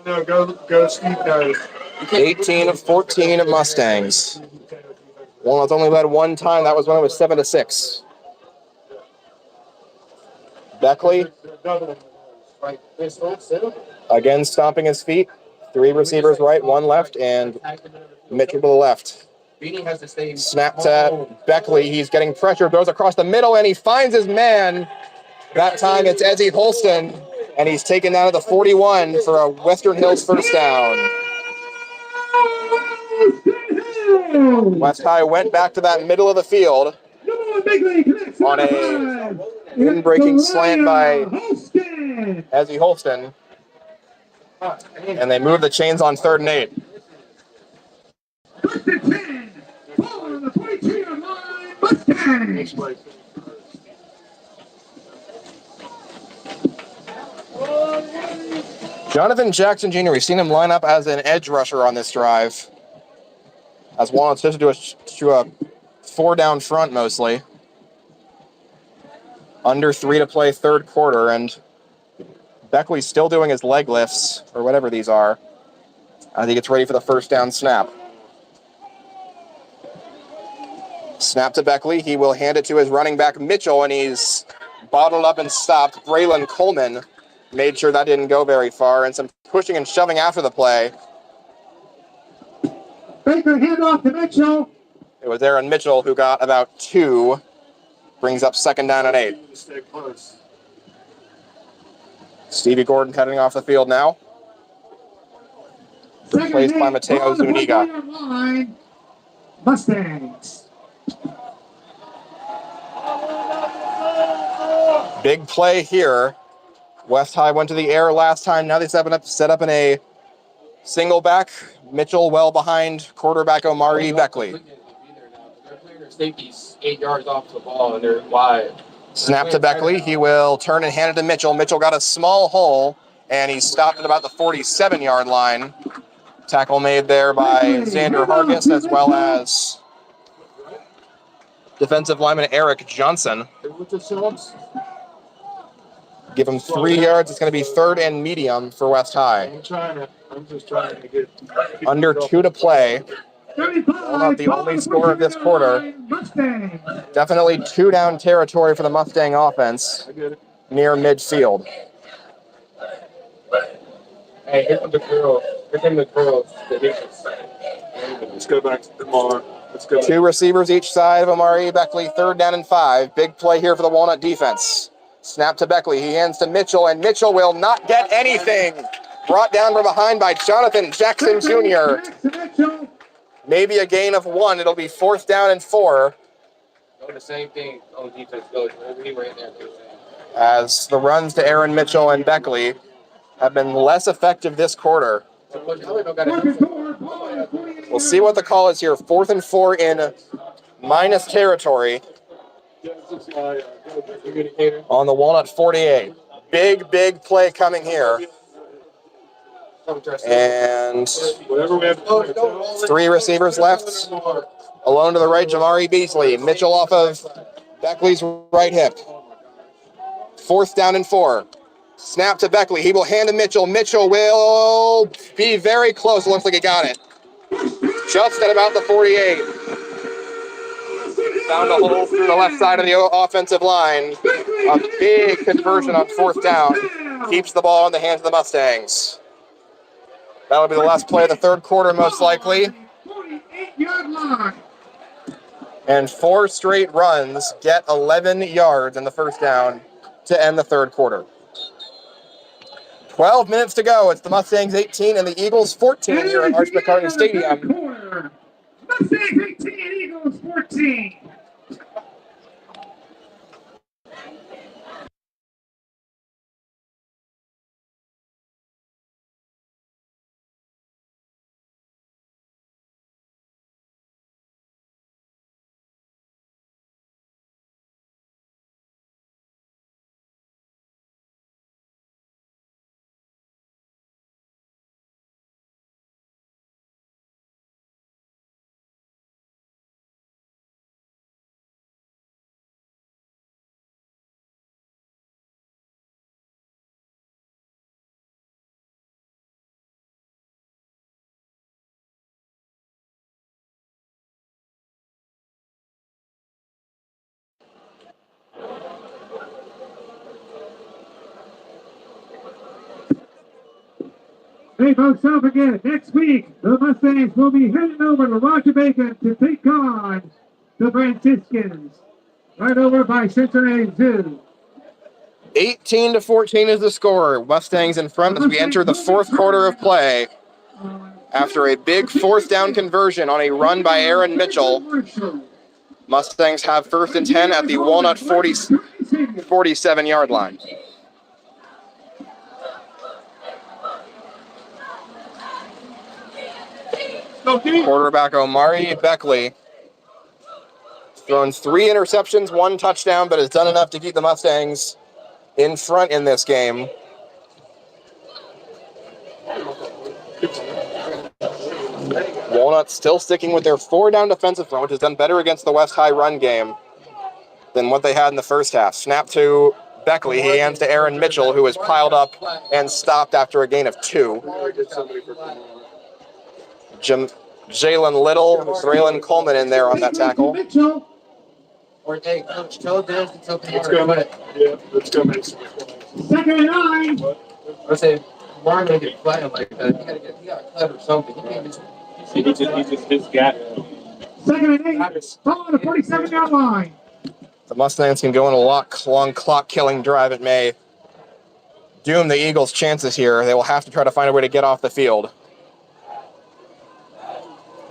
No, go Steve knows. 18 of 14 of Mustangs. Walnut's only led one time. That was when it was 7-6. Beckley again stomping his feet. 3 receivers right, 1 left, and Mitchell to the left. Snap to Beckley. He's getting pressure, goes across the middle, and he finds his man. That time it's Ezzy Holston, and he's taken down to the 41 for a Western Hills first down. West High went back to that middle of the field on a in-breaking slant by Ezzy Holston, and they move the chains on 3rd and 8. Jonathan Jackson Jr., we've seen him line up as an edge rusher on this drive, as Walnut switched to a 4-down front mostly. Under 3 to play 3rd quarter, and Beckley's still doing his leg lifts, or whatever these are, as he gets ready for the 1st down snap. Snap to Beckley. He will hand it to his running back, Mitchell, and he's bottled up and stopped. Braylon Coleman made sure that didn't go very far, and some pushing and shoving after the play. Baker handoff to Mitchell. It was Aaron Mitchell who got about 2. Brings up 2nd down and 8. Stay close. Stevie Gordon heading off the field now. Replaced by Mateo Zuniga. Mustangs. Big play here. West High went to the air last time. Now they set up in a single back. Mitchell well behind quarterback Omari Beckley. They're playing their safeties 8 yards off the ball, and they're wide. Snap to Beckley. He will turn and hand it to Mitchell. Mitchell got a small hole, and he stopped at about the 47-yard line. Tackle made there by Xander Hargis, as well as defensive lineman Eric Johnson. Give him 3 yards. It's going to be 3rd and medium for West High. I'm just trying to get under 2 to play. Not the only score of this quarter. Definitely 2-down territory for the Mustang offense near midfield. Hey, here come the girls. Here come the girls. Let's go back to Lamar. Let's go. 2 receivers each side of Omari Beckley. 3rd down and 5. Big play here for the Walnut defense. Snap to Beckley. He hands to Mitchell, and Mitchell will not get anything. Brought down from behind by Jonathan Jackson Jr. Maybe a gain of 1. It'll be 4th down and 4. Go the same thing on defense. Go right there. As the runs to Aaron Mitchell and Beckley have been less effective this quarter. We'll see what the call is here. 4th and 4 in minus territory on the Walnut 48. Big play coming here. And 3 receivers left. Alone to the right, Jamari Beasley. Mitchell off of Beckley's right hip. 4th down and 4. Snap to Beckley. He will hand to Mitchell. Mitchell will be very close. Looks like he got it. Just at about the 48. Found a hole through the left side of the offensive line. A big conversion on 4th down. Keeps the ball in the hands of the Mustangs. That'll be the last play of the 3rd quarter, most likely. 48-yard line. and 4 straight runs get 11 yards in the first down to end the third quarter. 12 minutes to go. It's the Mustangs 18 and the Eagles 14 here at Arch McCartney Stadium. Mustangs 18, Eagles 14. Hey folks, don't forget, next week, the Mustangs will be heading over to Roger Bacon to take on the Franciscans. Right over by Cincinnati Zoo. 18-14 is the score. Mustangs in front as we enter the fourth quarter of play. After a big fourth down conversion on a run by Aaron Mitchell, Mustangs have first and 10 at the Walnut 47-yard line. Quarterback Omari Beckley thrown 3 interceptions, 1 touchdown, but has done enough to keep the Mustangs in front in this game. Walnut still sticking with their 4-down defensive front, which has done better against the West High run game than what they had in the first half. Snap to Beckley. He hands to Aaron Mitchell, who was piled up and stopped after a gain of 2. Jalen Little, Braylon Coleman in there on that tackle. Or hey, Coach, tell them to tell Let's go, man. Yeah, let's go, man. Second and 9. I say, Mark gonna get flattened like that. He got cut or something. He can't just His gap. Second and 8. Following the 47-yard line. The Mustangs can go on a long clock-killing drive. It may doom the Eagles' chances here. They will have to try to find a way to get off the field.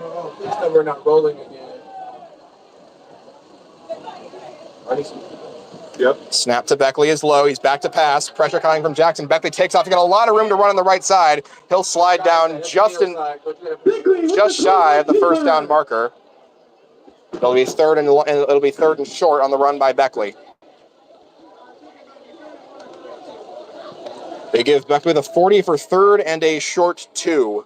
Oh, please tell we're not rolling again. Yep. Snap to Beckley is low. He's back to pass. Pressure coming from Jackson. Beckley takes off. He's got a lot of room to run on the right side. He'll slide down just shy of the first down marker. It'll be third and short on the run by Beckley. They give Beckley the 40 for third and a short 2.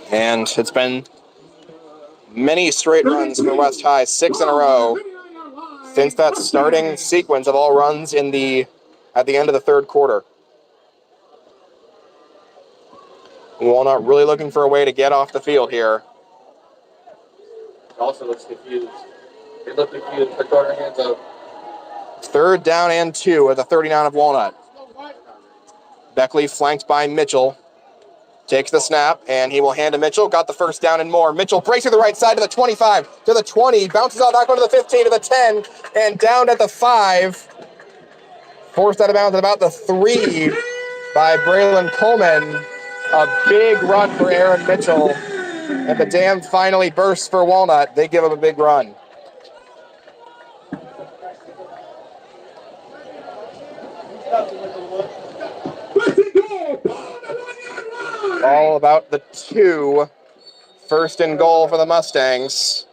And it's been many straight runs for West High, 6 in a row, since that starting sequence of all runs at the end of the third quarter. Walnut really looking for a way to get off the field here. Also looks confused. They look confused. Put their hands up. 3rd down and 2 at the 39 of Walnut. Beckley flanked by Mitchell. Takes the snap, and he will hand to Mitchell. Got the first down and more. Mitchell breaks to the right side to the 25, to the 20, bounces out back onto the 15, to the 10, and down at the 5. Forced out of bounds at about the 3 by Braylon Coleman. A big run for Aaron Mitchell, and the dam finally bursts for Walnut. They give him a big run. All about the 2. First and goal for the Mustangs.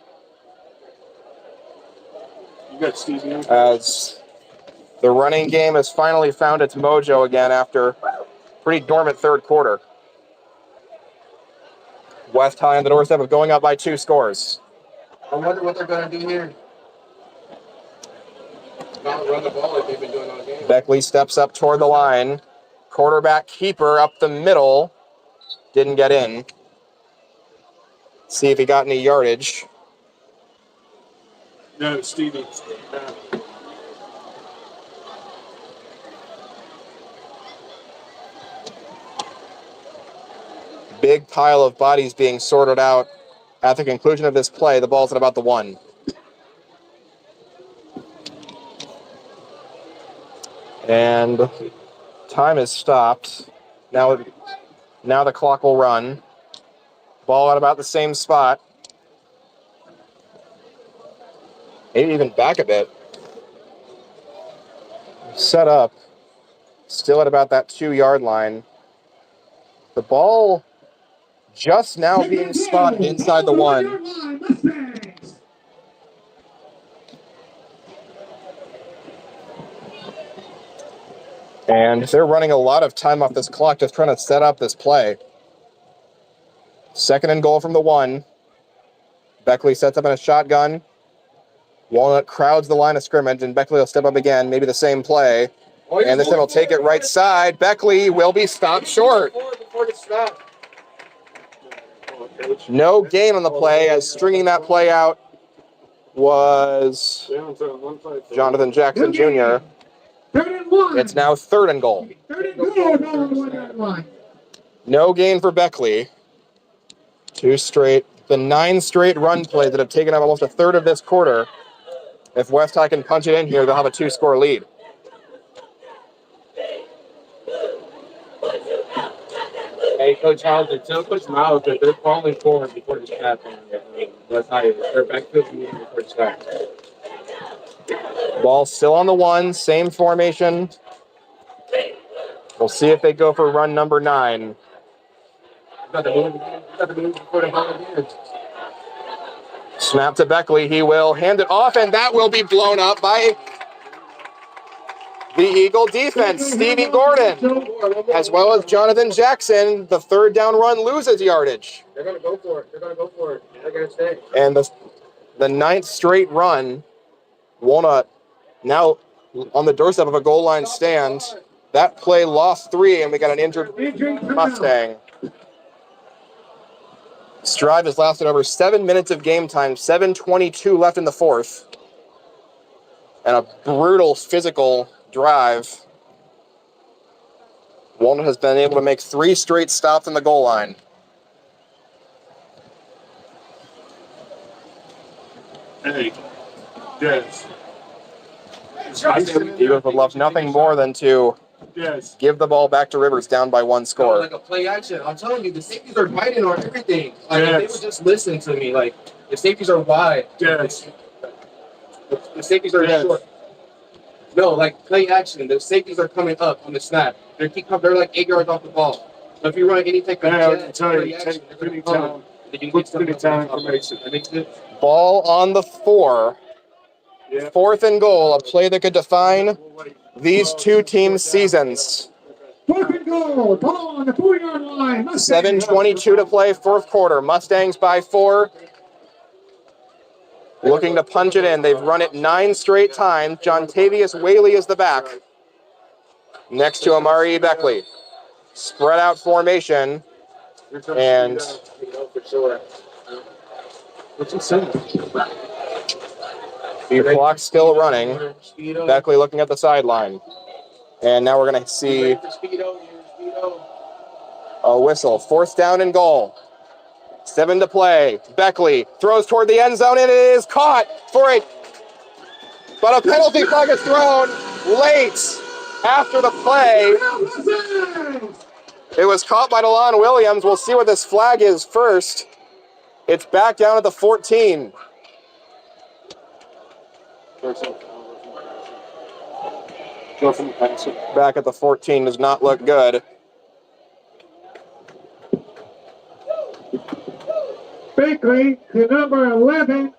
You got Steve here. As the running game has finally found its mojo again after pretty dormant third quarter. West High on the doorstep of going up by 2 scores. I wonder what they're going to do here. Not run the ball like they've been doing all game. Beckley steps up toward the line. Quarterback keeper up the middle. Didn't get in. See if he got any yardage. No, Stevie. big pile of bodies being sorted out at the conclusion of this play. The ball's at about the 1. And time is stopped. Now the clock will run. Ball at about the same spot. Maybe even back a bit. Set up. Still at about that 2-yard line. The ball just now being spotted inside the 1. And they're running a lot of time off this clock just trying to set up this play. 2nd and goal from the 1. Beckley sets up in a shotgun. Walnut crowds the line of scrimmage, and Beckley will step up again, maybe the same play. And this time will take it right side. Beckley will be stopped short. No gain on the play, as stringing that play out was Jonathan Jackson Jr. 3rd and 1. It's now 3rd and goal. 3rd and goal down the 1-yard line. No gain for Beckley. 2 straight, the 9 straight run plays that have taken up almost a third of this quarter. If West High can punch it in here, they'll have a 2-score lead. Hey, Coach Hauser, tell Coach Miles that they're falling forward before the snap. West High, they're backfield meeting before the snap. Ball still on the 1, same formation. We'll see if they go for run number 9. Snap to Beckley. He will hand it off, and that will be blown up by the Eagle defense. Stevie Gordon, as well as Jonathan Jackson. The 3rd down run loses yardage. They're going to go for it. They're going to stay. And the 9th straight run, Walnut now on the doorstep of a goal line stand. That play lost 3, and we got an injured Mustang. This drive has lasted over 7 minutes of game time, 7:22 left in the 4th. And a brutal physical drive. Walnut has been able to make 3 straight stops on the goal line. Hey, yes. Eagles would love nothing more than to give the ball back to Rivers down by 1 score. Like a play action. I'm telling you, the safeties are biting on everything. Like, if they would just listen to me, like, the safeties are wide. Yes. The safeties are short. No, like play action. The safeties are coming up on the snap. They're like 8 yards off the ball. So if you run any type of play action, Ball on the 4. 4th and goal, a play that could define these 2 teams' seasons. 4th and goal, ball on the 4-yard line. 7:22 to play, 4th quarter. Mustangs by 4. Looking to punch it in. They've run it 9 straight times. John Tavius Whaley is the back. Next to Amari Beckley. Spread out formation. And the clock's still running. Beckley looking at the sideline. And now we're going to see a whistle. 4th down and goal. 7 to play. Beckley throws toward the end zone, and it is caught for it. But a penalty flag is thrown late after the play. It was caught by DeLon Williams. We'll see what this flag is first. It's back down at the 14. Back at the 14 does not look good. Beckley to number 11.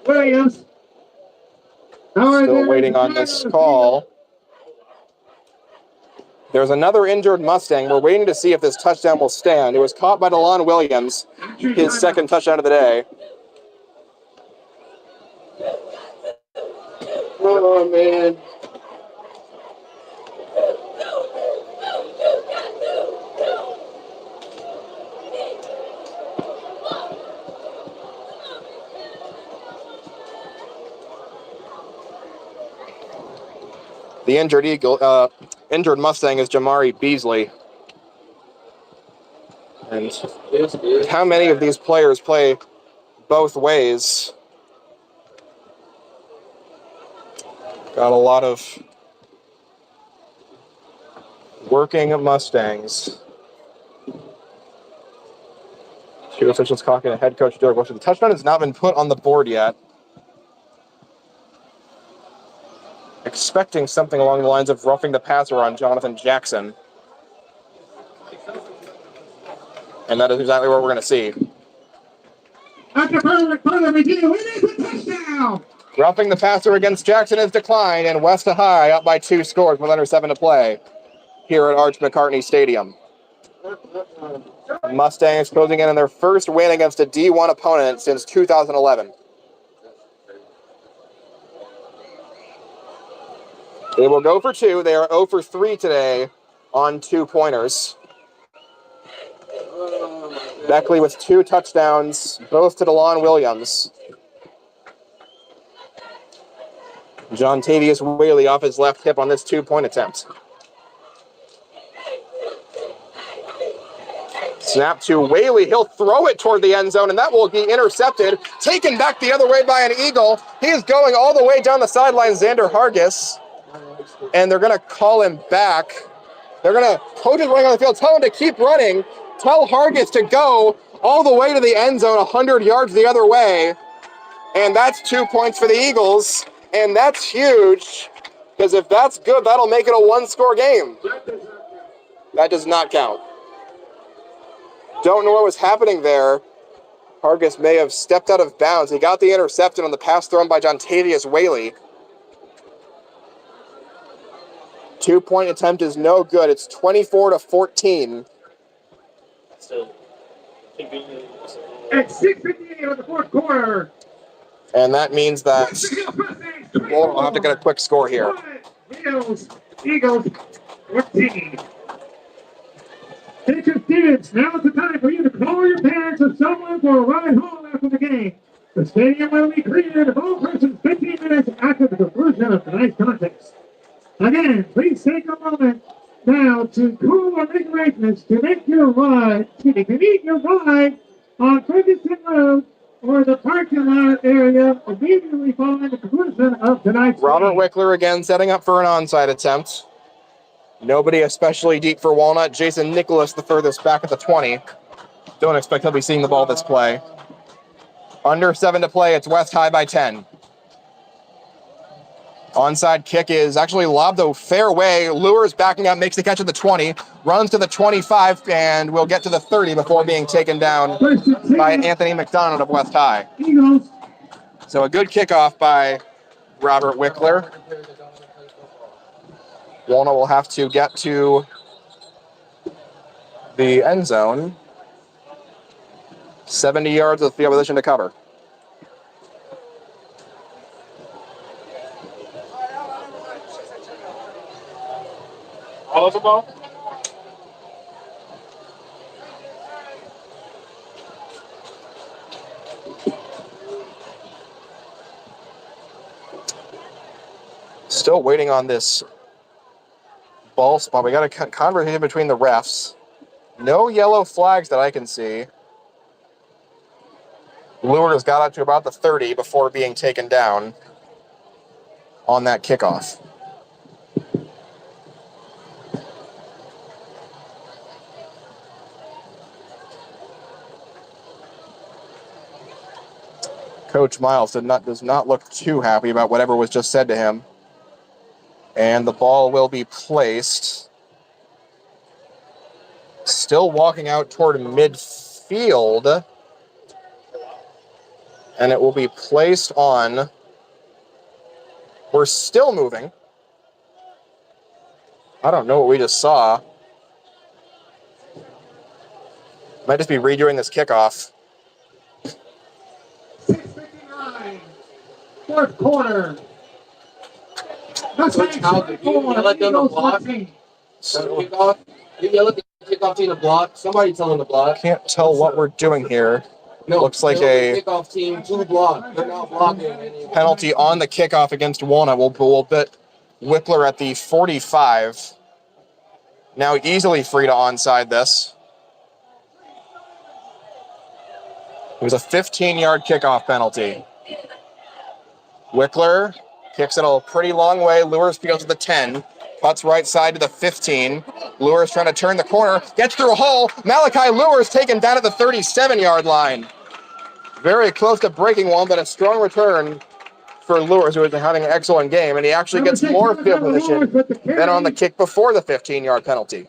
Williams. Still waiting on this call. There's another injured Mustang. We're waiting to see if this touchdown will stand. It was caught by DeLon Williams, his 2nd touchdown of the day. Oh, man. The injured Mustang is Jamari Beasley. mind. How many of these players play both ways? Got a lot of working Mustangs. Two officials talking to head coach Derek Wilson. The touchdown has not been put on the board yet. Expecting something along the lines of roughing the passer on Jonathan Jackson. And that is exactly what we're going to see. After further review, it is a touchdown. Roughing the passer against Jackson has declined, and West High up by 2 scores with under 7 to play here at Arch McCartney Stadium. Mustangs closing in on their first win against a D1 opponent since 2011. They will go for 2. They are 0 for 3 today on 2-pointers. Beckley with 2 touchdowns, both to DeLon Williams. John Tavius Whaley off his left hip on this 2-point attempt. Snap to Whaley. He'll throw it toward the end zone, and that will be intercepted. Taken back the other way by an Eagle. He is going all the way down the sideline, Xander Hargis. And they're going to call him back. They're going to, coach is running on the field, tell him to keep running. Tell Hargis to go all the way to the end zone, 100 yards the other way. And that's 2 points for the Eagles. And that's huge, because if that's good, that'll make it a 1-score game. That does not count. Don't know what was happening there. Hargis may have stepped out of bounds. He got the interception on the pass thrown by John Tavius Whaley. 2-point attempt is no good. It's 24-14. At 6:58 of the fourth quarter. And that means that we'll have to get a quick score here. Walnut Hills Eagles 14. Teacher students, now is the time for you to call your parents or someone for a ride home after the game. The stadium will be cleared of all persons 15 minutes after the conclusion of tonight's contest. Again, please take a moment now to cool or make arrangements to make your ride, to meet your ride on Ferguson Road or the parking lot area immediately following the conclusion of tonight's Robert game. Wickler again setting up for an onside attempt. Nobody especially deep for Walnut. Jason Nicholas the furthest back at the 20. Don't expect he'll be seeing the ball this play. Under 7 to play. It's West High by 10. Onside kick is actually lobbed a fair way. Lures backing up, makes the catch at the 20, runs to the 25, and will get to the 30 before being taken down by Anthony McDonald of West High. Eagles. So a good kickoff by Robert Wickler. Walnut will have to get to the end zone. 70 yards of field position to cover. All of the ball? Still waiting on this ball spot. We got a conversation between the refs. No yellow flags that I can see. Lures got up to about the 30 before being taken down on that kickoff. Coach Miles does not look too happy about whatever was just said to him. And the ball will be placed. Still walking out toward midfield. And it will be placed on. We're still moving. I don't know what we just saw. Might just be redoing this kickoff. 6:59. Fourth quarter. Coach Howell, did you yell at them to block? Kickoff? You yell at the kickoff team to block? Somebody tell them to block. Can't tell what we're doing here. No, looks like tell a the kickoff team to block. They're not blocking. penalty on the kickoff against Walnut. We'll bet Wickler at the 45. Now easily free to onside this. It was a 15-yard kickoff penalty. Wickler kicks it a pretty long way. Lures goes to the 10. Cuts right side to the 15. Lures trying to turn the corner. Gets through a hole. Malachi Lures taken down at the 37-yard line. Very close to breaking one, but a strong return for Lures, who is having an excellent game. And he actually gets more field position than on the kick before the 15-yard penalty.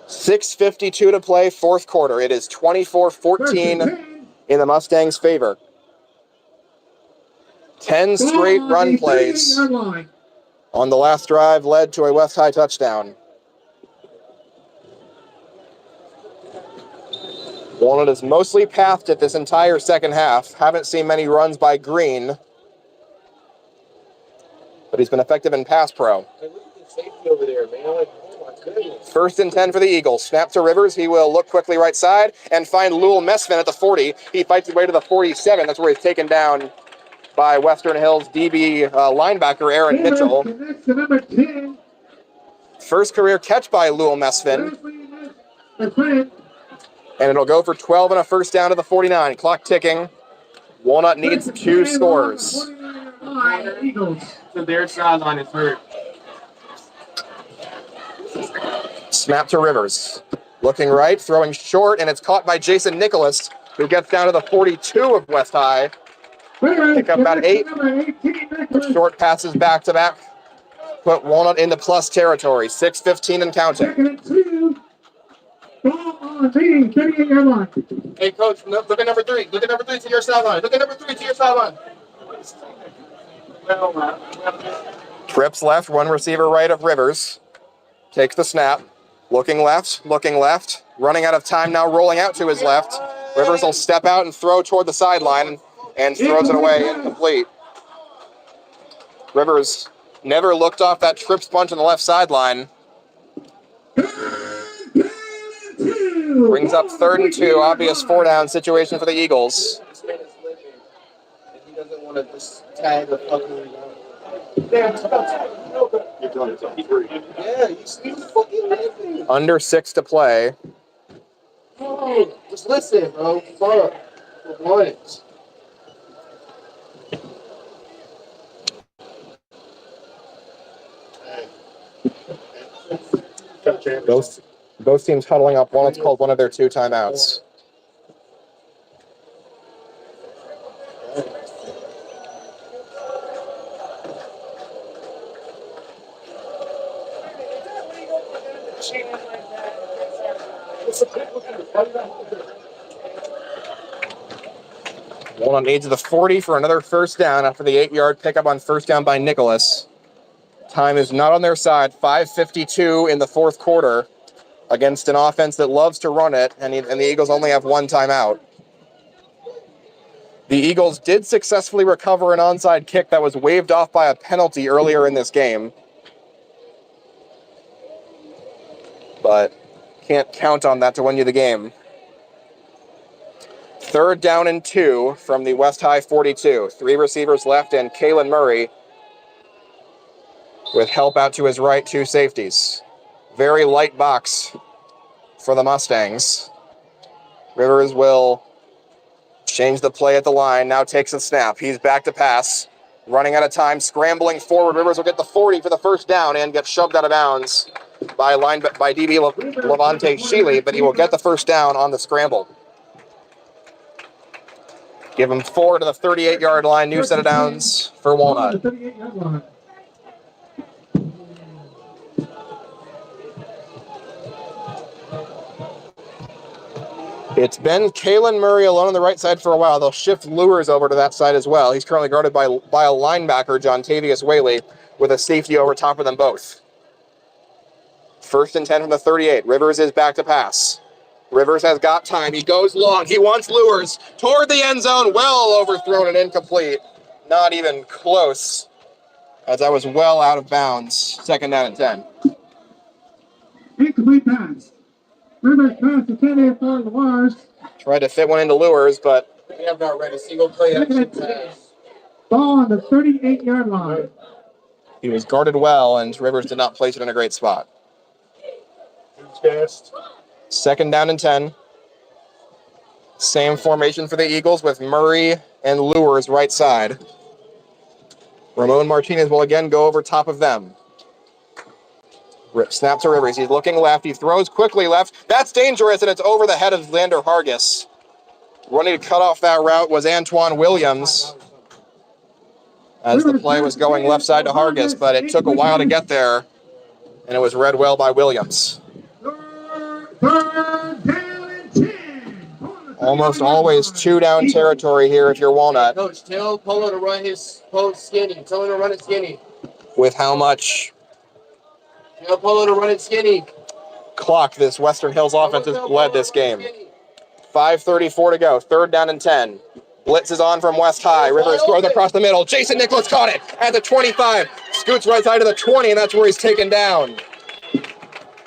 6:52 to play, fourth quarter. It is 24-14 in the Mustangs' favor. 10 straight run plays on the last drive led to a West High touchdown. Walnut is mostly pathed it this entire second half. Haven't seen many runs by Green, but he's been effective in pass pro. Over there, man. Oh my goodness. First and 10 for the Eagles. Snap to Rivers. He will look quickly right side and find Lul Messman at the 40. He fights his way to the 47. That's where he's taken down by Western Hills DB linebacker Aaron Mitchell. First career catch by Lul Messman. And it'll go for 12 and a first down to the 49. Clock ticking. Walnut needs 2 scores. So their sideline is hurt. Snap to Rivers. Looking right, throwing short, and it's caught by Jason Nicholas, who gets down to the 42 of West High. Pick up about 8. Short passes back to back. Put Walnut into plus territory. 6:15 and counting. Hey, coach, look at number 3. Look at number 3 to your sideline. Look at number 3 to your sideline. Trips left, one receiver right of Rivers. Takes the snap. Looking left, running out of time now, rolling out to his left. Rivers will step out and throw toward the sideline and throws it away incomplete. Rivers never looked off that trips bunch on the left sideline. Brings up 3rd and 2, obvious 4-down situation for the Eagles. This man is living, and he doesn't want to just tag the fucking. Yeah, he's fucking living. Under 6 to play. Oh, just listen, bro. Fuck. For once. Both teams huddling up. Walnut's called one of their 2 timeouts. Walnut needs the 40 for another first down after the 8-yard pickup on first down by Nicholas. Time is not on their side. 5:52 in the fourth quarter against an offense that loves to run it, and the Eagles only have 1 timeout. The Eagles did successfully recover an onside kick that was waved off by a penalty earlier in this game, but can't count on that to win you the game. 3rd down and 2 from the West High 42. 3 receivers left, and Kalen Murray with help out to his right, 2 safeties. Very light box for the Mustangs. Rivers will change the play at the line, now takes a snap. He's back to pass. Running out of time, scrambling forward. Rivers will get the 40 for the first down and get shoved out of bounds by DB Levante Sheely, but he will get the first down on the scramble. Give him 4 to the 38-yard line. New set of downs for Walnut. It's been Kalen Murray alone on the right side for a while. They'll shift Lures over to that side as well. He's currently guarded by a linebacker, John Tavius Whaley, with a safety over top of them both. 1st and 10 from the 38. Rivers is back to pass. Rivers has got time. He goes long. He wants Lures toward the end zone. Well overthrown and incomplete. Not even close, as that was well out of bounds. 2nd down and 10. Incomplete pass. Rivers pass to 10 for the Lures. Tried to fit one into Lures, but We have not read a single play action pass. Ball on the 38-yard line. he was guarded well, and Rivers did not place it in a great spot. 2nd down and 10. Same formation for the Eagles with Murray and Lures right side. Ramon Martinez will again go over top of them. Snap to Rivers. He's looking left. He throws quickly left. That's dangerous, and it's over the head of Lander Hargis. Running to cut off that route was Antoine Williams as the play was going left side to Hargis, but it took a while to get there, and it was read well by Williams. Almost always 2-down territory here if you're Walnut. Coach, tell Polo to run his post skinny. Tell him to run it skinny. With how much Tell Polo to run it skinny. clock this Western Hills offense has led this game. 5:34 to go. 3rd down and 10. Blitz is on from West High. Rivers throws across the middle. Jason Nicholas caught it at the 25. Scoots right side to the 20, and that's where he's taken down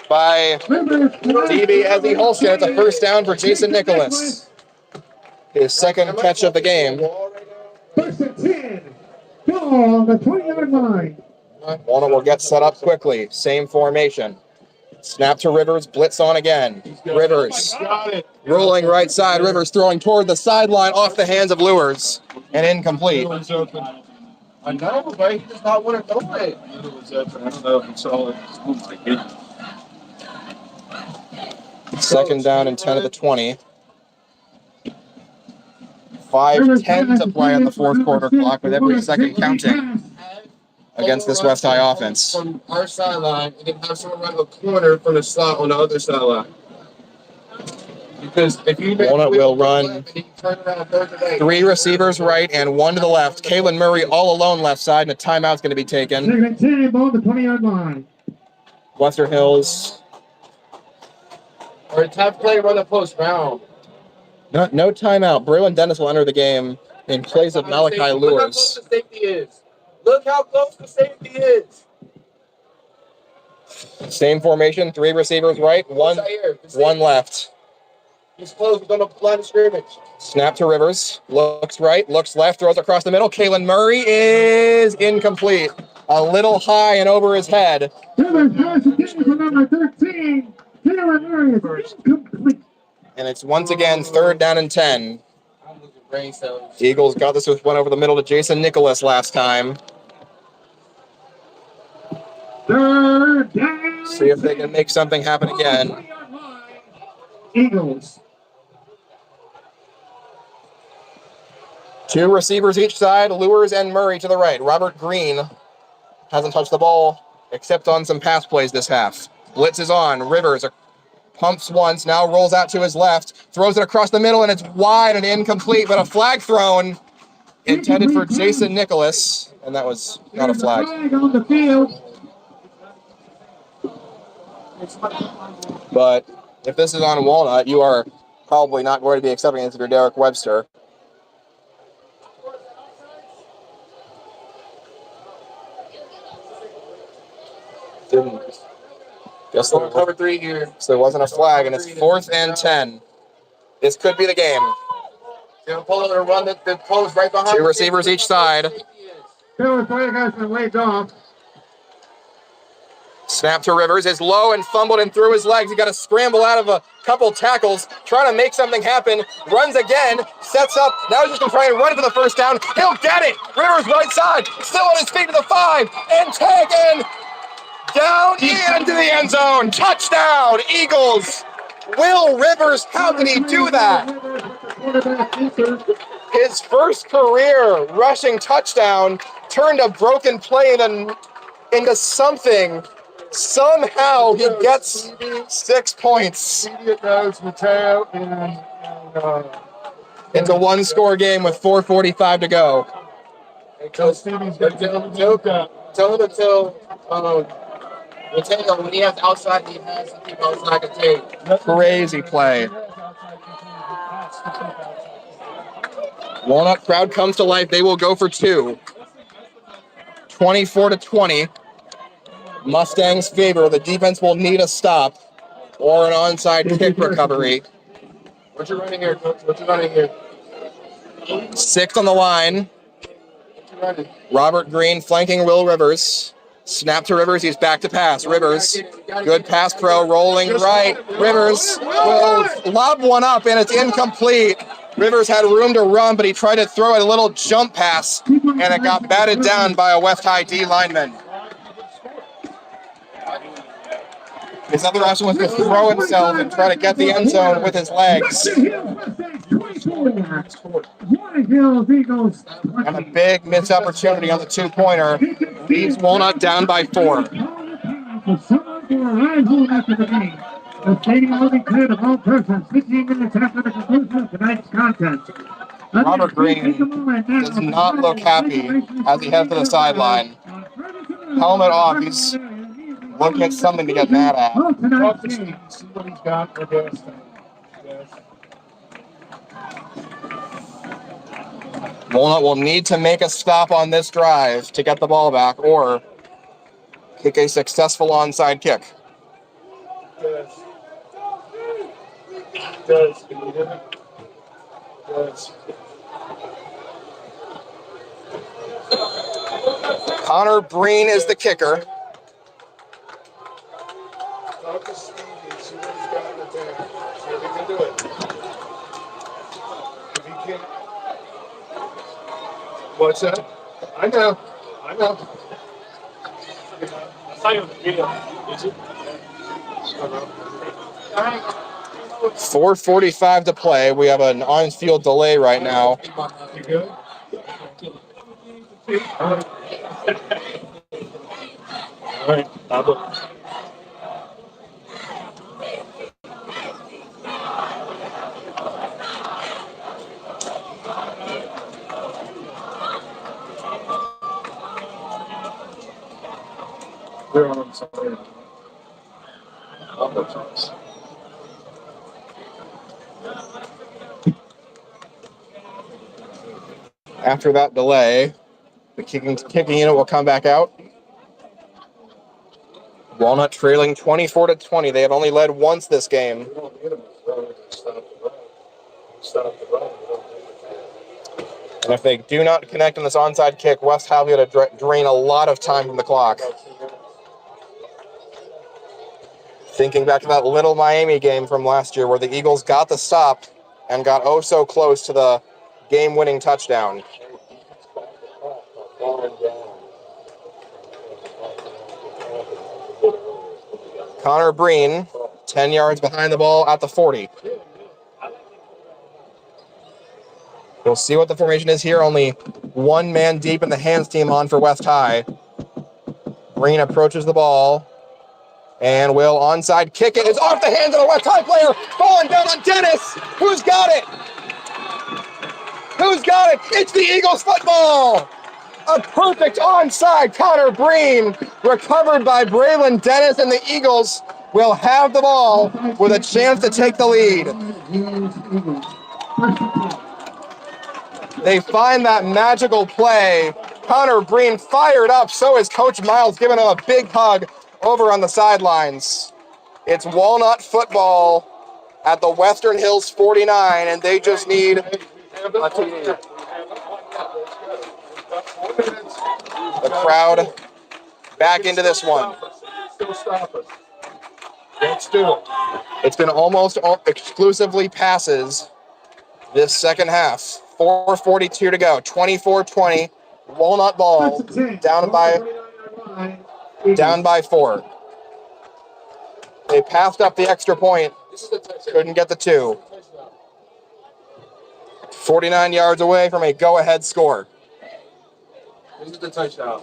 by DB Ezzy Holston. It's a 1st down for Jason Nicholas. His 2nd catch of the game. 1st and 10. Ball on the 20-yard line. Walnut will get set up quickly. Same formation. Snap to Rivers. Blitz on again. Rivers rolling right side. Rivers throwing toward the sideline off the hands of Lures and incomplete. I know, but he does not want to throw it. I don't know if he saw it. 2nd down and 10 at the 20. 5:10 to play on the 4th quarter clock with every second counting against this West High offense. From our sideline, and then have someone run the corner from the slot on the other sideline. Because if you Walnut will run and you turn around 3rd and 8. 3 receivers right and 1 to the left. Kalen Murray all alone left side, and a timeout's going to be taken. 2nd and 10. Ball on the 20-yard line. Western Hills. Or a tough play, run the post round. No timeout. Braylon Dennis will enter the game in place of Malachi Look how close Lures. the safety is. Look how close the safety is. Same formation, 3 receivers right, one left. He's close. He's on the line of scrimmage. Snap to Rivers. Looks right, looks left, throws across the middle. Kalen Murray is incomplete. A little high and over his head. Rivers pass again for number 13. Kalen Murray is incomplete. And it's once again 3rd down and 10. I'm losing brain cells. Eagles got this with one over the middle to Jason Nicholas last time. 3rd down. See if they can make something happen again. Eagles. 2 receivers each side, Lures and Murray to the right. Robert Green hasn't touched the ball except on some pass plays this half. Blitz is on. Rivers pumps once, now rolls out to his left, throws it across the middle, and it's wide and incomplete, but a flag thrown intended for Jason Nicholas, and that was not a flag. On the field. But if this is on Walnut, you are probably not going to be accepting this if you're Derek Webster. Didn't. Guess Going cover 3 here. so there wasn't a flag, and it's 4th and 10. This could be the game. They'll pull it and run the post right behind. 2 receivers each side. Phil has been waved off. Snap to Rivers is low and fumbled and through his legs. He got to scramble out of a couple tackles, trying to make something happen. Runs again, sets up. Now he's just going to try and run for the 1st down. He'll get it. Rivers right side, still on his feet to the 5, and taken down into the end zone. Touchdown, Eagles. Will Rivers, how did he do that? His 1st career rushing touchdown turned a broken play into something. Somehow he gets 6 points. Mateo It's a 1-score game with 4:45 to go. Tell Stevie's got to tell Tell him to tell Mateo when he has outside, he has to keep outside the tape. Crazy play. Walnut crowd comes to life. They will go for 2. 24-20. Mustangs favor. The defense will need a stop or an onside kick recovery. What you running here, Coach? What you running here? 6 on the line. What you running? Robert Green flanking Will Rivers. Snap to Rivers. He's back to pass. Rivers, good pass pro, rolling right. Rivers will lob one up, and it's incomplete. Rivers had room to run, but he tried to throw a little jump pass, and it got batted down by a West High D lineman. His other option was to throw himself and try to get the end zone with his legs. Walnut Hills Eagles. And a big missed opportunity on the two-pointer. Leaves Walnut down by 4. The stadium will be cleared of all persons 15 minutes after the conclusion of tonight's contest. Robert Green does not look happy as he heads to the sideline. Helmet off, he's looking at something to get mad at. See what he's got for this thing. Yes. Walnut will need to make a stop on this drive to get the ball back or kick a successful onside kick. Yes. Yes. Can you hear me? Yes. Connor Breen is the kicker. Talk to Stevie, see what he's got in the tank. See if he can do it. If he can't. What's that? I know. 4:45 to play. We have an on-field delay right now. You good? All right. We're on something. After that delay, the kicking unit will come back out. Walnut trailing 24-20. They have only led once this game. We don't need him to stop the run. And if they do not connect on this onside kick, West High will be able to drain a lot of time from the clock. Thinking back to that Little Miami game from last year where the Eagles got the stop and got oh so close to the game-winning touchdown. Connor Breen, 10 yards behind the ball at the 40. We'll see what the formation is here. Only one man deep in the hands team on for West High. Breen approaches the ball and will onside kick it. It's off the hands of the West High player. Falling down on Dennis. Who's got it? Who's got it? It's the Eagles football. A perfect onside. Connor Breen recovered by Braylon Dennis, and the Eagles will have the ball with a chance to take the lead. They find that magical play. Connor Breen fired up. So is Coach Miles giving him a big hug over on the sidelines. It's Walnut football at the Western Hills 49, and they just need the crowd back into this one. Still stop us. Let's do it. It's been almost exclusively passes this second half. 4:42 to go. 24-20. Walnut ball down by 4. They passed up the extra point. Couldn't get the 2. 49 yards away from a go-ahead score. This is the touchdown.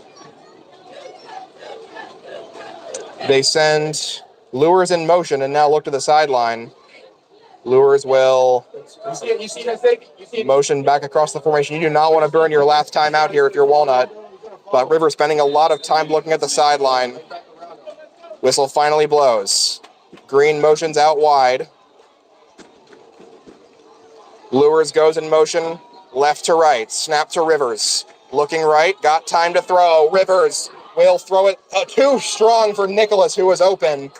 They send Lures in motion and now look to the sideline. Lures will You see that thing? You see motion back across the formation. You do not want to burn your last time out here if you're Walnut. But River spending a lot of time looking at the sideline. Whistle finally blows. Green motions out wide. Lures goes in motion left to right. Snap to Rivers. Looking right. Got time to throw. Rivers will throw it too strong for Nicholas, who was open,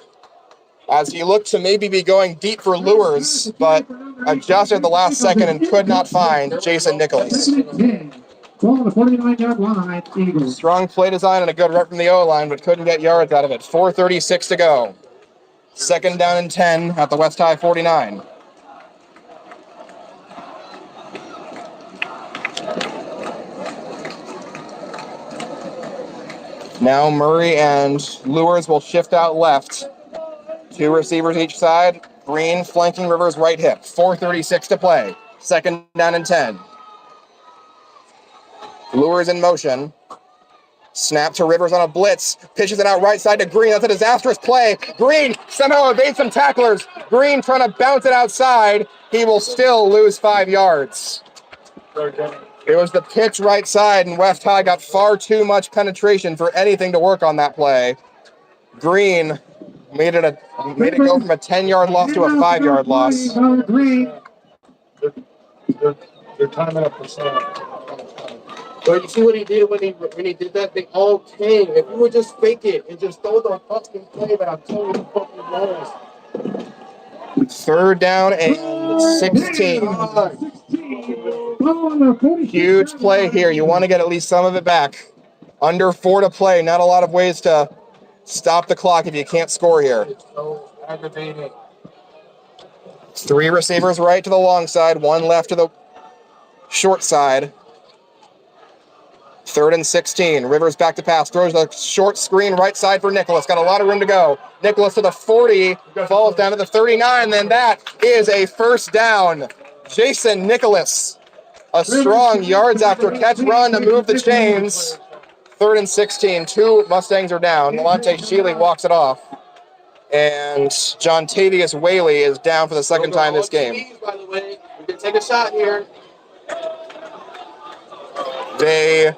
as he looked to maybe be going deep for Lures, but adjusted at the last second and could not find Jason Nicholas. Ball on the 49-yard line, Eagles. Strong play design and a good rep from the O-line, but couldn't get yards out of it. 4:36 to go. Second down and 10 at the West High 49. Now Murray and Lures will shift out left. Two receivers each side. Green flanking Rivers right hip. 4:36 to play. Second down and 10. Lures in motion. Snap to Rivers on a blitz. Pitches it out right side to Green. That's a disastrous play. Green somehow evades some tacklers. Green trying to bounce it outside. He will still lose 5 yards. It was the pitch right side, and West High got far too much penetration for anything to work on that play. Green made it go from a 10-yard loss to a 5-yard loss. They're timing up the snap. But you see what he did when he did that? They all came. If you would just fake it and just throw the fucking play that I'm telling you fucking balls. Third down and 16. Huge play here. You want to get at least some of it back. Under 4 to play. Not a lot of ways to stop the clock if you can't score here. It's so aggravating. 3 receivers right to the long side, 1 left to the short side. Third and 16. Rivers back to pass. Throws a short screen right side for Nicholas. Got a lot of room to go. Nicholas to the 40. Falls down to the 39. Then that is a first down. Jason Nicholas. A strong yards after catch run to move the chains. Third and 16. 2 Mustangs are down. Delonte Shealy walks it off. And John Tavius Whaley is down for the second time this game. By the way, we can take a shot here. They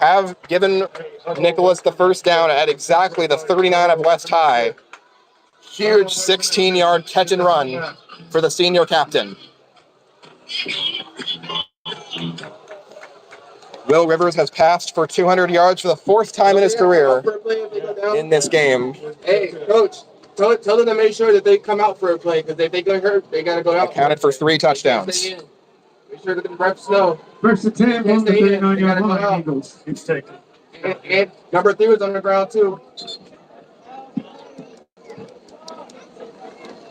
have given Nicholas the first down at exactly the 39 of West High. Huge 16-yard catch and run for the senior captain. Will Rivers has passed for 200 yards for the 4th time in his career in this game. Hey, Coach, tell them to make sure that they come out for a play, because if they get hurt, they got to go out. Accounted for 3 touchdowns. Make sure that the refs know. First and 10 on the 39-yard line, Eagles. It's taken. And number 3 was on the ground, too.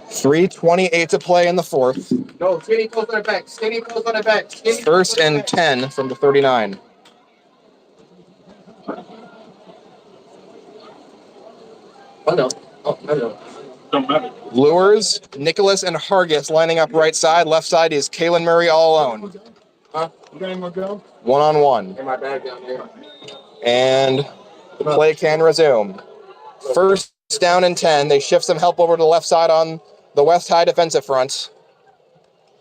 3:28 to play in the 4th. No, skinny post on the back. Skinny post on the back. First and 10 from the 39. Oh, no. Oh, I know. Don't matter. Lures, Nicholas, and Hargis lining up right side. Left side is Kalen Murray all alone. Huh? You got any more go? One-on-one. In my bag down there. And the play can resume. First down and 10. They shift some help over to the left side on the West High defensive front.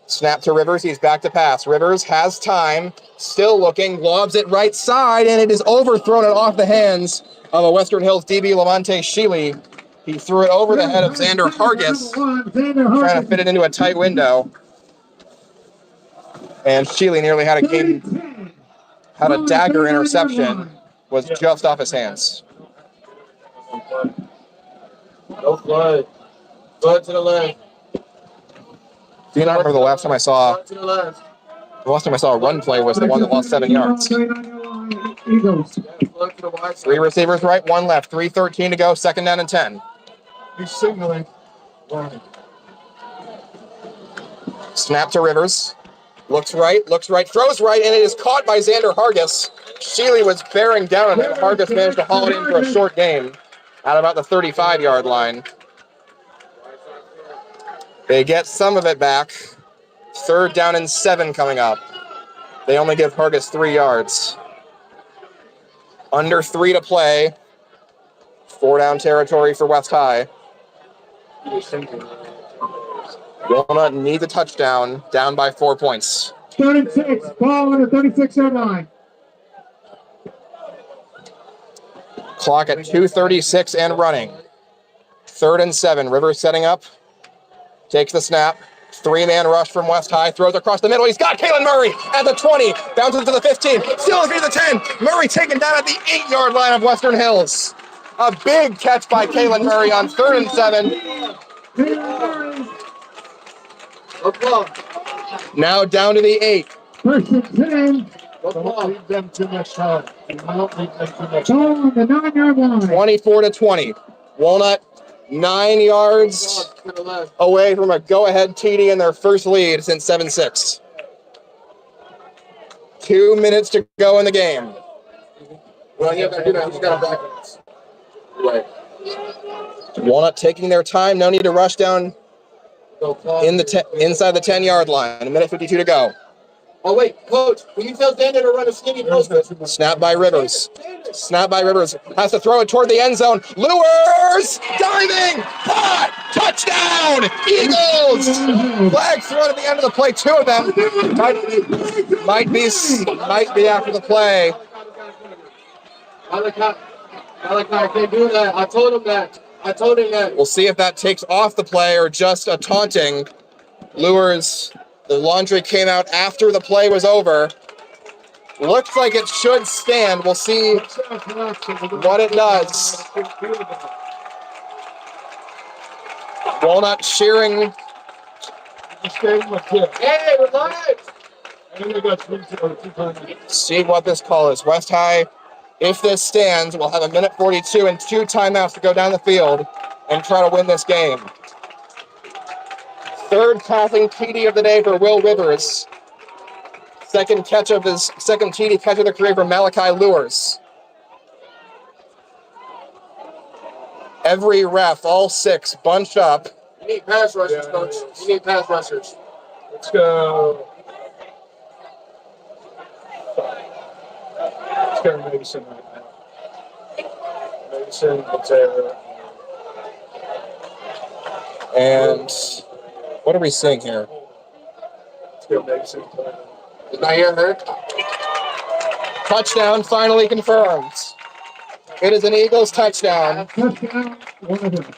Snap to Rivers. He's back to pass. Rivers has time. Still looking. Lobs it right side, and it is overthrown and off the hands of a Western Hills DB, Lamante Shealy. He threw it over the head of Xander Hargis, trying to fit it into a tight window. And Shealy nearly had a dagger interception. Was just off his hands. No flood. Flood to the left. Do you not remember the last time I saw Flood to the left. a run play was the one that lost 7 yards? Eagles. Flood to the wide side. 3 receivers right, 1 left. 3:13 to go. Second down and 10. He's signaling. Snap to Rivers. Looks right, throws right, and it is caught by Xander Hargis. Shealy was bearing down on it. Hargis managed to haul it in for a short gain at about the 35-yard line. They get some of it back. Third down and 7 coming up. They only give Hargis 3 yards. Under 3 to play. 4 down territory for West High. Walnut needs a touchdown, down by 4 points. 36, ball on the 36-yard line. Clock at 2:36 and running. Third and 7. Rivers setting up. Takes the snap. 3-man rush from West High. Throws across the middle. He's got Kalen Murray at the 20. Bounces to the 15. Still to the 10. Murray taken down at the 8-yard line of Western Hills. A big catch by Kalen Murray on 3rd and 7. Now down to the 8. First and 10. Don't leave them too much time. Don't leave them too much Ball time. on the 9-yard line. 24-20. Walnut 9 yards away from a go-ahead TD in their first lead since 7-6. 2 minutes to go in the game. Well, yeah, they're doing that. Right. Walnut taking their time. No need to rush down in the inside the 10-yard line. A minute 52 to go. Oh, wait, coach, will you tell Xander to run a skinny post? Snap by Rivers. Snap by Rivers. Has to throw it toward the end zone. Lures! Diving! Caught! Touchdown! Eagles! Flag thrown at the end of the play. 2 of them. Might be after the play. Malachi, I can't do that. I told him that. We'll see if that takes off the play or just a taunting. Lures. The laundry came out after the play was over. Looks like it should stand. We'll see what it does. Walnut cheering. Hey, relax. See what this call is. West High, if this stands, we'll have a minute 42 and 2 timeouts to go down the field and try to win this game. Third passing TD of the day for Will Rivers. Second TD catch of the career for Malachi Lures. Every ref, all 6, bunched up. You need pass rushers, coach. You need pass rushers. Let's go. Let's go Mason right now. Mason, Mateo. And what are we seeing here? Let's go Mason. Is my ear hurt? Touchdown finally confirmed. It is an Eagles touchdown. Touchdown, Walnut.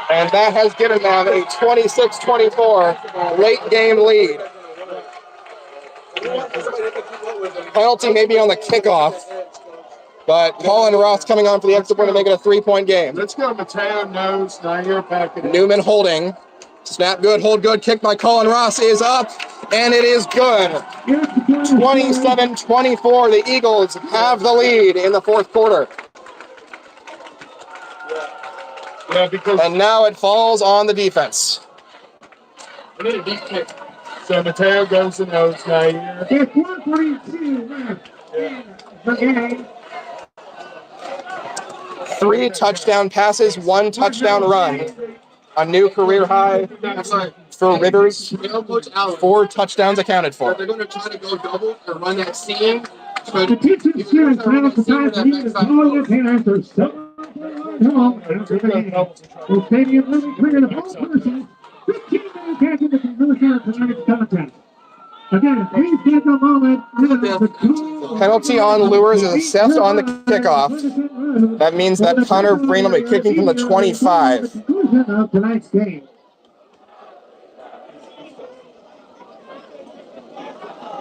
And that has given them a 26-24 late game lead. Penalty may be on the kickoff, but Colin Ross coming on for the extra point to make it a 3-point game. Let's go Mateo nose, 9-yard packet. Newman holding. Snap good, hold good. Kick by Colin Ross is up, and it is good. 27-24. The Eagles have the lead in the fourth quarter. Yeah, because And now it falls on the defense. I need a deep kick. so Mateo goes to nose, 9-yard. It's 142 left. Okay. 3 touchdown passes, 1 touchdown run. A new career high That's right. for Rivers. Tell Coach Allen 4 touchdowns accounted for. they're going to try to go double or run that seam. The teacher's students have a capacity to follow your parents or someone home after the game. The stadium limit clear the whole person. 15 minutes after the conclusion of tonight's contest. Again, please take a moment. Penalty on Lures is assessed on the kickoff. That means that Connor Breen will be kicking from the 25. Conclusion of tonight's game.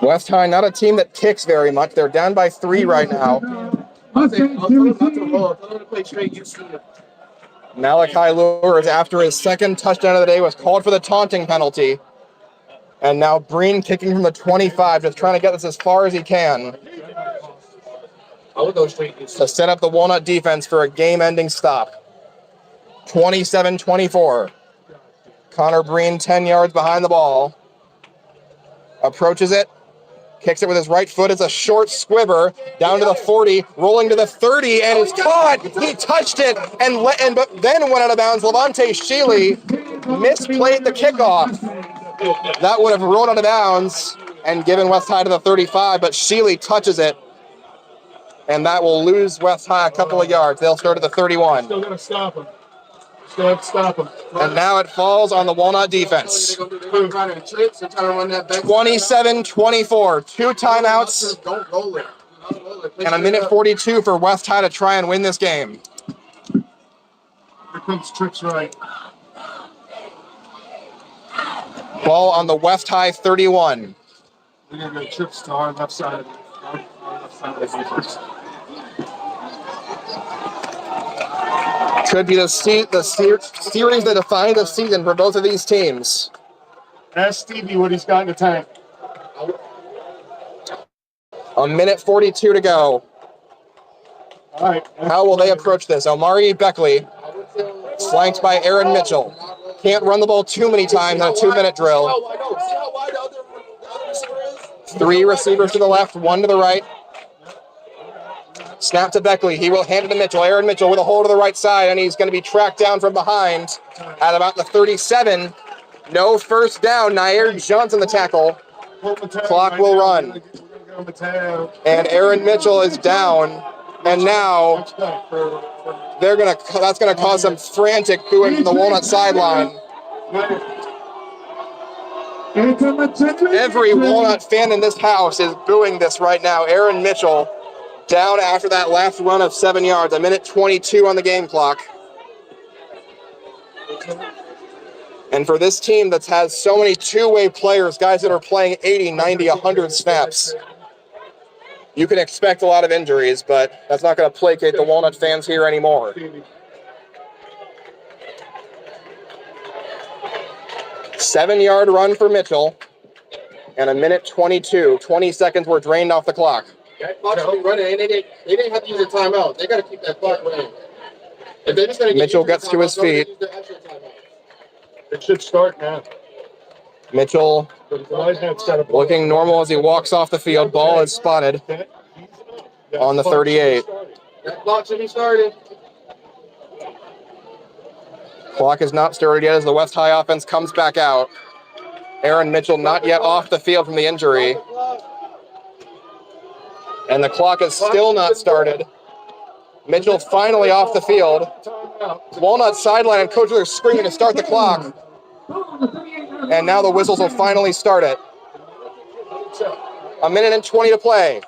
West High, not a team that kicks very much. They're down by 3 right now. Mustangs I'll tell him not to receive. roll. Tell him to play straight. You see it. Malachi Lures, after his second touchdown of the day, was called for the taunting penalty. And now Breen kicking from the 25, just trying to get this as far as he can I would go straight. to set up the Walnut defense for a game-ending stop. 27-24. Connor Breen 10 yards behind the ball. Approaches it. Kicks it with his right foot. It's a short squibber down to the 40, rolling to the 30, and it's caught. He touched it but then went out of bounds. Levante Sheely misplayed the kickoff. That would have rolled out of bounds and given West High to the 35, but Sheely touches it, and that will lose West High a couple of yards. They'll start at the 31. Still got to stop him. Still have to stop him. And now it falls on the Walnut defense. They're going to try to trips and try to run that back. 27-24. 2 timeouts Don't roll it. Don't roll it. Play and a straight minute up. 42 for West High to try and win this game. Here comes Trips right. Ball on the West High 31. We're going to go Trips to our left side. Our left side of the defense. Could be the series that defines the season for both of these teams. Ask Stevie what he's got in the tank. A minute 42 to go. All right. How will they approach this? Omari Beckley, flanked by Aaron Mitchell. Can't run the ball too many times on a 2-minute drill. Three receivers to the left, one to the right. Snap to Beckley. He will hand it to Mitchell. Aaron Mitchell with a hold to the right side, and he's going to be tracked down from behind at about the 37. No first down. Nair Johnson the tackle. Clock will run. And Aaron Mitchell is down. And now that's gonna cause some frantic booing from the Walnut sideline. Every Walnut fan in this house is booing this right now. Aaron Mitchell down after that last run of 7 yards, a minute 22 on the game clock. And for this team that has so many two-way players, guys that are playing 80, 90, 100 snaps, you can expect a lot of injuries, but that's not going to placate the Walnut fans here anymore. Seven-yard run for Mitchell, and a minute 22. 20 seconds were drained off the clock. That clock should be running, and they didn't have to use a timeout. They got to keep that clock running. If they're just going to Mitchell gets to his feet. It should start now. Mitchell looking normal as he walks off the field. Ball is spotted on the 38. That clock should be started. Clock is not started yet as the West High offense comes back out. Aaron Mitchell not yet off the field from the injury. And the clock is still not started. Mitchell finally off the field. Walnut sideline and coaches are screaming to start the clock. And now the whistles will finally start it. A minute and 20 to play.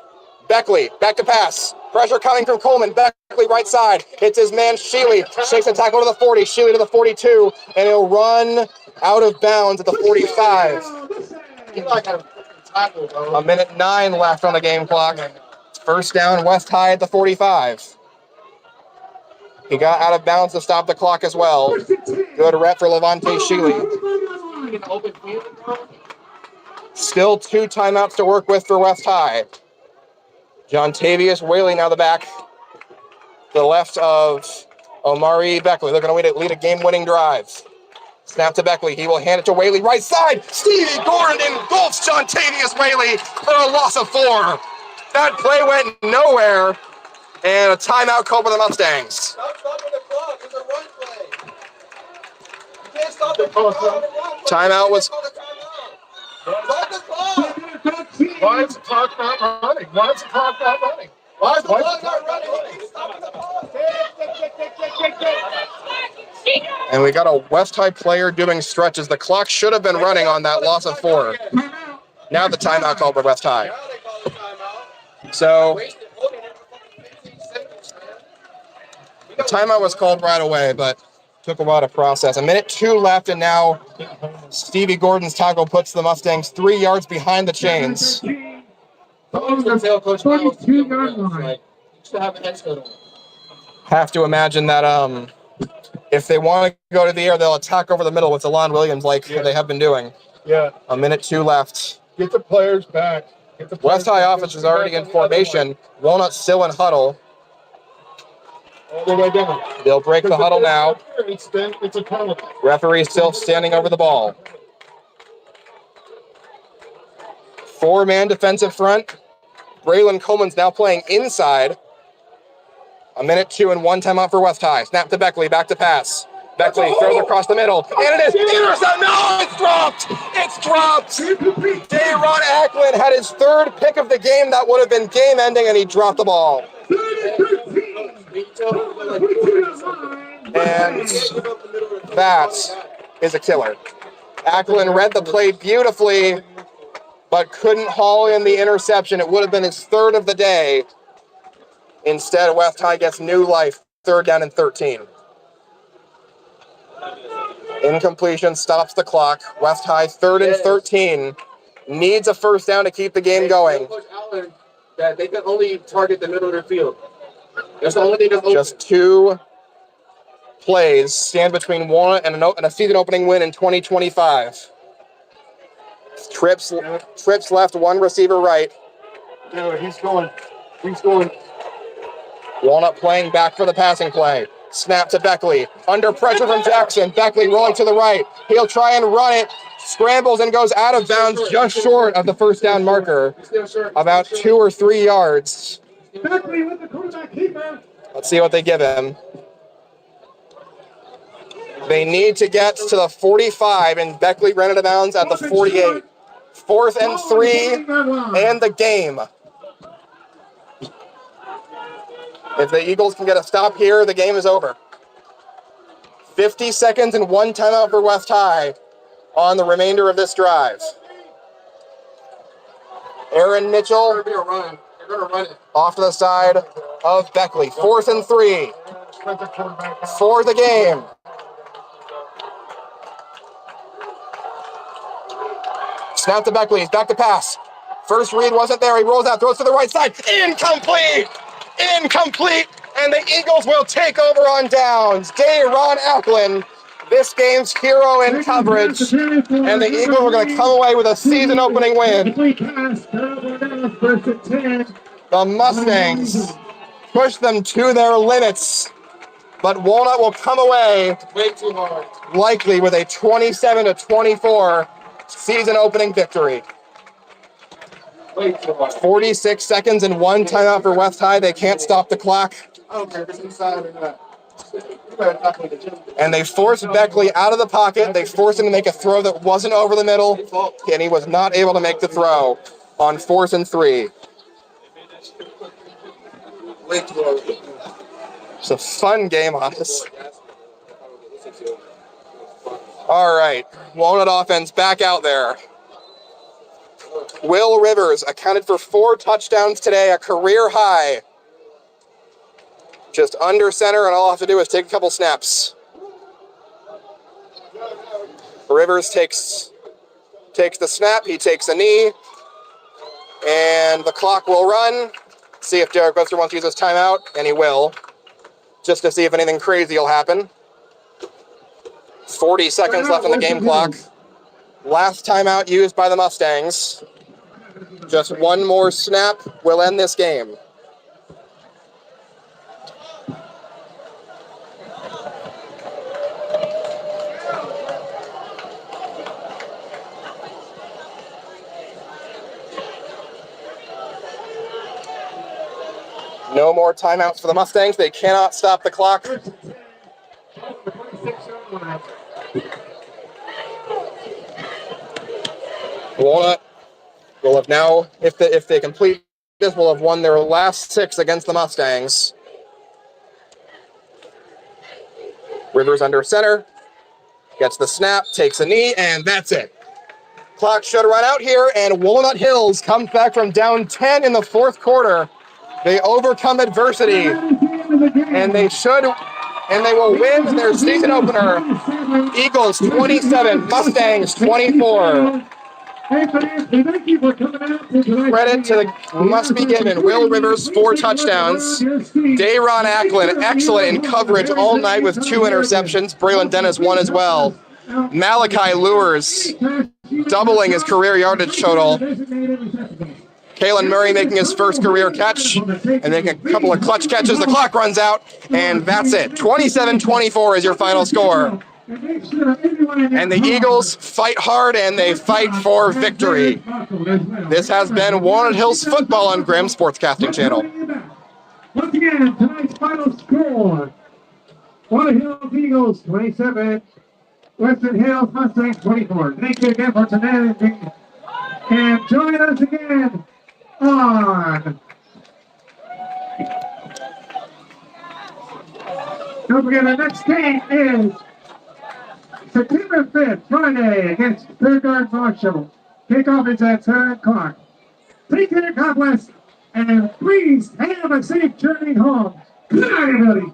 Beckley, back to pass. Pressure coming from Coleman. Beckley right side. It's his man Sheely. Shakes a tackle to the 40. Sheely to the 42. And he'll run out of bounds at the 45. A minute 9 left on the game clock. First down, West High at the 45. He got out of bounds to stop the clock as well. Good rep for Levante Sheely. Still 2 timeouts to work with for West High. John Tavius Whaley now the back. To the left of Omari Beckley. They're going to lead a game-winning drive. Snap to Beckley. He will hand it to Whaley. Right side. Stevie Gordon engulfs John Tavius Whaley for a loss of 4. That play went nowhere. And a timeout called for the Mustangs. Stop stopping the clock. It's a run play. You can't stop the clock. Timeout was... Stop the clock. Why is the clock not running? Why is the clock not running? Why is the clock not running? Keep stopping the clock. And we got a West High player doing stretches. The clock should have been running on that loss of 4. Now the timeout called for West High. So the timeout was called right away, but took a while to process. A minute 2 left, and now Stevie Gordon's tackle puts the Mustangs 3 yards behind the chains. Have to imagine that if they want to go to the air, they'll attack over the middle with Alon Williams like they have been doing. Yeah. A minute 2 left. Get the players back. West High offense is already in formation. Walnut still in huddle. All the way down. They'll break the huddle now. It's a penalty. Referee still standing over the ball. 4-man defensive front. Braylon Coleman's now playing inside. A minute 2 and 1 timeout for West High. Snap to Beckley, back to pass. Beckley throws across the middle. And it is intercept. No, it's dropped. It's dropped. Dayron Acklin had his 3rd pick of the game. That would have been game-ending, and he dropped the ball. And that is a killer. Acklin read the play beautifully, but couldn't haul in the interception. It would have been his 3rd of the day. Instead, West High gets new life. 3rd down and 13. Incompletion stops the clock. West High 3rd and 13. Needs a first down to keep the game going. Coach Allen, that they can only target the middle of their field. That's the only thing that's open. Just 2 plays stand between Walnut and a season-opening win in 2025. Trips left, 1 receiver right. Dude, he's going. He's going. Walnut playing back for the passing play. Snap to Beckley. Under pressure from Jackson. Beckley rolling to the right. He'll try and run it. Scrambles and goes out of bounds just short of the first down marker. About 2 or 3 yards. Beckley with the quarterback keeper. Let's see what they give him. They need to get to the 45, and Beckley ran out of bounds at the 48. 4th and 3, and the game. If the Eagles can get a stop here, the game is over. 50 seconds and 1 timeout for West High on the remainder of this drive. Aaron Mitchell off to the side of Beckley. 4th and 3 for the game. Snap to Beckley. He's back to pass. First read wasn't there. He rolls out, throws to the right side. Incomplete! Incomplete! And the Eagles will take over on downs. Ron Ackland, this game's hero in coverage. And the Eagles are going to come away with a season-opening win. The Mustangs push them to their limits. But Walnut will come away Way too hard. likely with a 27-24 season-opening victory. Way too hard. 46 seconds and 1 timeout for West High. They can't stop the clock. I don't care if it's inside or not. You better not make the gym. And they forced Beckley out of the pocket. They forced him to make a throw that wasn't over the middle. And he was not able to make the throw on 4th and 3. Way too hard. It's a fun game on this. All right. Walnut offense back out there. Will Rivers accounted for 4 touchdowns today, a career high. Just under center, and all I have to do is take a couple snaps. Rivers takes the snap, he takes a knee, and the clock will run. See if Derek Buster wants to use his timeout, and he will, just to see if anything crazy will happen. 40 seconds left on the game clock. Last timeout used by the Mustangs. Just one more snap will end this game. No more timeouts for the Mustangs. They cannot stop the clock. Walnut will have now, if they complete this, will have won their last 6 against the Mustangs. Rivers under center, gets the snap, takes a knee, and that's it. Clock should run out here, and Walnut Hills comes back from down 10 in the 4th quarter. They overcome adversity, and they will win their season opener. Eagles 27, Mustangs 24. Credit must be given. Will Rivers, 4 touchdowns. Ron Ackland, excellent in coverage all night with 2 interceptions. Braylon Dennis, 1 as well. Malachi Lures, doubling his career yardage total. Kalen Murray making his first career catch and making a couple of clutch catches. The clock runs out, and that's it. 27-24 is your final score. And the Eagles fight hard, and they fight for victory. This has been Walnut Hills Football on Graham Sportscasting Channel. Once again, tonight's final score. Walnut Hills Eagles 27, Western Hills Mustangs 24. Thank you again for tonight, and join us again on. Don't forget, our next game is September 5th, Friday, against Fairguard Marshall. Kickoff is at 7 o'clock. Take care, God bless, and please have a safe journey home. Good night, everybody.